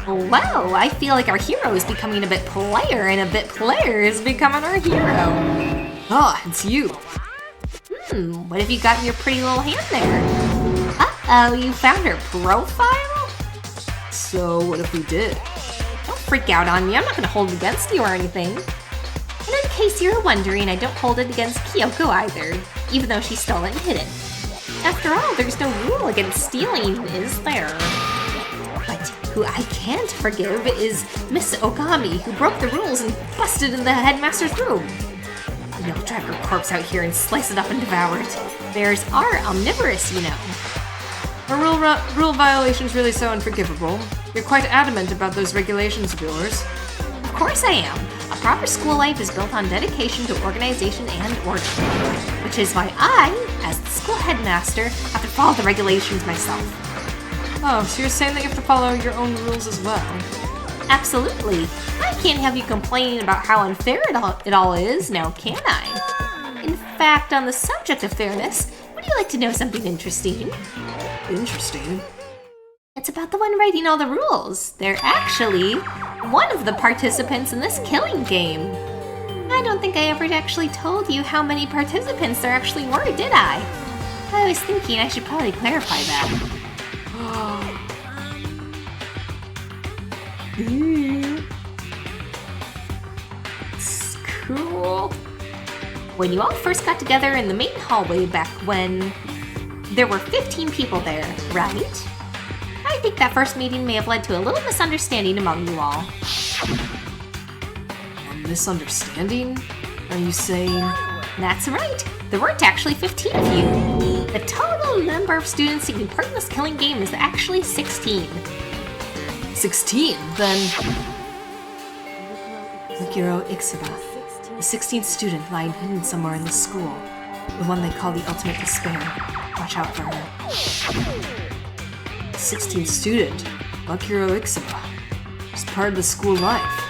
Well, I feel like our hero is becoming a bit player, and a bit player is becoming our hero. Ah, it's you. What have you got in your pretty little hand there? Uh-oh, you found her profile? So, what if we did? Don't freak out on me, I'm not gonna hold it against you or anything. And in case you're wondering, I don't hold it against Kyoko either, even though she stole it and hid it. After all, there's no rule against stealing, is there? But who I can't forgive is Miss Ogami, who broke the rules and busted in the headmaster's room. We'll drag her corpse out here and slice it up and devour it. Bears are omnivorous, you know. Are rule violations really so unforgivable? You're quite adamant about those regulations of yours. Of course I am. A proper school life is built on dedication to organization and order. Which is why I, as the school headmaster, have to follow the regulations myself. Oh, so you're saying that you have to follow your own rules as well? Absolutely. I can't have you complaining about how unfair it all is, now can I? In fact, on the subject of fairness, would you like to know something interesting? Interesting. It's about the one writing all the rules. They're actually one of the participants in this killing game. I don't think I ever actually told you how many participants there actually were, did I? I was thinking I should probably clarify that. It's cool. When you all first got together in the main hallway back when there were 15 people there, right? I think that first meeting may have led to a little misunderstanding among you all. A misunderstanding? Are you saying... That's right. There weren't actually 15 of you. The total number of students taking part in this killing game is actually 16. 16? Then... Mikiro Ixaba, the 16th student lying hidden somewhere in the school. The one they call the Ultimate Despair. Watch out for her. 16th student, Mikiro Ixaba. She's part of the school life.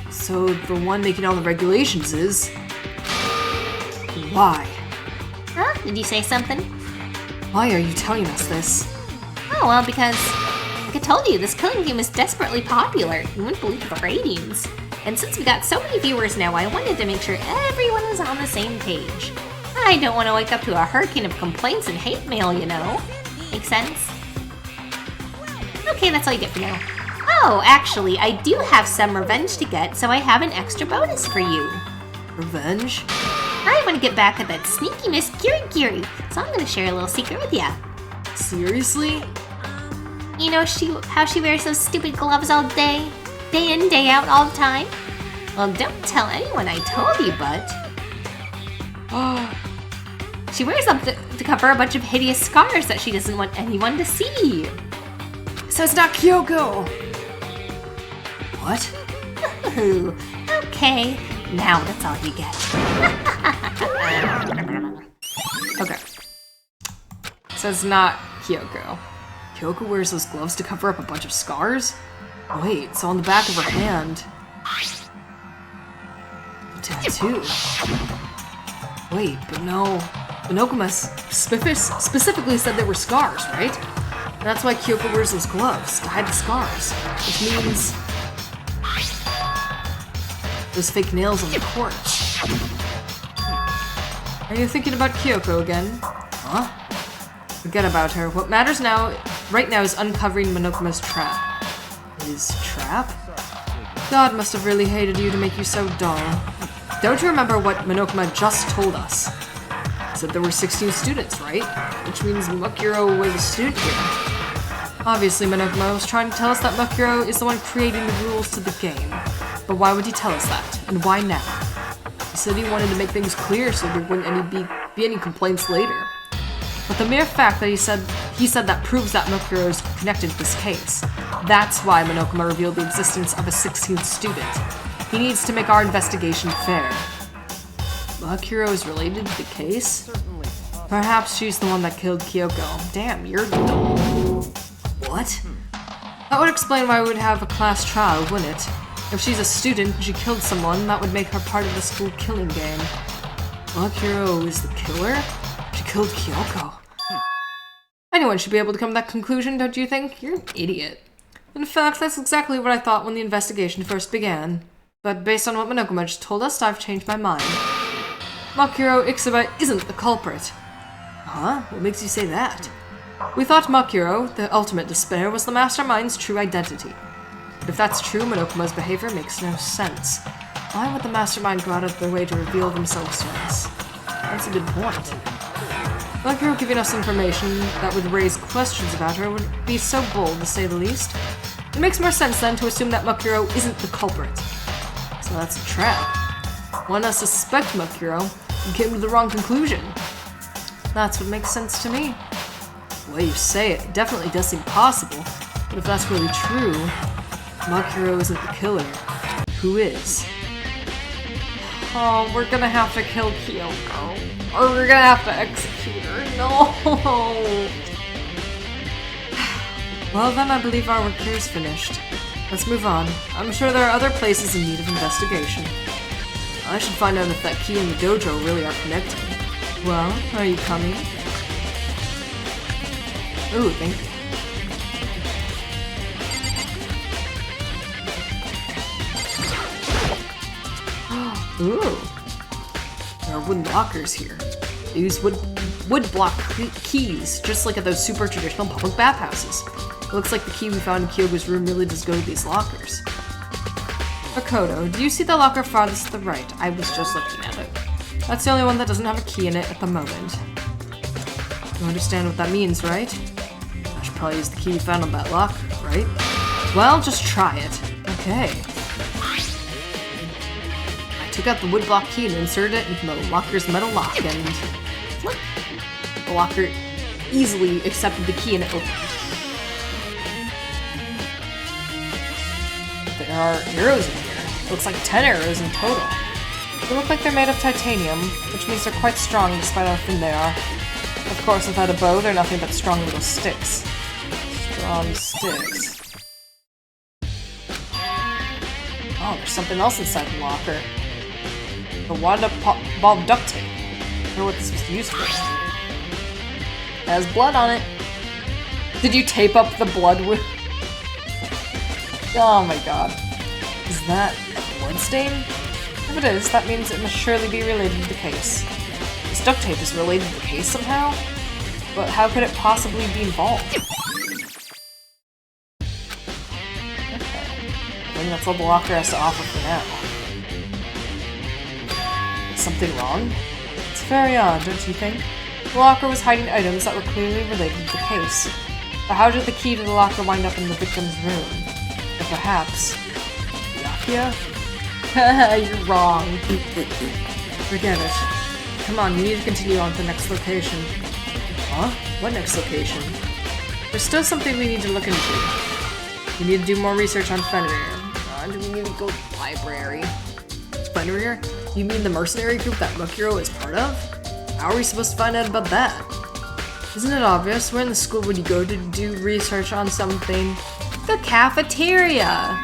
So the one making all the regulations is... Why? Huh? Did you say something? Why are you telling us this? Oh, well, because, like I told you, this killing game is desperately popular. You wouldn't believe the ratings. And since we got so many viewers now, I wanted to make sure everyone was on the same page. I don't want to wake up to a hurricane of complaints and hate mail, you know. Make sense? Okay, that's all you get for now. Oh, actually, I do have some revenge to get, so I have an extra bonus for you. Revenge? I want to get back at that sneaky Miss Giri, so I'm going to share a little secret with ya. Seriously? You know how she wears those stupid gloves all day? Day in, day out, all the time? Well, don't tell anyone I told you, but... She wears them to cover a bunch of hideous scars that she doesn't want anyone to see. So it's not Kyoko! What? Ooh, Okay, now that's all you get. Okay. Says not Kyoko. Kyoko wears those gloves to cover up a bunch of scars? Wait, so on the back of her hand... a tattoo. Wait, but no... Monokuma specifically said they were scars, right? And that's why Kyoko wears those gloves, to hide the scars. Which means... those fake nails on the corpse. Are you thinking about Kyoko again? Huh? Forget about her. What matters right now is uncovering Monokuma's trap. His trap? God must have really hated you to make you so dull. Don't you remember what Monokuma just told us? He said there were 16 students, right? Which means Mukuro was a student here. Obviously, Monokuma was trying to tell us that Mukuro is the one creating the rules to the game. But why would he tell us that? And why now? He said he wanted to make things clear so there wouldn't be any complaints later. But the mere fact that he said that proves that Mukuro is connected to this case. That's why Monokuma revealed the existence of a 16th student. He needs to make our investigation fair. Mukuro is related to the case? Perhaps she's the one that killed Kyoko. Damn, you're dumb. What? That would explain why we would have a class trial, wouldn't it? If she's a student and she killed someone, that would make her part of the school killing game. Mukuro is the killer? She killed Kyoko. Anyone should be able to come to that conclusion, don't you think? You're an idiot. In fact, that's exactly what I thought when the investigation first began. But based on what Monokuma just told us, I've changed my mind. Mukuro Ixiba isn't the culprit. Huh? What makes you say that? We thought Mukuro, the ultimate despair, was the mastermind's true identity. But if that's true, Monokuma's behavior makes no sense. Why would the mastermind go out of their way to reveal themselves to us? That's a good point. Mukuro giving us information that would raise questions about her would be so bold, to say the least. It makes more sense then to assume that Mukuro isn't the culprit. So that's a trap. Why not suspect Mukuro and came to the wrong conclusion? That's what makes sense to me. The way you say it definitely does seem possible, but if that's really true, Mukuro isn't the killer. Who is? Oh, we're gonna have to kill Kyoko. Or we're gonna have to execute her. No! Well then, I believe our work here is finished. Let's move on. I'm sure there are other places in need of investigation. I should find out if that key and the dojo really are connected. Well, are you coming? Ooh, thank you. Ooh. There are wooden lockers here. They use wood block keys, just like at those super traditional public bathhouses. It looks like the key we found in Kyogo's room really does go to these lockers. Makoto, do you see the locker farthest to the right? I was just looking at it. That's the only one that doesn't have a key in it at the moment. You understand what that means, right? I should probably use the key we found on that lock, right? Well, just try it. Okay. I took out the wood block key and inserted it into the locker's metal lock, and flip. The locker easily accepted the key and it opened. There are arrows in here. It looks like 10 arrows in total. They look like they're made of titanium, which means they're quite strong despite how thin they are. Of course, without a bow, they're nothing but strong little sticks. Strong sticks. Oh, there's something else inside the locker. The wadded up ball of duct tape. I wonder what this was used for. It has blood on it. Did you tape up the blood with... Oh my god. Is that a blood stain? If it is, that means it must surely be related to the case. This duct tape is related to the case somehow? But how could it possibly be involved? Okay. I think that's all the locker has to offer for now. Is something wrong? It's very odd, don't you think? The locker was hiding items that were clearly related to the case. But how did the key to the locker wind up in the victim's room? Or perhaps... Yapia? You're wrong. Forget it. Come on, you need to continue on to the next location. Huh? What next location? There's still something we need to look into. We need to do more research on Fenrir. Do we need to go to the library? Fenrir? You mean the mercenary group that Mukuro is part of? How are we supposed to find out about that? Isn't it obvious? Where in the school would you go to do research on something? The cafeteria!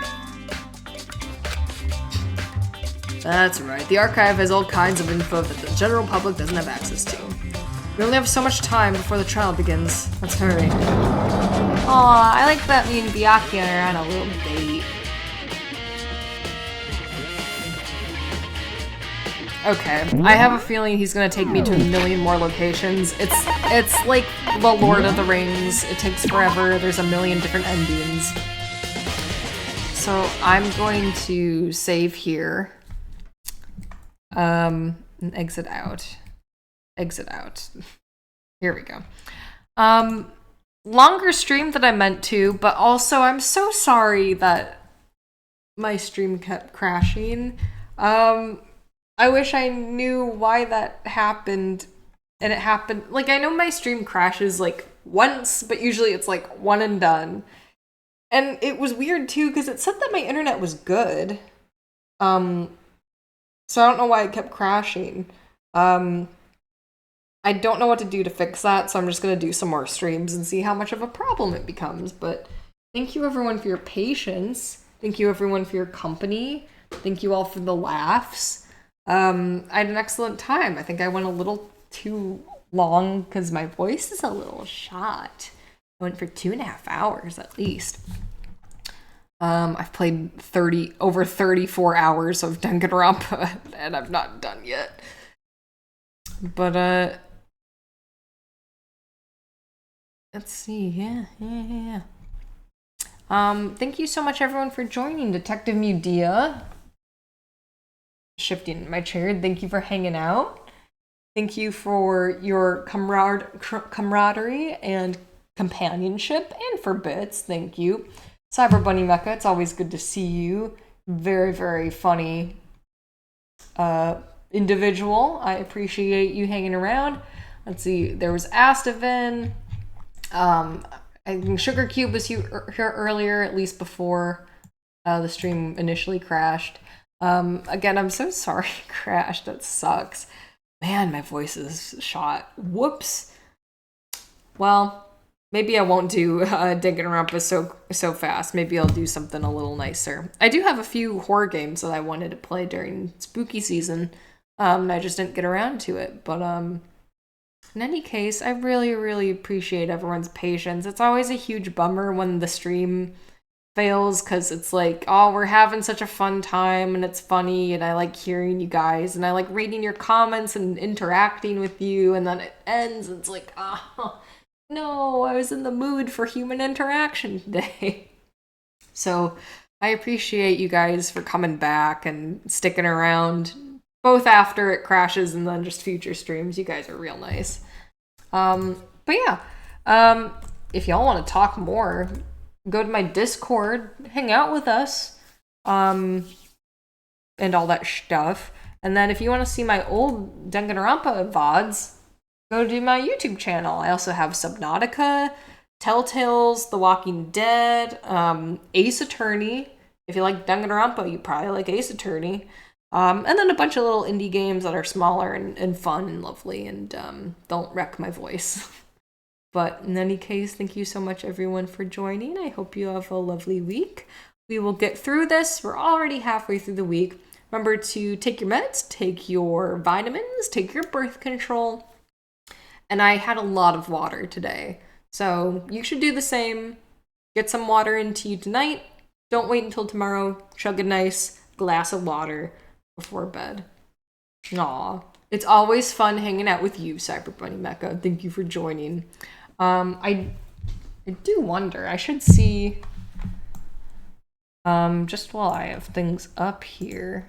That's right, the archive has all kinds of info that the general public doesn't have access to. We only have so much time before the trial begins. Let's hurry. Aw, I like that me and Byakuya are on a little date. Okay, I have a feeling he's gonna take me to a million more locations. It's like the Lord of the Rings. It takes forever. There's a million different endings. So I'm going to save here. And exit out. Exit out. Here we go. Longer stream than I meant to, but also I'm so sorry that my stream kept crashing. I wish I knew why that happened, and it happened, like, I know my stream crashes, like, once, but usually it's, like, one and done. And it was weird, too, because it said that my internet was good. So I don't know why it kept crashing. I don't know what to do to fix that, so I'm just gonna do some more streams and see how much of a problem it becomes. But thank you, everyone, for your patience. Thank you, everyone, for your company. Thank you all for the laughs. I had an excellent time. I think I went a little too long because my voice is a little shot. I went for 2.5 hours at least. I've played over 34 hours of Danganronpa, and I'm not done yet. But let's see. Yeah. Thank you so much, everyone, for joining Detective Mudia. Shifting my chair. Thank you for hanging out. Thank you for your camaraderie and companionship, and for bits. Thank you. Cyber Bunny Mecha, it's always good to see you. Very, very funny individual. I appreciate you hanging around. Let's see. There was Astavan. I think Sugar Cube was here earlier, at least before the stream initially crashed. Again, I'm so sorry it crashed. That sucks. Man, my voice is shot. Whoops. Well, maybe I won't do Danganronpa so fast. Maybe I'll do something a little nicer. I do have a few horror games that I wanted to play during spooky season, and I just didn't get around to it. But in any case, I really, really appreciate everyone's patience. It's always a huge bummer when the stream fails, because it's like, oh, we're having such a fun time and it's funny and I like hearing you guys and I like reading your comments and interacting with you, and then it ends and it's like, oh no, I was in the mood for human interaction today. So I appreciate you guys for coming back and sticking around, both after it crashes and then just future streams. You guys are real nice. But yeah, if y'all want to talk more, go to my Discord, hang out with us, and all that stuff. And then if you want to see my old Danganronpa VODs, go to my YouTube channel. I also have Subnautica, Telltales, The Walking Dead, Ace Attorney. If you like Danganronpa, you probably like Ace Attorney. And then a bunch of little indie games that are smaller and fun and lovely and don't wreck my voice. But in any case, thank you so much, everyone, for joining. I hope you have a lovely week. We will get through this. We're already halfway through the week. Remember to take your meds, take your vitamins, take your birth control. And I had a lot of water today. So you should do the same. Get some water into you tonight. Don't wait until tomorrow. Chug a nice glass of water before bed. Aw. It's always fun hanging out with you, Cyber Bunny Mecha. Thank you for joining. I do wonder, I should see, just while I have things up here,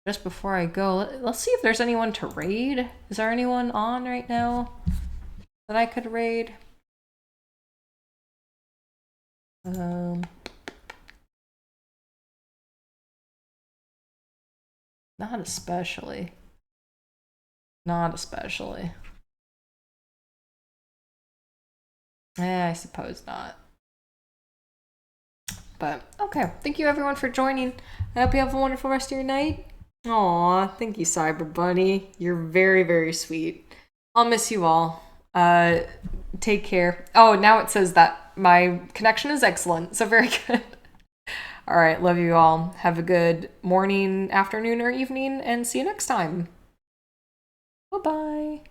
just before I go, let's see if there's anyone to raid. Is there anyone on right now that I could raid? Not especially. Not especially. I suppose not. But, okay. Thank you, everyone, for joining. I hope you have a wonderful rest of your night. Aw, thank you, Cyber Bunny. You're very, very sweet. I'll miss you all. Take care. Oh, now it says that my connection is excellent, so very good. All right, love you all. Have a good morning, afternoon, or evening, and see you next time. Bye-bye.